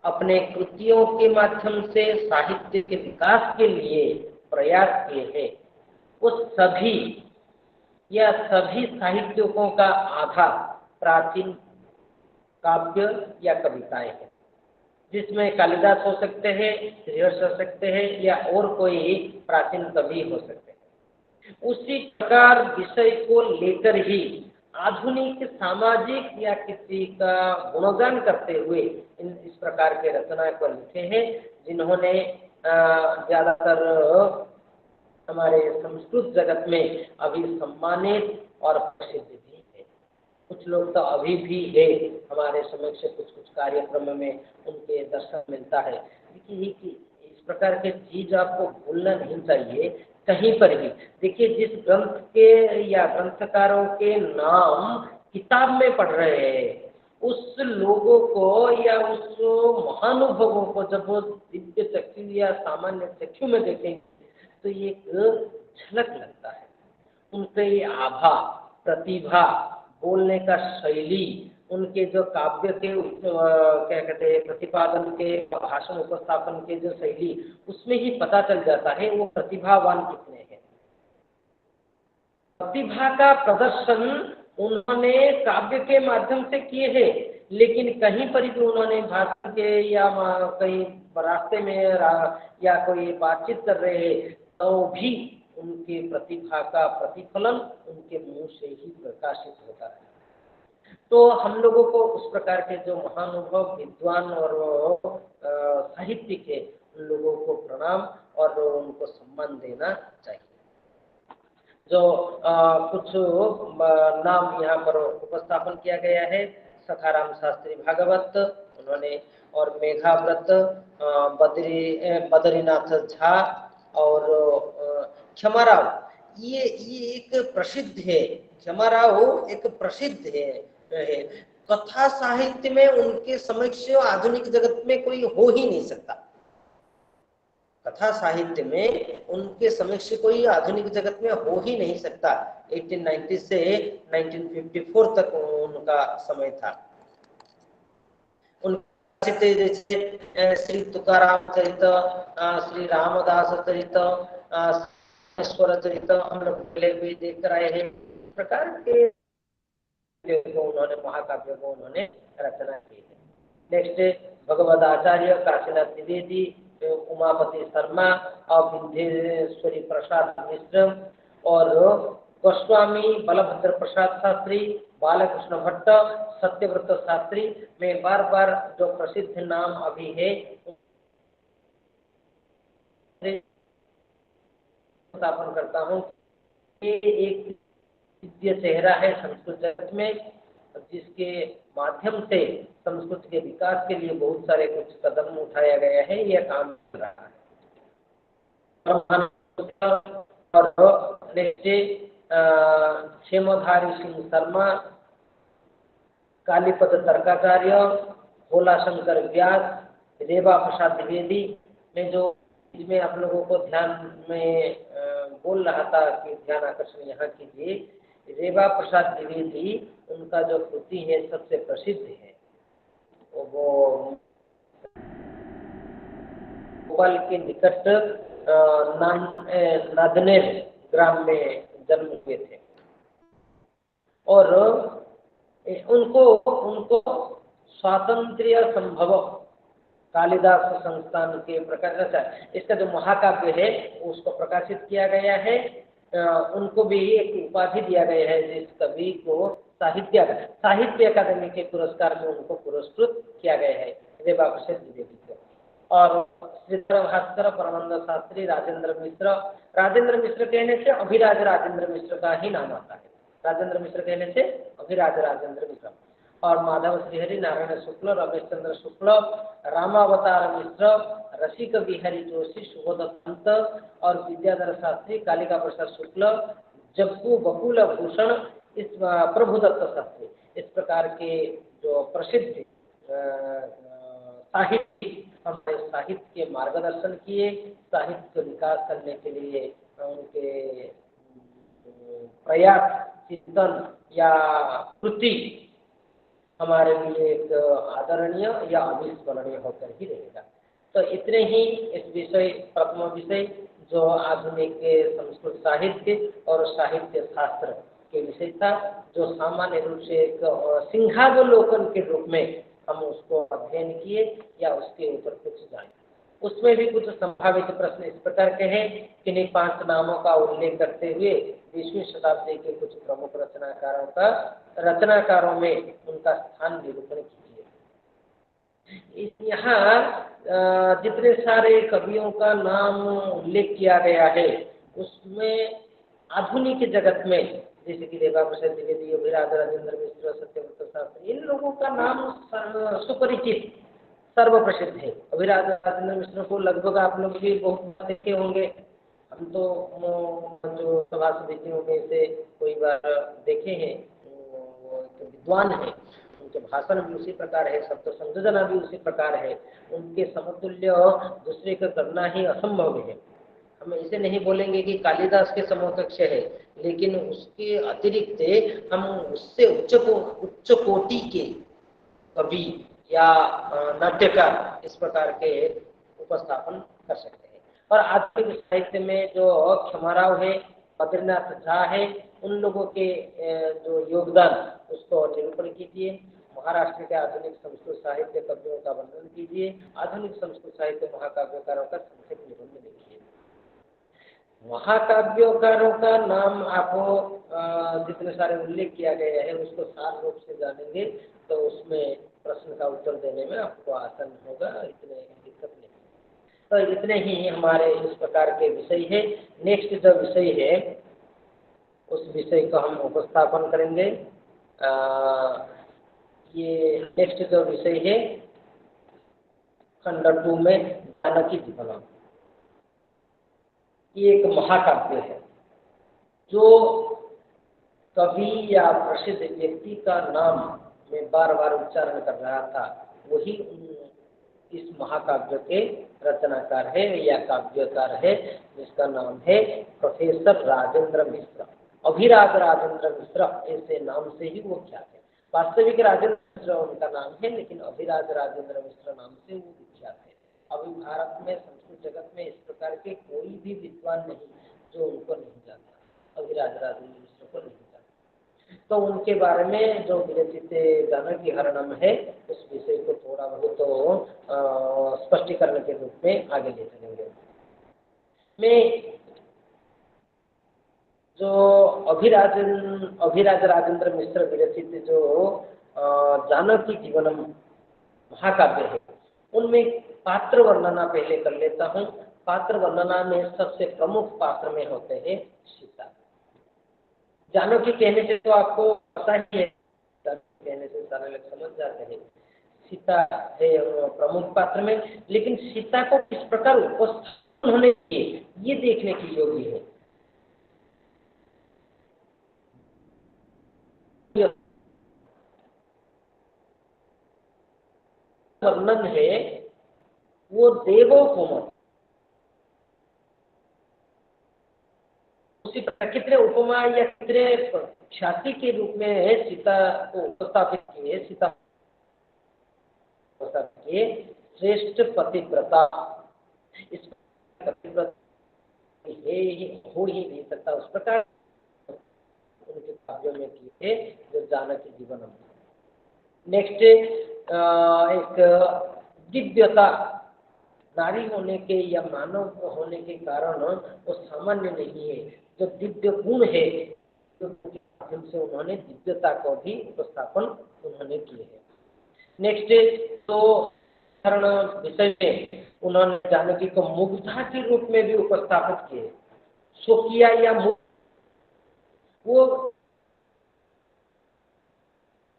अपने कृतियों के माध्यम से साहित्य के विकास के लिए प्रयास किए हैं, वो सभी साहित्यों का आधार प्राचीन काव्य या कविताएं हैं, जिसमें कालिदास हो सकते हैं, श्रीहर्ष हो सकते हैं, या और कोई प्राचीन कवि हो सकते हैं। उसी प्रकार विषय को लेकर ही आधुनिक सामाजिक या किसी का गुणगान करते हुए इस प्रकार के रचना को लिखे हैं, जिन्होंने ज्यादातर हमारे संस्कृत जगत में अभी सम्मानित और प्रसिद्ध भी है। कुछ लोग तो अभी भी है हमारे समक्ष, कुछ कार्यक्रम में उनके दर्शन मिलता है। देखिए कि इस प्रकार के चीज आपको भूलना नहीं चाहिए कहीं पर भी। देखिए, जिस ग्रंथ के या ग्रंथकारों के नाम किताब में पढ़ रहे हैं, उस लोगों को या उस महानुभवों को जब वो दिव्य चक्षु या सामान्य चक्षु में देखेंगे तो ये झलक लगता है। उनके आभा, प्रतिभा, बोलने का शैली, उनके जो काव्य के क्या कहते हैं प्रतिपादन के, भाषण उपस्थापन के जो शैली, उसमें ही पता चल जाता है वो प्रतिभावान कितने हैं। प्रतिभा का प्रदर्शन उन्होंने काव्य के माध्यम से किए हैं, लेकिन कहीं पर भी उन्होंने भाषण के या कहीं रास्ते में या कोई बातचीत कर रहे हैं तो भी उनके प्रतिभा का प्रतिफलन उनके मुंह से ही प्रकाशित होता है। तो हम लोगों को उस प्रकार के जो महानुभव, विद्वान और साहित्यिक है, उन लोगों को प्रणाम और उनको सम्मान देना चाहिए। जो कुछ नाम यहाँ पर उपस्थापन किया गया है, सखाराम शास्त्री भागवत उन्होंने, और मेघाव्रत, बद्रीनाथ झा और क्षमाराव, ये एक प्रसिद्ध है। क्षमाराव एक प्रसिद्ध है। कथा साहित्य में उनके समक्ष आधुनिक जगत में कोई हो ही नहीं सकता। कथा साहित्य में उनके समक्ष कोई आधुनिक जगत में हो ही नहीं सकता। 1890 से 1954 तक उनका समय था। जैसे श्री तुकाराम चरित, श्री रामदास चरित, ईश्वर चरित हम लोग पहले भी देख कर आए हैं। प्रकार के उन्होंने महाकाव्य को उन्होंने रचना की है। नेक्स्ट भगवद आचार्य, काशीनाथ द्विवेदी, उमापति शर्मा और विंध्येश्वरी प्रसाद मिश्र और गोस्वामी बलभद्र प्रसाद शास्त्री, बालकृष्ण भट्ट, सत्यव्रत शास्त्री। मैं बार बार जो प्रसिद्ध नाम अभी है स्थापन करता हूँ। ये एक दिव्य चेहरा है संस्कृत जगत में, जिसके माध्यम से संस्कृत के विकास के लिए बहुत सारे कुछ कदम उठाया गया है, यह काम कर रहा है। और क्षेमधारी सिंह शर्मा, कालीपद तर्काचार्य, भोला शंकर व्यास, रेवा प्रसाद द्विवेदी में जो इसमें आप लोगों को ध्यान में बोल रहा था कि ध्यान आकर्षण यहाँ कीजिए। रेवा प्रसाद द्विवेदी उनका जो कृति है सबसे प्रसिद्ध है, वो भोपाल के निकट नादनेर ग्राम में जन्म हुए थे और उनको उनको स्वातंत्र्य संभव कालिदास संस्थान के प्रकाश, इसका जो महाकाव्य है उसको प्रकाशित किया गया है। उनको भी एक उपाधि दिया गया है जिस कवि को साहित्य अकादमी के पुरस्कार में उनको पुरस्कृत किया गया है, रेवा प्रसाद द्विवेदी को। और श्रीधर भास्कर, परमानंद शास्त्री, राजेंद्र मिश्र कहने से अभिराज राजेंद्र मिश्र का ही नाम आता है। राजेंद्र मिश्र कहने से अभिराज राजेंद्र मिश्र। और माधव श्रीहरि, नारायण शुक्ल, रमेश चंद्र शुक्ल, रामावतार मिश्र, रसिक बिहारी जोशी, सुबोध पंत और विद्याधर शास्त्री, कालिका प्रसाद शुक्ल, जग्गू बकुल भूषण, इस प्रभुदत्त शास्त्री, इस प्रकार के जो प्रसिद्ध साहित्य के मार्गदर्शन किए। साहित्य को विकास करने के लिए उनके प्रयास, चिंतन या कृति हमारे लिए एक आदरणीय या अविस्मरणीय होकर ही रहेगा। तो इतने ही इस विषय, प्रथम विषय जो आधुनिक संस्कृत साहित्य और साहित्य शास्त्र के विषय था, जो सामान्य रूप से एक सिंहावलोकन के रूप में हम उसको अध्ययन किए या उसके ऊपर कुछ जाने। उसमें भी कुछ संभावित प्रश्न इस प्रकार के हैं कि नहीं 5 नामों का उल्लेख करते हुए 20वीं शताब्दी के कुछ प्रमुख रचनाकारों में उनका स्थान निरूपण कीजिए। यहाँ जितने सारे कवियों का नाम उल्लेख किया गया है उसमें आधुनिक जगत में जैसे कि रेवा प्रसाद द्विवेदी, अभिराज राजेंद्र मिश्र, सत्यव्रत शास्त्री, इन लोगों का नाम सुपरिचित, सर्वप्रसिद्ध है। अभिराज राजेंद्र मिश्र को लगभग आप लोग भी बहुत देखे होंगे। हम तो जो सभा समितियों में से कोई बार देखे हैं, तो विद्वान है, उनके भाषण भी उसी प्रकार है, शब्द संयोजना भी उसी प्रकार है। उनके समतुल्य दूसरे का करना ही असंभव है। हम इसे नहीं बोलेंगे कि कालिदास के समकक्ष है, लेकिन उसके अतिरिक्त हम उससे उच्च कोटि के कवि या नाट्यकार इस प्रकार के उपस्थापन कर सकते हैं। और आधुनिक साहित्य में जो क्षमाराव है, बद्रीनाथ झा है, उन लोगों के जो योगदान उसको निरूपण कीजिए। महाराष्ट्र के आधुनिक संस्कृत साहित्य कवियों का वर्णन कीजिए। आधुनिक संस्कृत साहित्य महाकाव्यकारों का संक्षिप्त निबंध लिखिए। महाकाव्यकारों का नाम आपको जितने सारे उल्लेख किया गया है उसको सार रूप से जानेंगे तो उसमें प्रश्न का उत्तर देने में आपको आसान होगा, इतने दिक्कत नहीं। तो इतने ही हमारे इस प्रकार के विषय है। नेक्स्ट जो विषय है उस विषय को हम उपस्थापन करेंगे। ये नेक्स्ट जो विषय है खंड 2 में जानकी जीवनम। ये एक महाकाव्य है जो कवि या प्रसिद्ध व्यक्ति का नाम मैं बार बार उच्चारण कर रहा था, वही इस महाकाव्य के रचनाकार है या काव्यकार है, जिसका नाम है प्रोफेसर राजेंद्र मिश्र। अभिराज राजेंद्र मिश्र ऐसे नाम से ही वो ख्यात है। वास्तविक राजेंद्र मिश्र उनका नाम है, लेकिन अभिराज राजेंद्र मिश्र नाम से वो विख्यात है। अभी भारत में संस्कृत जगत में इस प्रकार के कोई भी विद्वान नहीं जो उनको नहीं जानता, अभिराज राजेंद्र मिश्र को नहीं जानता। तो उनके बारे में जो विरचित जानकी हरणम है उस विषय को थोड़ा बहुत तो स्पष्टीकरण के रूप में आगे ले चलेंगे। मैं जो अभिराज राजेंद्र मिश्र विरचित जो जानकी जीवनम महाकाव्य है उनमें पात्र वर्णना पहले कर लेता हूँ। पात्र वर्णना में सबसे प्रमुख पात्र में होते हैं सीता। जानकी कहने से तो आपको पता ही है, कहने से सारे लोग समझ जाते हैं सीता है प्रमुख पात्र में, लेकिन सीता को किस प्रकार उपस्थापन होने चाहिए ये देखने की योग्य है। वर्णन है वो देवों को मत। उसी प्रकार कितने उपमा या कितने ख्याति के रूप में सीता को उपस्थापित किए, सीता के श्रेष्ठ पतिव्रता, इस पतिव्रता हो ही नहीं सकता उस प्रकार उनके काव्यों में किए जो जानकी जीवन। नेक्स्ट एक दिव्यता, नारी होने के या मानव होने के कारण वो सामान्य नहीं है, जो दिव्य गुण है तो माध्यम से उन्होंने दिव्यता को भी उपस्थापन उन्होंने किए हैं। नेक्स्ट तो विषय में उन्होंने जानकी को मुग्धा के रूप में भी उपस्थापित किए। स्वकीय या वो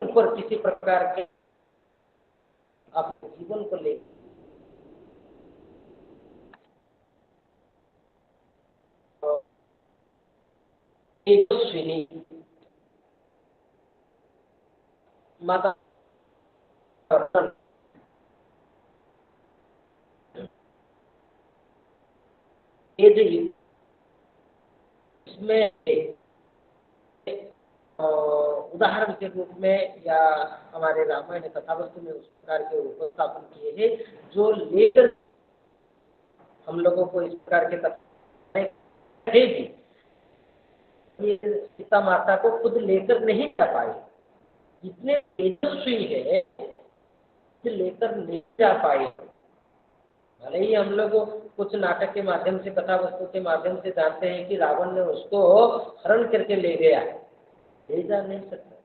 ऊपर किसी प्रकार के अपने जीवन को ले तेजस्विनी माता इसमें उदाहरण के रूप में या हमारे रामायण कथावस्तु में उस प्रकार के उपस्थापन किए हैं जो लेकर हम लोगों को इस प्रकार के कथाएं सीता माता को खुद लेकर नहीं जा पाए, जितने तेजस्वी है लेकर नहीं जा पाए। भले ही हम लोग कुछ नाटक के माध्यम से, कथा वस्तु के माध्यम से जानते हैं कि रावण ने उसको हरण करके ले गया, ले जा नहीं सकता।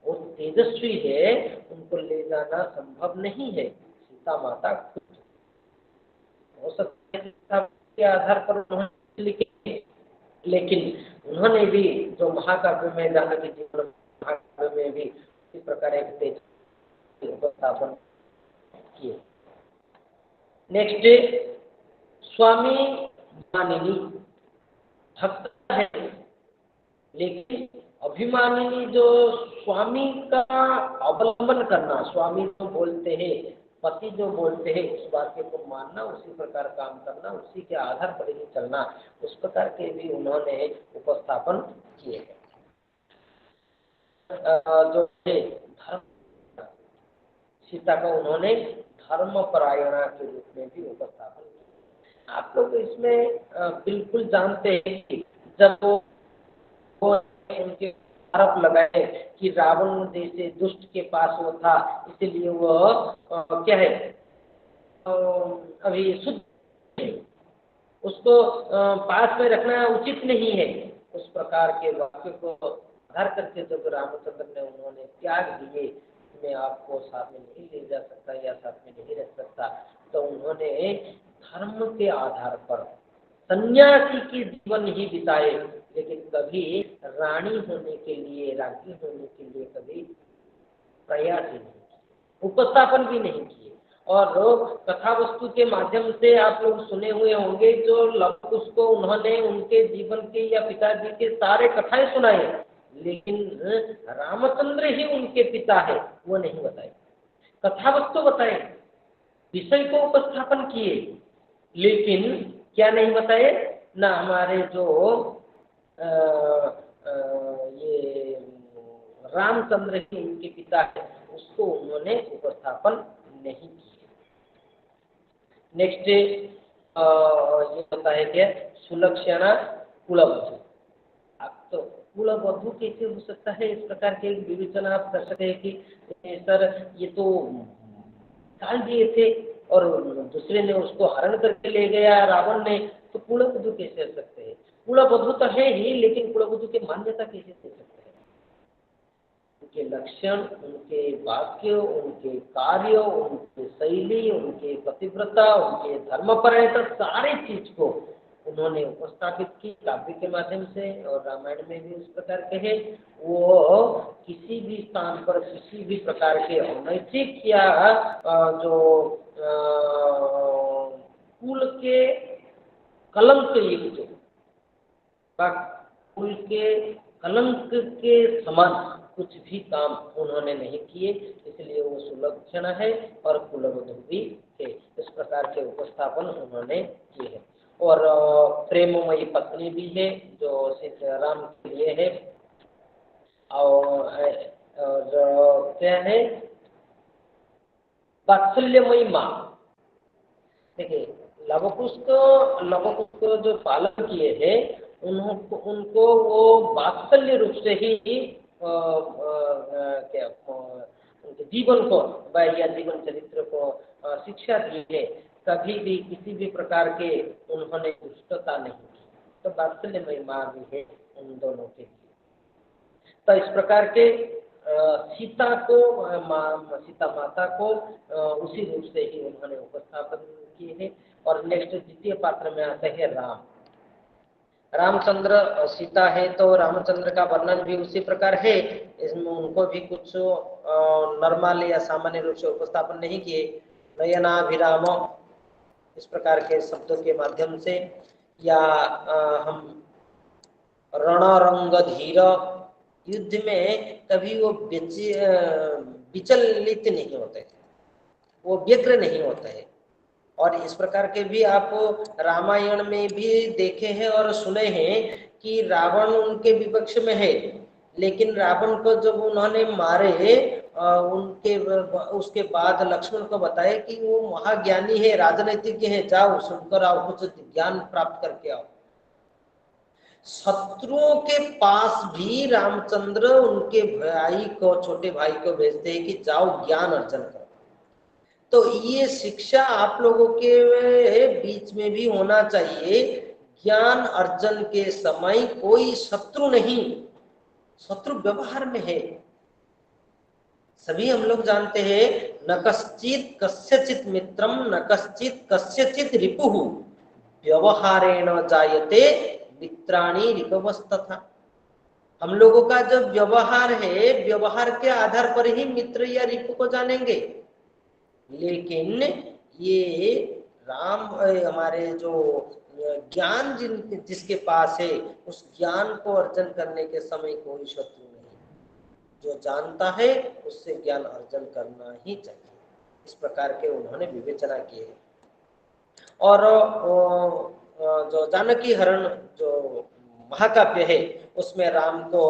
वो तेजस्वी है, उनको ले जाना संभव नहीं है। सीता माता खुद हो सकता है के आधार पर उन्होंने लिखे, लेकिन उन्होंने भी जो महाकाव्य में जानकी जीवन महाकाव्य में भी इस प्रकार एक तेज उपस्थापन किए। नेक्स्ट स्वामी मानिनी, भक्त है लेकिन अभिमानिनी, जो स्वामी का अवलंबन करना, स्वामी जो बोलते हैं, पति जो बोलते हैं उस वाक्य को मानना, उसी प्रकार काम करना, उसी के आधार पर ही चलना, उस प्रकार के भी उन्होंने उपस्थापन किए हैं। जो है धर्म, सीता का उन्होंने धर्म परायणा के रूप में भी उपस्थापन किया। आप लोग इसमें बिल्कुल जानते हैं कि जब वो उनके आरोप लगाए कि रावण जैसे दुष्ट के पास वो था, इसलिए वो क्या है अभी शुद्ध, उसको पास में रखना उचित नहीं है, उस प्रकार के वाक्य को आधार करके जब रामचंद्र ने उन्होंने त्याग दिए, मैं आपको साथ में नहीं ले जा सकता या साथ में नहीं रख सकता, तो उन्होंने धर्म के आधार पर सन्यासी की जीवन ही बिताए, लेकिन कभी रानी होने के लिए, राज्ञी होने के लिए कभी प्रयास ही नहीं किए, उपस्थापन भी नहीं किए। और कथा वस्तु के माध्यम से आप लोग सुने हुए होंगे, जो लव कुश को उन्होंने उनके जीवन के या पिताजी के सारे कथाएं सुनाए, लेकिन रामचंद्र ही उनके पिता है वो नहीं बताए। कथा वस्तु बताए, विषय को उपस्थापन किए, लेकिन क्या नहीं बताए ना, हमारे जो ये रामचंद्र ही उनके पिता है उसको उन्होंने उपस्थापन नहीं किए। नेक्स्ट ये होता है क्या, सुलक्षणा कुलवधू। आप तो कुलवधू कैसे हो सकता है, इस प्रकार के विवेचना आप कर सकते हैं कि सर ये तो काल दिए थे और दूसरे ने उसको हरण करके ले गया रावण ने, तो कुलवधू कैसे हो सकते हैं? कुलवधू तो है ही, लेकिन कुलवधू की मान्यता कैसे दे सकते हैं? उनके लक्षण, उनके वाक्य, उनके कार्य, उनकी शैली, उनके पतिव्रता, उनके धर्मपरायणता, सारी चीज को उन्होंने उपस्थापित की काव्य के माध्यम से, और रामायण में भी उस प्रकार के है। वो किसी भी स्थान पर किसी भी प्रकार के अनैतिक या जो कुल के कलंक युक्त, कुल के कलंक के समान कुछ भी काम उन्होंने नहीं किए, इसलिए वो सुलक्षण है और कुलवधू भी थे। इसको प्रकार के उपस्थापन उन्होंने किए हैं। और प्रेममयी पत्नी भी है जो राम के लिए है। और क्या है, वात्सल्यमयी माँ। देखिए, लवकुश को जो पालन किए हैं उनको वो वात्सल्य रूप से ही क्या उनके जीवन को या जीवन चरित्र को शिक्षा दी है। कभी भी किसी भी प्रकार के उन्होंने दुष्टता नहीं की। तो वात्सल्यमयी माँ भी है उन दोनों के लिए। तो इस प्रकार के सीता माता को उसी रूप से ही उन्होंने उपस्थापन किए हैं। और नेक्स्ट द्वितीय पात्र में आते हैं राम। रामचंद्र सीता है तो रामचंद्र का वर्णन भी उसी प्रकार है। इसमें उनको भी कुछ नॉर्मल या सामान्य रूप से उपस्थापन नहीं किए। नयनाभिराम इस प्रकार के शब्दों के माध्यम से, या हम रणरंग धीर, युद्ध में कभी वो विचलित नहीं होते, वो व्यग्र नहीं होते हैं। और इस प्रकार के भी आप रामायण में भी देखे हैं और सुने हैं कि रावण उनके विपक्ष में है, लेकिन रावण को जब उन्होंने मारे उसके बाद लक्ष्मण को बताया कि वो महाज्ञानी है, राजनीतिज्ञ है, जाओ सुनकर आओ, कुछ ज्ञान प्राप्त करके आओ। शत्रुओं के पास भी रामचंद्र उनके भाई को, छोटे भाई को भेजते हैं कि जाओ ज्ञान अर्जन करो। तो ये शिक्षा आप लोगों के बीच में भी होना चाहिए। ज्ञान अर्जन के समय कोई शत्रु नहीं, शत्रु व्यवहार में है। सभी हम लोग जानते हैं, न कश्चित कस्यचित मित्रम न कश्चित कस्यचित रिपुः व्यवहारेण जायते मित्राणि रिपवस्तथा। हम लोगों का जो व्यवहार है, व्यवहार के आधार पर ही मित्र या रिपु को जानेंगे। लेकिन ये राम हमारे जो ज्ञान जिसके पास है, उस ज्ञान को अर्जन करने के समय कोई शत्रु नहीं, जो जानता है उससे ज्ञान अर्जन करना ही चाहिए। इस प्रकार के उन्होंने विवेचना की है। और जो जानकी हरण जो महाकाव्य है उसमें राम को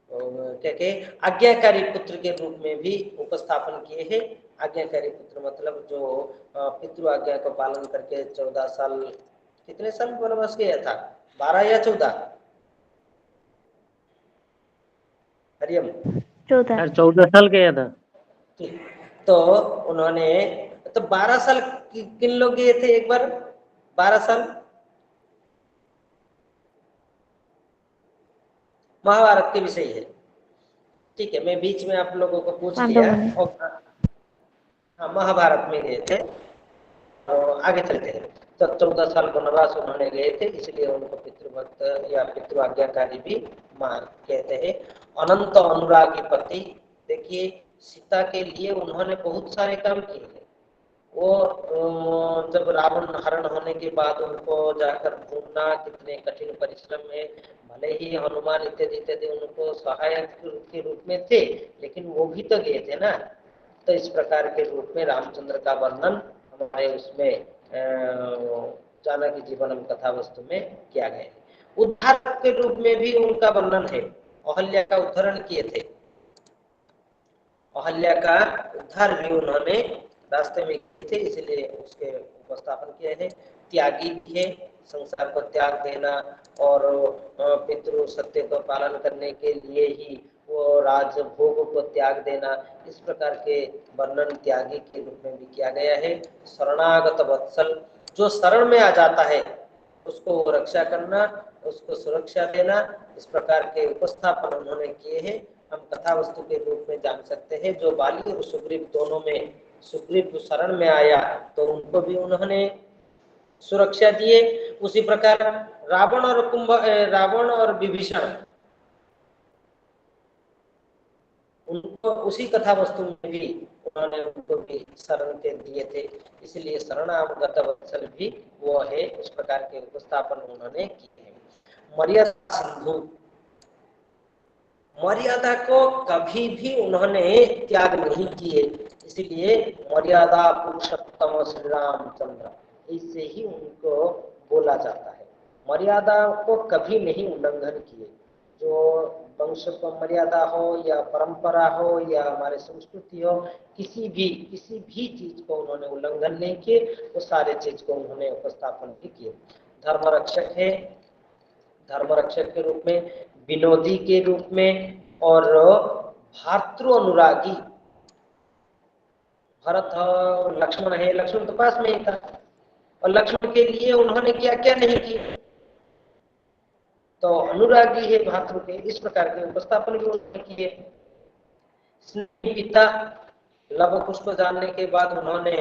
क्या के आज्ञाकारी पुत्र के रूप में भी उपस्थापन किए हैं। आज्ञाकारी पुत्र मतलब जो पितृ आज्ञा को पालन करके 14 साल, कितने साल वनवास गया था, 12 या 14? हरियम 14 साल गया था। तो उन्होंने तो 12 साल किन लोग गए थे एक बार? 12 साल महाभारत के विषय है। ठीक है, मैं बीच में आप लोगों को पूछ लिया। हाँ, महाभारत में गए थे। और आगे चलते हैं। तो 14 साल वनवास उन्होंने गए थे, इसलिए उनको पितृभक्त या पितृ आज्ञाकारी भी कहते हैं। अनंत अनुरागी पति। देखिए, सीता के लिए उन्होंने बहुत सारे काम किए हैं। वो जब रावण हरण होने के बाद उनको जाकर ढूंढना कितने कठिन परिश्रम में, भले ही हनुमान इत्यादि इत्यादि उनको सहायक के रूप में थे, लेकिन वो भी तो गए थे ना। तो इस प्रकार के रूप में रामचंद्र का वर्णन हमारे उसमें जानकी जीवनम कथा वस्तु में किया गया है। उद्धार के रूप में भी उनका वर्णन है। अहल्या का उद्धारण किए थे, अहल्या का उद्धार भी उन्होंने रास्ते में किए थे, इसलिए उसके उपस्थापन किए हैं। त्यागी भी है, संसार को त्याग देना और पितृ सत्य को पालन करने के लिए ही वो राजभोग को त्याग देना, इस प्रकार के वर्णन त्यागी के रूप में भी किया गया है। शरणागत वत्सल, जो शरण में आ जाता है उसको रक्षा करना, उसको सुरक्षा देना, इस प्रकार के उपस्थापन उन्होंने किए हैं। हम कथा वस्तु के रूप में जान सकते हैं। जो बाली और सुग्रीव दोनों में, सुग्रीव शरण में आया तो उनको भी उन्होंने सुरक्षा दिए। उसी प्रकार रावण और विभीषण, उनको उसी कथा वस्तु में भी उन्होंने उनको भी शरण के दिए थे, इसलिए शरणागत वत्सल भी वो है। उस प्रकार के उपस्थापन उन्होंने किए हैं। मर्यादा सिंधु, मर्यादा को कभी भी उन्होंने त्याग नहीं किए, इसलिए मर्यादा पुरुषोत्तम श्री रामचंद्र इससे ही उनको बोला जाता है। मर्यादा को कभी नहीं उल्लंघन किए, जो वंश को मर्यादा हो या परंपरा हो या हमारे संस्कृति हो, किसी भी चीज को उन्होंने उल्लंघन नहीं किए, वो सारे चीज को उन्होंने उपस्थापन भी किए। धर्म रक्षक है, धर्म रक्षक के रूप में, विनोदी के रूप में, और भातृ अनुरागी। भरत और लक्ष्मण है, लक्ष्मण तो पास में ही था, और लक्ष्मण के लिए उन्होंने क्या क्या नहीं किया, तो अनुरागी है भातृ के, इस प्रकार के उपस्थापन भी उन्होंने किए। स्नेह पिता, लव कुश को जानने के बाद उन्होंने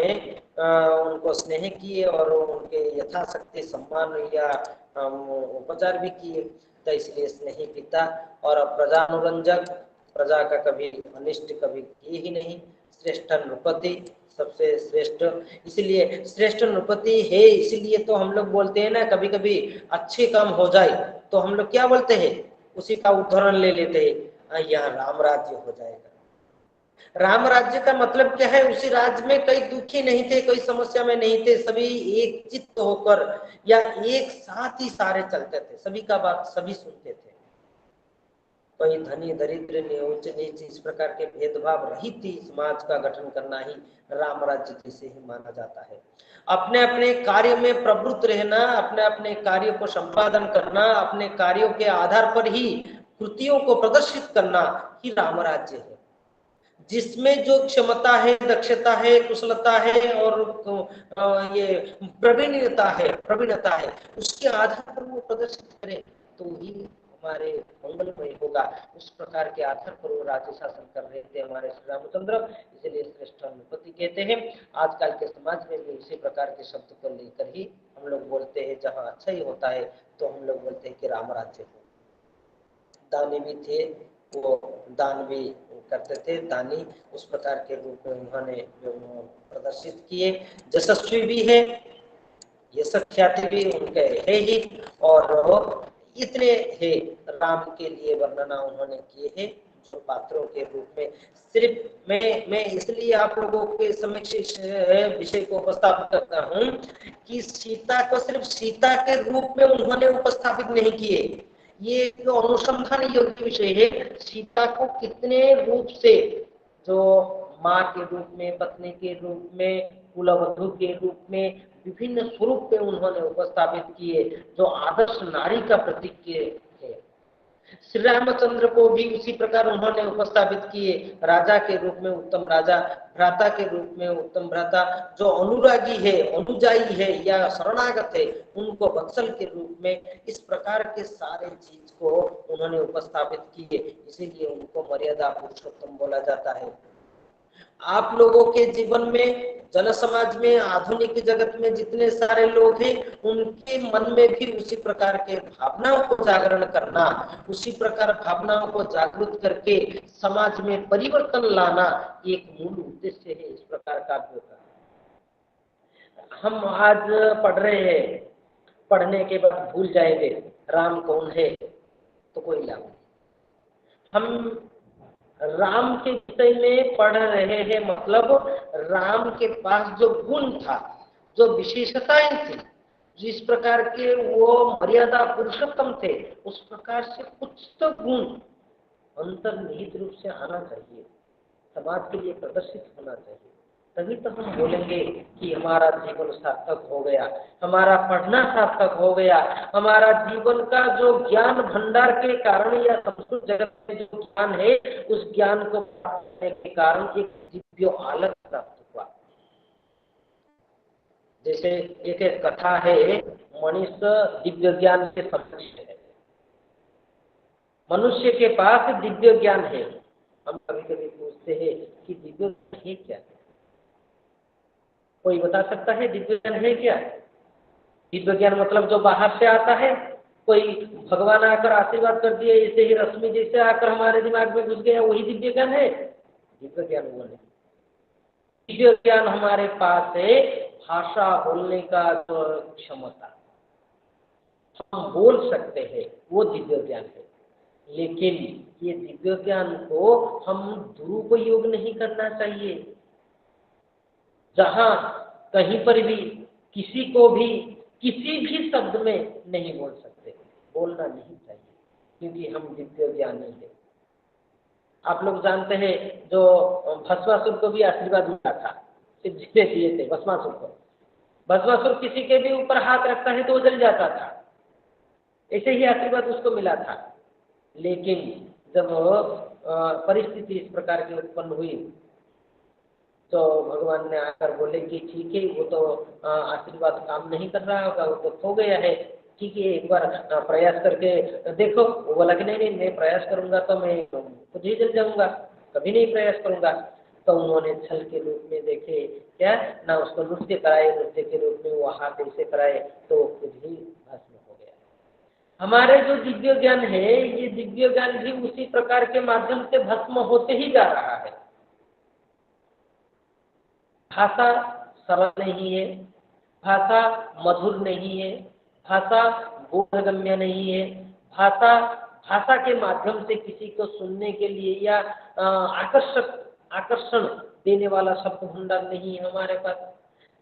उनको स्नेह किए और उनके यथाशक्ति सम्मान या उपचार भी किए, तो इसलिए स्नेही पिता। और प्रजानुरंजक, प्रजा का कभी अनिष्ट कभी किए ही नहीं। श्रेष्ठ नृपति, सबसे श्रेष्ठ, इसलिए श्रेष्ठ नृपति है, इसलिए तो हम लोग बोलते हैं ना, कभी कभी अच्छे काम हो जाए तो हम लोग क्या बोलते हैं, उसी का उदाहरण ले लेते हैं, यह राम राज्य हो जाएगा। राम राज्य का मतलब क्या है, उसी राज्य में कई दुखी नहीं थे, कोई समस्या में नहीं थे, सभी एक चित्त होकर या एक साथ ही सारे चलते थे, सभी का बात सभी सुनते थे। कोई धनी दरिद्र उच्च नीच इस प्रकार के भेदभाव रहित ही समाज का गठन करना ही राम राज्य जिसे ही माना जाता है। अपने अपने कार्य में प्रवृत्त रहना, अपने अपने कार्यों को संपादन करना, अपने कार्यों के आधार पर ही कृतियों को प्रदर्शित करना ही राम राज्य है। जिसमें जो क्षमता है, दक्षता है, कुशलता है और ये प्रवीणता है, उसके आधार पर वो प्रदर्शित करे तो ही हमारे मंगलमय होगा। उस प्रकार के आधार पर वो राज्य शासन कर रहे थे हमारे श्री रामचंद्र, इसलिए श्रेष्ठ अनुपति कहते हैं। आजकल के समाज में भी उसी प्रकार के शब्द को लेकर ही हम लोग बोलते हैं, जहाँ अच्छा ही होता है तो हम लोग बोलते हैं कि राम राज्य हो। दानी भी थे, वो दान भी करते थे, दानी उस प्रकार के रूप में उन्होंने प्रदर्शित किए। यशस्वी भी है, यश ख्याति भी उनके है ही, और इतने है राम के लिए वर्णना उन्होंने किए हैं जो पात्रों के रूप में। सिर्फ मैं इसलिए आप लोगों के समक्ष इस विषय को उपस्थापित करता हूँ कि सीता को सिर्फ सीता के रूप में उन्होंने उपस्थापित नहीं किए, ये एक अनुसंधान योग्य विषय है। सीता को कितने रूप से, जो माँ के रूप में, पत्नी के रूप में, कुलवधु के रूप में, विभिन्न स्वरूप में उन्होंने उपस्थापित किए, जो आदर्श नारी का प्रतीक है। श्री रामचंद्र को भी उसी प्रकार उन्होंने उपस्थापित किए, राजा के रूप में उत्तम राजा, भ्राता के रूप में उत्तम भ्राता, जो अनुरागी है, अनुजाई है या शरणागत है, उनको वत्सल के रूप में। इस प्रकार के सारे चीज को उन्होंने उपस्थापित किए, इसीलिए उनको मर्यादा पुरुषोत्तम बोला जाता है। आप लोगों के जीवन में, जन समाज में, आधुनिक जगत में जितने सारे लोग हैं, उनके मन में भी उसी प्रकार के भावनाओं को जागरण करना, उसी प्रकार भावनाओं को जागृत करके समाज में परिवर्तन लाना एक मूल उद्देश्य है इस प्रकार का होता है। हम आज पढ़ रहे हैं, पढ़ने के बाद भूल जाएंगे राम कौन है तो कोई लाभ नहीं। हम राम के विषय में पढ़ रहे हैं, मतलब राम के पास जो गुण था, जो विशेषताएं थी, जिस प्रकार के वो मर्यादा पुरुषोत्तम थे, उस प्रकार से कुछ तो गुण अंतर्निहित रूप से आना चाहिए, समाज के लिए प्रदर्शित होना चाहिए, तभी तो हम बोलेंगे कि हमारा जीवन सार्थक हो गया, हमारा पढ़ना सार्थक हो गया, हमारा जीवन का जो ज्ञान भंडार के कारण या संस्कृत जगत में जो ज्ञान है, उस ज्ञान को प्राप्त करने के कारण एक दिव्य आलोक प्राप्त हुआ। जैसे एक कथा है, मनुष्य दिव्य ज्ञान के समक्ष है, मनुष्य के पास दिव्य ज्ञान है। हम कभी कभी पूछते हैं कि दिव्य ज्ञान है क्या? कोई बता सकता है दिव्य ज्ञान है क्या? दिव्य ज्ञान मतलब जो बाहर से आता है, कोई भगवान आकर आशीर्वाद कर दिए, ऐसे ही रश्मि जैसे आकर हमारे दिमाग में घुस गया, वही दिव्य ज्ञान है? दिव्य ज्ञान वो नहीं। दिव्य ज्ञान हमारे पास है भाषा बोलने का जो क्षमता, हम बोल सकते हैं, वो दिव्य ज्ञान है। लेकिन ये दिव्य ज्ञान को हम दुरुपयोग नहीं करना चाहिए। जहां कहीं पर भी किसी को भी किसी भी शब्द में नहीं बोल सकते, बोलना नहीं चाहिए, क्योंकि हम दिव्य ज्ञानी हैं। आप लोग जानते हैं जो भस्मासुर को भी आशीर्वाद मिला था, शिव जी ने दिए थे भस्मासुर को। भस्मासुर किसी के भी ऊपर हाथ रखता है तो वो जल जाता था, ऐसे ही आशीर्वाद उसको मिला था। लेकिन जब परिस्थिति इस प्रकार की उत्पन्न हुई तो भगवान ने आकर बोले कि ठीक है, वो तो आशीर्वाद काम नहीं कर रहा होगा, वो तो खो गया है, ठीक है एक बार प्रयास करके देखो। वो बोला कि नहीं नहीं, मैं प्रयास करूंगा तो मैं खुद ही जल जाऊंगा, कभी नहीं प्रयास करूंगा। तो उन्होंने छल के रूप में देखे क्या ना, उसको नृत्य कराए, नृत्य के रूप में वो हाथ ऐसे कराए तो खुद ही भस्म हो गया। हमारे जो दिव्य ज्ञान है, ये दिव्य ज्ञान भी उसी प्रकार के माध्यम से भस्म होते ही जा रहा है। भाषा सरल नहीं है, भाषा मधुर नहीं है, भाषा बोधगम्य नहीं है, भाषा भाषा के माध्यम से किसी को सुनने के लिए या आकर्षण देने वाला शब्द भंडार नहीं है हमारे पास।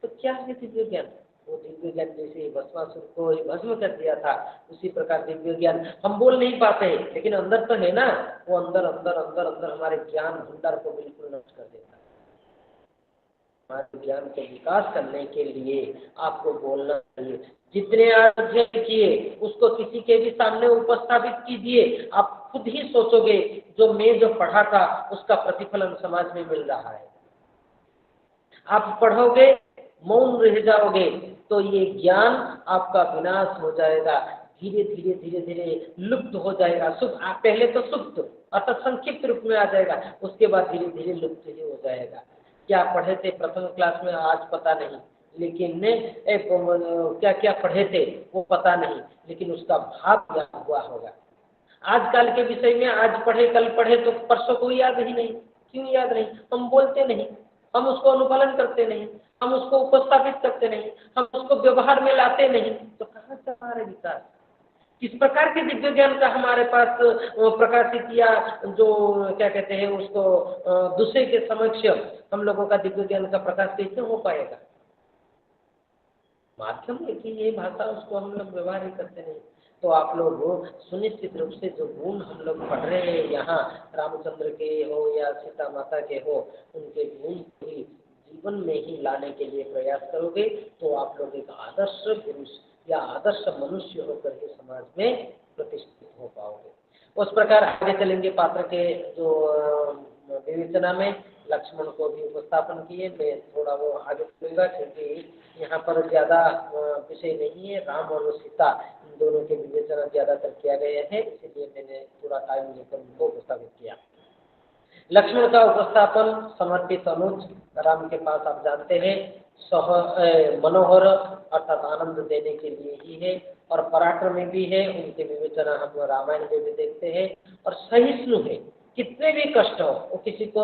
तो क्या है दिव्य ज्ञान? वो दिव्य ज्ञान जैसे भस्मासुर को भस्म कर दिया था, उसी प्रकार दिव्य ज्ञान हम बोल नहीं पाते लेकिन अंदर तो है ना, वो अंदर अंदर अंदर अंदर हमारे ज्ञान भंडार को बिल्कुल नष्ट कर देता है। हमारे ज्ञान को विकास करने के लिए आपको बोलना चाहिए। जितने अध्ययन किए उसको किसी के भी सामने उपस्थापित कीजिए, आप खुद ही सोचोगे जो मैं जो पढ़ा था उसका प्रतिफलन समाज में मिल रहा है। आप पढ़ोगे मौन रह जाओगे तो ये ज्ञान आपका विनाश हो जाएगा, धीरे धीरे धीरे धीरे लुप्त हो जाएगा। पहले तो सुप्त अर्थात संक्षिप्त रूप में आ जाएगा, उसके बाद धीरे धीरे लुप्त ही हो जाएगा। क्या पढ़े थे प्रथम क्लास में आज पता नहीं, लेकिन क्या क्या पढ़े थे वो पता नहीं, लेकिन उसका भाव ज्ञान हुआ होगा। आजकल के विषय में आज पढ़े कल पढ़े तो परसों को याद ही नहीं। क्यों याद नहीं? हम बोलते नहीं, हम उसको अनुपालन करते नहीं, हम उसको उपस्थापित करते नहीं, हम उसको व्यवहार में लाते नहीं, तो कहाँ से हमारे विकास? किस प्रकार के दिव्य ज्ञान का हमारे पास प्रकाशित किया, जो क्या कहते हैं उसको दूसरे के समक्ष हम लोगों का दिव्य ज्ञान का प्रकाश कैसे हो पाएगा? माध्यम है कि ये भाषा उसको हम लोग व्यवहार ही करते नहीं। तो आप लोग सुनिश्चित रूप से जो गुण हम लोग पढ़ रहे हैं यहाँ, रामचंद्र के हो या सीता माता के हो, उनके गुण ही जीवन में ही लाने के लिए प्रयास करोगे तो आप लोग एक आदर्श पुरुष या आदर्श मनुष्य होकर के समाज में प्रतिष्ठित हो पाओगे। उस प्रकार आगे चलेंगे। पात्र के जो विवेचना में लक्ष्मण को भी उपस्थापन किए। मैं थोड़ा वो आगे चलूंगा क्योंकि यहाँ पर ज्यादा विषय नहीं है, राम और सीता इन दोनों के विवेचना ज्यादातर किया गया है, इसलिए मैंने थोड़ा टाइम लेकर उनको उपस्थापित किया। लक्ष्मण का उपस्थापन समर्पित अनुज राम के पास आप जानते हैं मनोहर अर्थात आनंद देने के लिए ही है, और पराक्रमी भी है, उनके विवेचना हम रामायण में भी देखते हैं, और सहिष्णु है। कितने भी कष्ट हो वो किसी को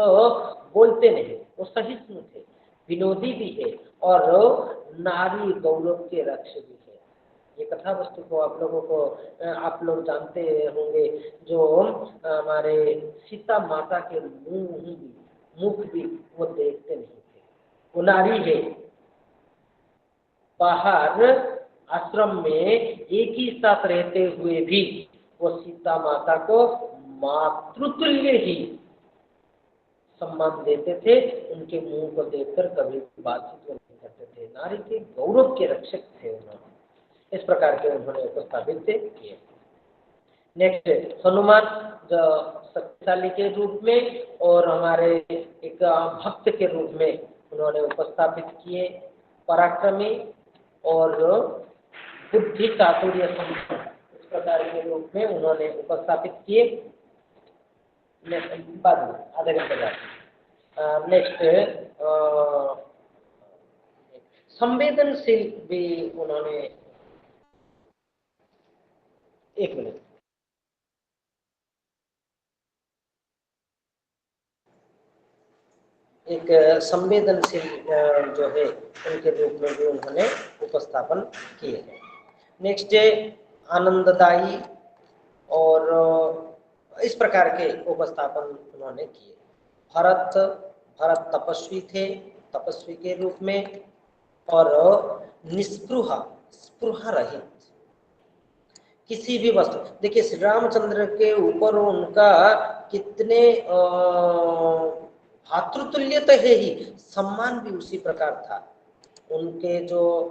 बोलते नहीं, वो सहिष्णु थे, विनोदी भी है और नारी गौरव के रक्षक भी है। ये कथा वस्तु को आप लोगों को आप लोग जानते होंगे, जो हमारे सीता माता के मुख भी वो देखते नहीं थे। वो नारी है, बाहर आश्रम में एक ही साथ रहते हुए भी वो सीता माता को मातृतुल्य ही सम्मान देते थे, उनके मुंह को देखकर कभी बातचीत नहीं करते थे। नारी के गौरव के रक्षक थे उन्होंने, इस प्रकार के उन्होंने उपस्थापित किए। नेक्स्ट हनुमान, जो शक्तिशाली के रूप में और हमारे एक भक्त के रूप में उन्होंने उपस्थापित किए, पराक्रमी और बुद्धि चातुर्य इस प्रकार के रूप में उन्होंने उपस्थापित किए। बाद में आधे घंटे बाद नेक्स्ट संवेदनशील भी उन्होंने, एक मिनट, एक संवेदनशील जो है उनके रूप में भी उन्होंने उपस्थापन किए हैं। नेक्स्ट आनंददायी और इस प्रकार के उपस्थापन उन्होंने किए। भरत तपस्वी थे, तपस्वी के रूप में, और स्पृहा रहित किसी भी वस्तु। देखिए श्री रामचंद्र के ऊपर उनका कितने भातृतुल्य तो है ही, सम्मान भी उसी प्रकार था। उनके जो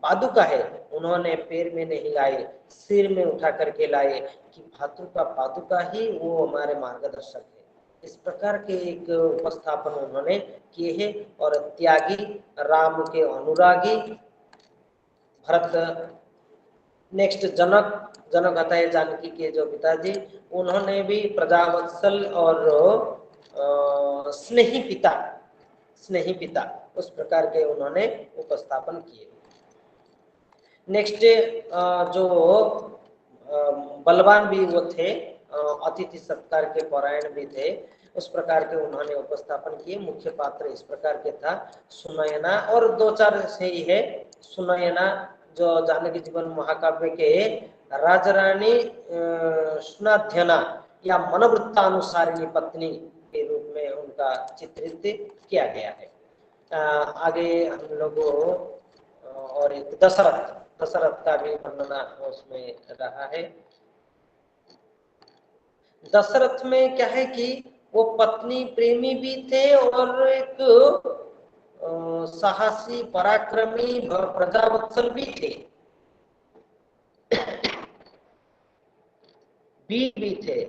पादुका है उन्होंने पैर में नहीं लाए, सिर में उठा करके लाए कि भातृ का पादुका ही वो हमारे मार्गदर्शक है। इस प्रकार के एक उपस्थापन उन्होंने किए हैं। और त्यागी, राम के अनुरागी, भरत, नेक्स्ट जनक आता है जानकी के जो पिताजी, उन्होंने भी प्रजावत्सल और स्नेही पिता उस प्रकार के उन्होंने उपस्थापन किए। नेक्स्ट जो बलवान भी वो थे, अतिथि सत्कार के परायण भी थे, उस प्रकार के उन्होंने उपस्थापन किए। मुख्य पात्र इस प्रकार के था सुनयना, और दो चार से ही है। सुनयना जो जानकी जीवन महाकाव्य के राजरानी सुनाध्यना या मनवृत्तानुसारिणी पत्नी के रूप में उनका चित्रित किया गया है। आगे हम लोग और एक दशरथ का भी वर्णना उसमें रहा है। दशरथ में क्या है कि वो पत्नी प्रेमी भी थे और एक साहसी पराक्रमी प्रजावत्सल भी थे, भी थे,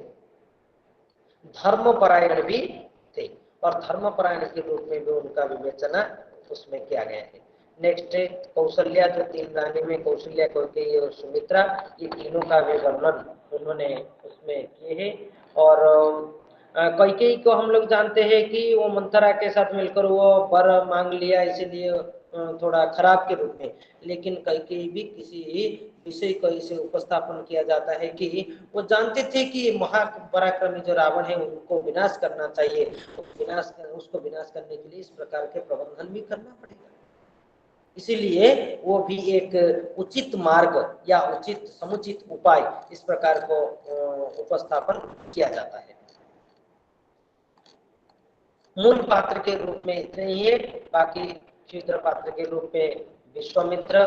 धर्मपरायण भी थे, और धर्मपरायण के रूप में भी उनका विवेचना उसमें किया गया है। नेक्स्ट है कौशल्या, जो 3 रानी में कौशल्या, कैकेयी और सुमित्रा, ये तीनों का भी वर्णन उन्होंने उसमें किए हैं। और कैकेयी को हम लोग जानते हैं कि वो मंथरा के साथ मिलकर वो वर मांग लिया, इसीलिए थोड़ा खराब के रूप में। लेकिन कैकेयी भी किसी विषय को इसे उपस्थापन किया जाता है कि वो जानते थे कि महापराक्रमी जो रावण है उनको विनाश करना चाहिए, उसको विनाश करने के लिए इस प्रकार के प्रबंधन भी करना पड़ेगा। इसीलिए वो भी एक उचित मार्ग या उचित समुचित उपाय इस प्रकार को उपस्थापन किया जाता है। मूल पात्र के रूप में इतने ही है, बाकी क्षुद्र पात्र के रूप में विश्वामित्र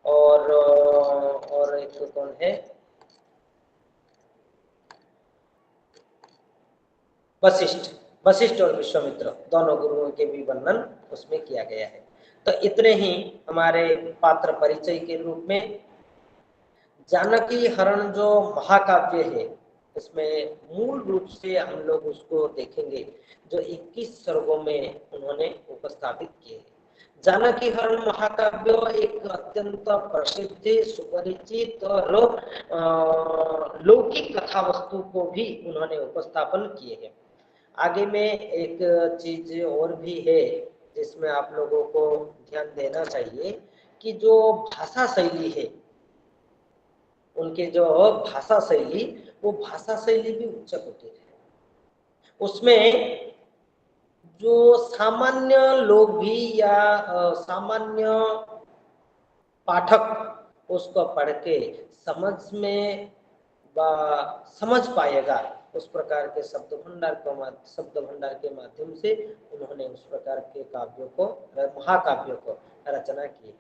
और एक कौन है, वशिष्ठ और विश्वामित्र, दोनों गुरुओं के भी वर्णन उसमें किया गया है। तो इतने ही हमारे पात्र परिचय के रूप में। जानकी हरण जो महाकाव्य है इसमें मूल रूप से हम लोग उसको देखेंगे जो 21 सर्गों में उन्होंने उपस्थापित किए हैं। जानकी हरण महाकाव्य एक अत्यंत प्रसिद्ध, सुपरिचित और लौकिक कथा वस्तु को भी उन्होंने उपस्थापन किए हैं। आगे में एक चीज और भी है जिसमें आप लोगों को ध्यान देना चाहिए कि जो भाषा शैली है उनके, जो भाषा शैली, वो भाषा शैली भी उच्च कोटि है। उसमें जो सामान्य लोग भी या सामान्य पाठक उसको पढ़ के समझ पाएगा, उस प्रकार के शब्द भंडार के माध्यम से उन्होंने उस प्रकार के काव्यों को, महाकाव्यों को रचना की है।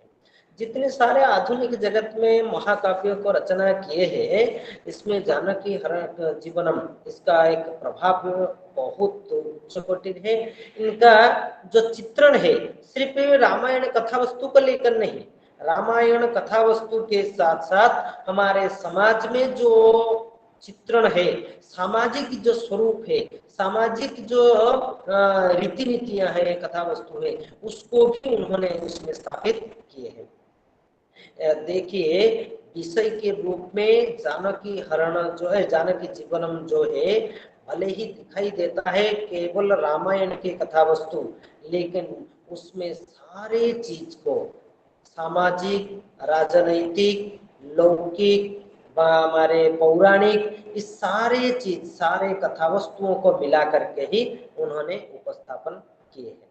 जितने सारे आधुनिक जगत में महाकाव्यों को रचना किए हैं, इसमें जानकी हरण जीवनम, इसका एक प्रभाव बहुत उच्च कोटि है। इनका जो चित्रण है सिर्फ रामायण कथा वस्तु को लेकर नहीं, रामायण कथा वस्तु के साथ साथ हमारे समाज में जो चित्रण है, सामाजिक जो स्वरूप है, सामाजिक जो रीति नीतियां है, कथा वस्तु है, उसको भी उन्होंने उसमें स्थापित किए हैं। देखिए विषय के रूप में जानकी हरण जो है, जानकी जीवनम जो है, भले ही दिखाई देता है केवल रामायण की कथा वस्तु, लेकिन उसमें सारे चीज को, सामाजिक, राजनैतिक, लौकिक, हमारे पौराणिक, इस सारे चीज, सारे कथा वस्तुओं को मिला करके ही उन्होंने उपस्थापन किए हैं।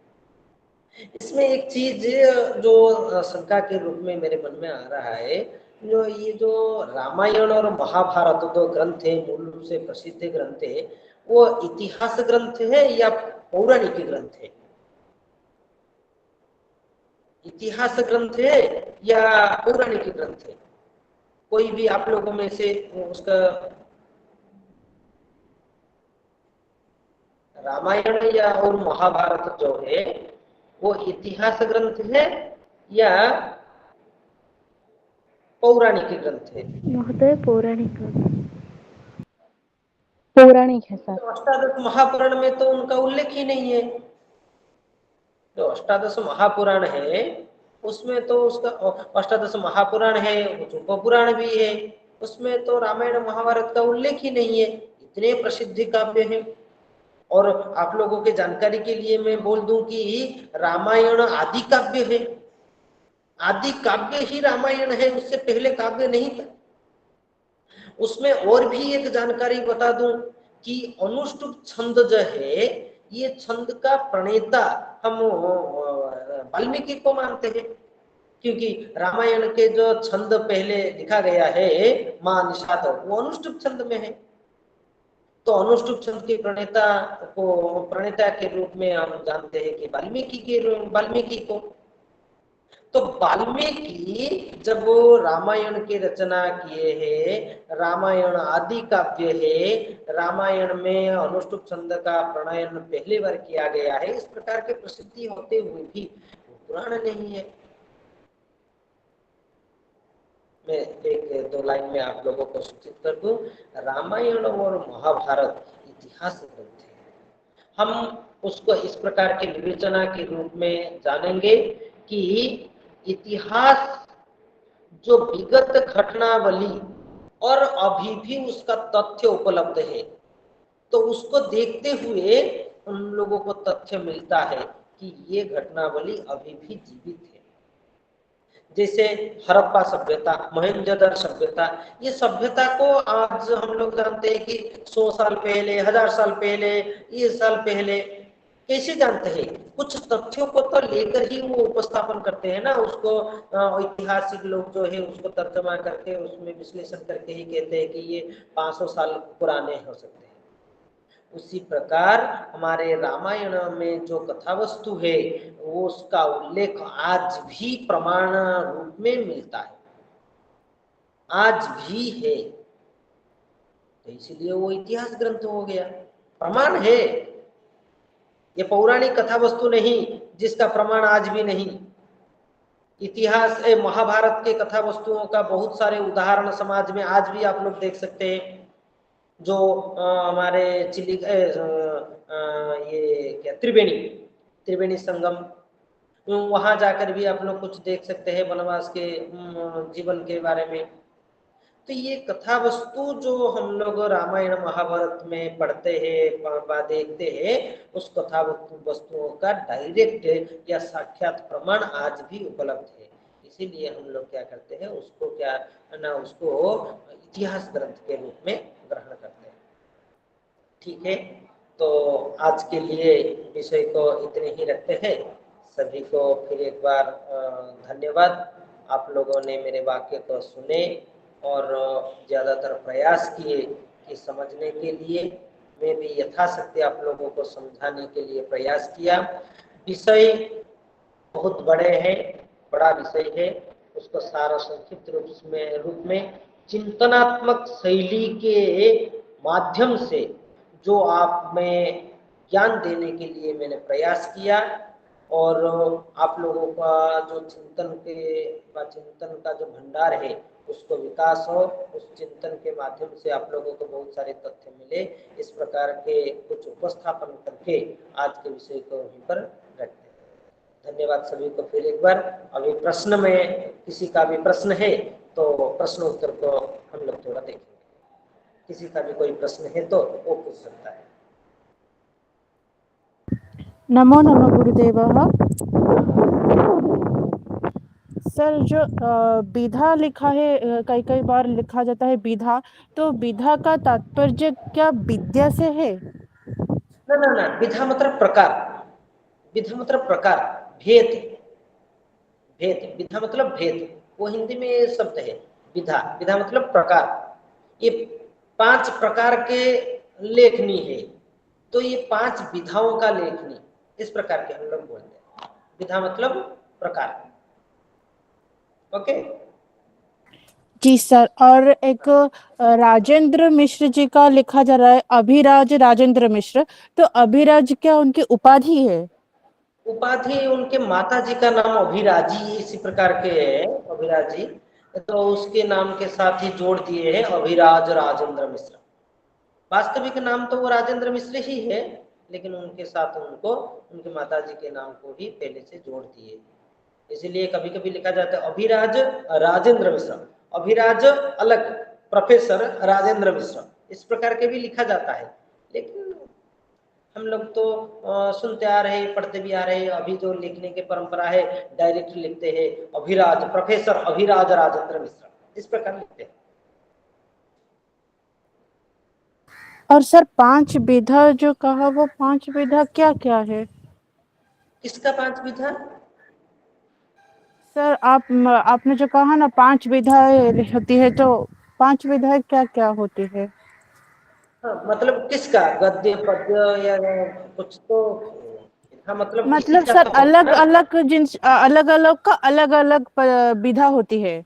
इसमें एक चीज जो शंका के रूप में मेरे मन में आ रहा है, जो ये जो रामायण और महाभारत दो ग्रंथ है, मूल रूप से प्रसिद्ध ग्रंथ है, वो इतिहास ग्रंथ है या पौराणिक ग्रंथ है? इतिहास ग्रंथ है या पौराणिक ग्रंथ है? कोई भी आप लोगों में से उसका रामायण या और महाभारत जो है वो इतिहास ग्रंथ है या पौराणिक ग्रंथ है? महोदय पौराणिक पौराणिक है सर। तो अष्टादश महापुराण में तो उनका उल्लेख ही नहीं है। जो अष्टादश महापुराण है उसमें तो उसका अष्टादश महापुराण है, उपपुराण भी है, उसमें तो रामायण महाभारत का उल्लेख ही नहीं है। इतने प्रसिद्ध काव्य हैं। और आप लोगों के जानकारी के लिए मैं बोल दूं कि रामायण आदि काव्य है, आदि काव्य ही रामायण है, उससे पहले काव्य नहीं था। उसमें और भी एक जानकारी बता दूं कि अनुष्टुप छंद जो है ये छंद का प्रणेता हम वाल्मीकि को मानते हैं, क्योंकि रामायण के जो छंद पहले लिखा गया है महानिषाद वो अनुष्टुप छंद में है। तो अनुष्टुप छंद के प्रणेता के रूप में हम जानते हैं कि वाल्मीकि को। तो वाल्मीकि जब वो रामायण की रचना किए हैं, रामायण आदि काव्य है, रामायण में अनुष्टुप छंद का प्रणयन पहली बार किया गया है, इस प्रकार के प्रसिद्धि होते हुए भी पुराण नहीं है। मैं एक दो लाइन में आप लोगों को सूचित कर दूं, रामायण और महाभारत इतिहास ग्रंथ है। हम उसको इस प्रकार के विवेचना के रूप में जानेंगे कि इतिहास जो विगत घटनावली और अभी भी उसका तथ्य उपलब्ध है, तो उसको देखते हुए उन लोगों को तथ्य मिलता है कि ये घटनावली अभी भी जीवित है। जैसे हड़प्पा सभ्यता, मोहनजोदड़ो सभ्यता, ये सभ्यता को आज हम लोग जानते हैं कि 100 साल पहले, 1000 साल पहले, ये साल पहले, कैसे जानते हैं? कुछ तथ्यों को तो लेकर ही वो उपस्थापन करते हैं ना, उसको ऐतिहासिक लोग जो है उसको तर्जमा करके उसमें विश्लेषण करके ही कहते हैं कि ये 500 साल पुराने हो सकते हैं। उसी प्रकार हमारे रामायण में जो कथा वस्तु है वो उसका उल्लेख आज भी प्रमाण रूप में मिलता है, आज भी है। तो इसलिए वो इतिहास ग्रंथ हो गया, प्रमाण है। ये पौराणिक कथा वस्तु नहीं जिसका प्रमाण आज भी नहीं। इतिहास महाभारत के कथा वस्तुओं का बहुत सारे उदाहरण समाज में आज भी आप लोग देख सकते हैं। जो हमारे चिली ये क्या त्रिवेणी संगम, वहां जाकर भी आप लोग कुछ देख सकते हैं वनवास के जीवन के बारे में। तो ये कथा वस्तु जो हम लोग रामायण महाभारत में पढ़ते हैं देखते हैं, उस कथा वस्तुओं का डायरेक्ट या साक्षात प्रमाण आज भी उपलब्ध है। इसीलिए हम लोग क्या करते हैं, उसको इतिहास ग्रंथ के रूप में ग्रहण करते हैं। ठीक है, तो आज के लिए विषय को इतने ही रखते हैं। सभी को फिर एक बार धन्यवाद। आप लोगों ने मेरे वाक्य को सुने और ज़्यादातर प्रयास किए कि समझने के लिए। मैं भी यथाशक्ति आप लोगों को समझाने के लिए प्रयास किया। विषय बहुत बड़ा विषय है, उसको सारा संक्षिप्त रूप में चिंतनात्मक शैली के माध्यम से जो आप में ज्ञान देने के लिए मैंने प्रयास किया, और आप लोगों का जो चिंतन का जो भंडार है उसको विकास हो, उस चिंतन के माध्यम से आप लोगों को बहुत सारे तथ्य मिले। इस प्रकार के कुछ उपस्थापन करके आज के विषय को वहीं पर रखते हैं। धन्यवाद सभी को फिर एक बार। अभी प्रश्न में किसी का भी प्रश्न है तो प्रश्न उत्तर को हम लोग थोड़ा देखेंगे। किसी का भी कोई प्रश्न है तो वो पूछ सकता है। नमो नमः गुरुदेवः। सर, जो विधा लिखा है, कई बार लिखा जाता है विधा, तो विधा का तात्पर्य क्या विद्या से है? ना, विधा मतलब प्रकार, विधा मतलब प्रकार, भेद, विधा मतलब भेद, वो हिंदी में शब्द है विधा मतलब प्रकार। ये 5 प्रकार के लेखनी है, तो ये 5 विधाओं का लेखनी, इस प्रकार के हम लोग बोलते हैं। विधा मतलब प्रकार। ओके। जी सर, और एक राजेंद्र मिश्र जी का लिखा जा रहा है, अभिराज राजेंद्र मिश्र। तो अभिराज क्या उनकी उपाधि है? उपाधि उनके माता जी का नाम अभिराजी इसी प्रकार के है, अभिराजी, तो उसके नाम के साथ ही जोड़ दिए हैं अभिराज राजेंद्र मिश्र। वास्तविक नाम तो वो राजेंद्र मिश्र ही है, लेकिन उनके साथ उनको उनके माता जी के नाम को ही पहले से जोड़ दिए। इसीलिए कभी कभी लिखा जाता है अभिराज राजेंद्र मिश्र, अभिराज अलग, प्रोफेसर राजेंद्र मिश्र, इस प्रकार के भी लिखा जाता है। लेकिन हम लोग तो सुनते आ रहे, पढ़ते भी आ रहे, अभी जो लिखने की परंपरा है डायरेक्ट लिखते हैं अभिराज, प्रोफेसर अभिराज राजेंद्र मिश्र, इस प्रकार लिखते हैं। और सर 5 विधा जो कहा, वो 5 विधा क्या क्या है? किसका 5 विधा? सर आपने जो कहा ना 5 विधाएं होती है, तो 5 विधाएं क्या क्या होती है? हाँ, मतलब किसका, गद्य पद्य या कुछ तो, हाँ मतलब किसी मतलब का सर तो होगा अलग ना। अलग अलग अलग का अलग अलग विधा होती है।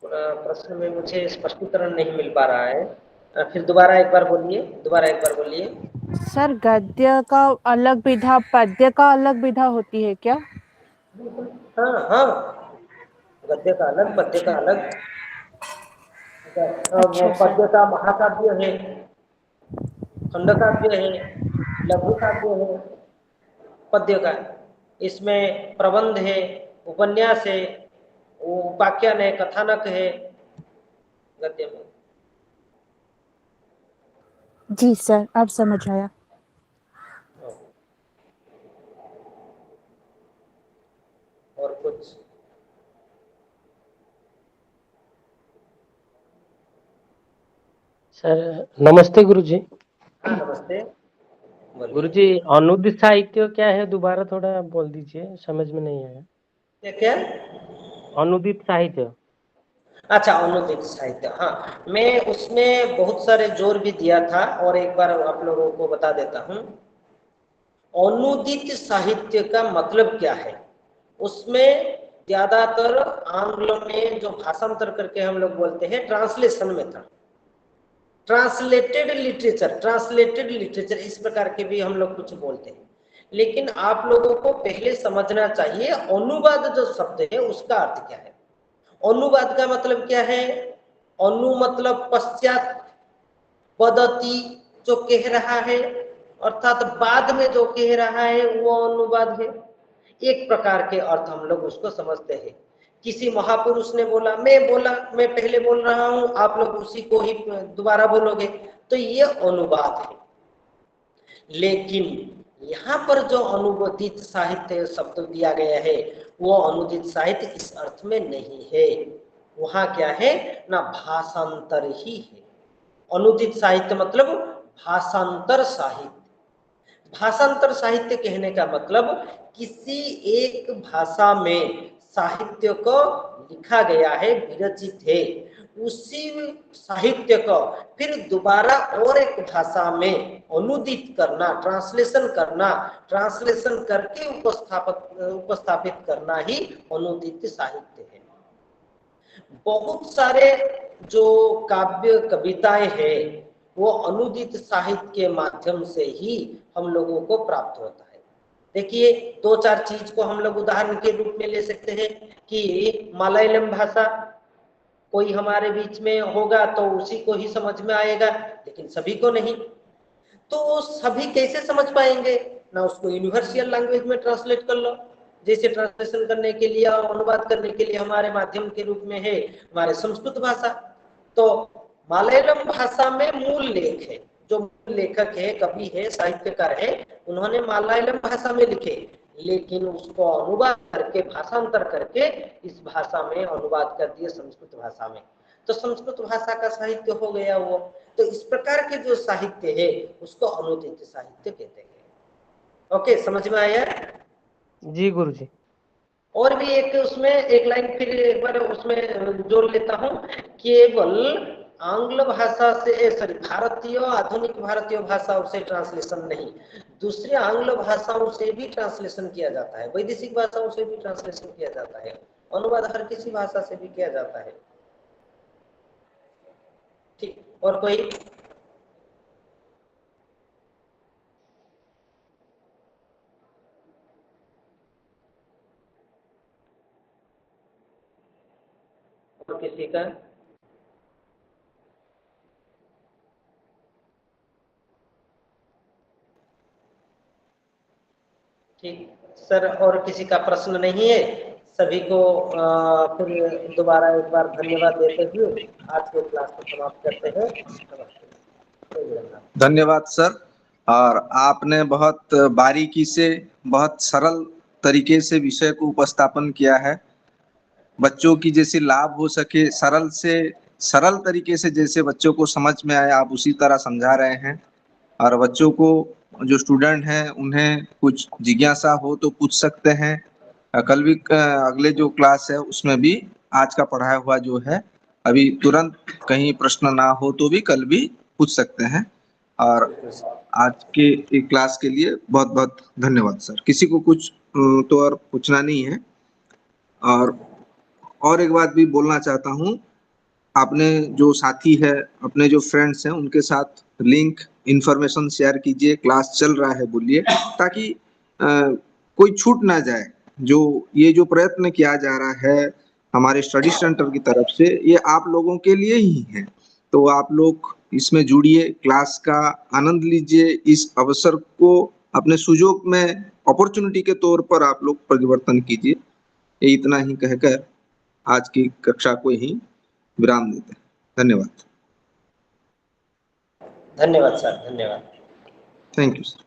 प्रश्न में मुझे स्पष्टीकरण नहीं मिल पा रहा है, फिर दोबारा एक बार बोलिए, दोबारा एक बार बोलिए। सर गद्य का अलग विधा, पद्य का अलग विधा होती है क्या? हाँ हाँ, गद्य का अलग, पद्य का अच्छा अलग। वो अच्छा सर। पद्य का महाकाव्य है, खंडकाव्य है, लघु काव्य है। पद्य का इसमें प्रबंध है, उपन्यास है, उपाख्यान है, कथानक है गद्य में। जी सर, अब समझ आया। और कुछ? सर नमस्ते गुरुजी। हाँ नमस्ते, गुरुजी अनुदित साहित्य क्या है, दोबारा थोड़ा बोल दीजिए, समझ में नहीं आया। क्या क्या? अनुदित साहित्य। अच्छा, अनुदित साहित्य, हाँ मैं उसमें बहुत सारे जोर भी दिया था और एक बार आप लोगों को बता देता हूँ। अनुदित साहित्य का मतलब क्या है? उसमें ज्यादातर आंग्ल में जो भाषांतर करके हम लोग बोलते हैं ट्रांसलेशन में था, ट्रांसलेटेड लिटरेचर इस प्रकार के भी हम लोग कुछ बोलते हैं। लेकिन आप लोगों को पहले समझना चाहिए अनुवाद जो शब्द है उसका अर्थ क्या है। अनुवाद का मतलब क्या है? अनु मतलब पश्चात, पद्धति जो कह रहा है, अर्थात बाद में जो कह रहा है वो अनुवाद है। एक प्रकार के अर्थ हम लोग उसको समझते हैं। किसी महापुरुष ने बोला, मैं पहले बोल रहा हूं, आप लोग उसी को ही दोबारा बोलोगे, तो ये अनुवाद है। लेकिन यहाँ पर जो अनुवादित साहित्य शब्द दिया गया है वो अनुदित साहित्य इस अर्थ में नहीं है। वहां क्या है ना, भाषांतर ही है। अनुदित साहित्य मतलब भाषांतर साहित्य। भाषांतर साहित्य कहने का मतलब किसी एक भाषा में साहित्य को लिखा गया है, विरचित है, उसी साहित्य को फिर दोबारा और एक भाषा में अनुदित करना, ट्रांसलेशन करके उपस्थापित करना ही अनुदित साहित्य है। बहुत सारे जो काव्य कविताएं हैं वो अनुदित साहित्य के माध्यम से ही हम लोगों को प्राप्त होता है। देखिए, 2-4 चीज को हम लोग उदाहरण के रूप में ले सकते हैं कि मलयालम भाषा कोई हमारे बीच में होगा तो उसी को ही समझ में आएगा, लेकिन सभी को नहीं। तो सभी कैसे समझ पाएंगे ना, उसको यूनिवर्सल लैंग्वेज में ट्रांसलेट कर लो। जैसे ट्रांसलेशन करने के लिए और अनुवाद करने के लिए हमारे माध्यम के रूप में है हमारे संस्कृत भाषा। तो मलयालम भाषा में मूल लेख है, जो लेखक है, कवि है, साहित्यकार है, उन्होंने मलयालम भाषा में लिखे, लेकिन उसको अनुवाद करके, भाषांतर करके इस भाषा में अनुवाद कर दिए संस्कृत भाषा में, तो संस्कृत भाषा का साहित्य हो गया वो। तो इस प्रकार के जो साहित्य है उसको अनुदित साहित्य कहते हैं। ओके, समझ में आया? जी गुरुजी। और भी एक उसमें एक लाइन फिर एक बार उसमें जोड़ लेता हूं, केवल आंग्ल भाषा से सॉरी भारतीय आधुनिक भारतीय भाषाओं से ट्रांसलेशन नहीं, दूसरे आंग्ल भाषाओं से भी ट्रांसलेशन किया जाता है, वैदेशिक भाषाओं से भी ट्रांसलेशन किया जाता है, अनुवाद हर किसी भाषा से भी किया जाता है। ठीक, और कोई? और किसी का? ठीक सर, और किसी का प्रश्न नहीं है? सभी को फिर दोबारा एक बार धन्यवाद देते हुए आज के क्लास को समाप्त करते हैं। नमस्ते। धन्यवाद सर। और आपने बहुत बारीकी से, बहुत सरल तरीके से विषय को उपस्थापन किया है। बच्चों की जैसे लाभ हो सके, सरल से सरल तरीके से जैसे बच्चों को समझ में आए, आप उसी तरह समझा रहे हैं। और बच्चों को, जो स्टूडेंट हैं, उन्हें कुछ जिज्ञासा हो तो पूछ सकते हैं। कल भी अगले जो क्लास है उसमें भी आज का पढ़ाया हुआ जो है, अभी तुरंत कहीं प्रश्न ना हो तो भी कल भी पूछ सकते हैं। और आज के एक क्लास के लिए बहुत बहुत धन्यवाद सर। किसी को कुछ तो और पूछना नहीं है। और एक बात भी बोलना चाहता हूँ, आपने जो साथी है, अपने जो फ्रेंड्स हैं, उनके साथ लिंक इंफॉर्मेशन शेयर कीजिए। क्लास चल रहा है बोलिए, ताकि कोई छूट ना जाए। जो ये जो प्रयत्न किया जा रहा है हमारे स्टडी सेंटर की तरफ से, ये आप लोगों के लिए ही है। तो आप लोग इसमें जुड़िए, क्लास का आनंद लीजिए, इस अवसर को अपने सुजोग में अपॉर्चुनिटी के तौर पर आप लोग परिवर्तन कीजिए। ये इतना ही कहकर आज की कक्षा को ही विराम देते हैं। धन्यवाद। धन्यवाद सर, धन्यवाद। Thank you sir.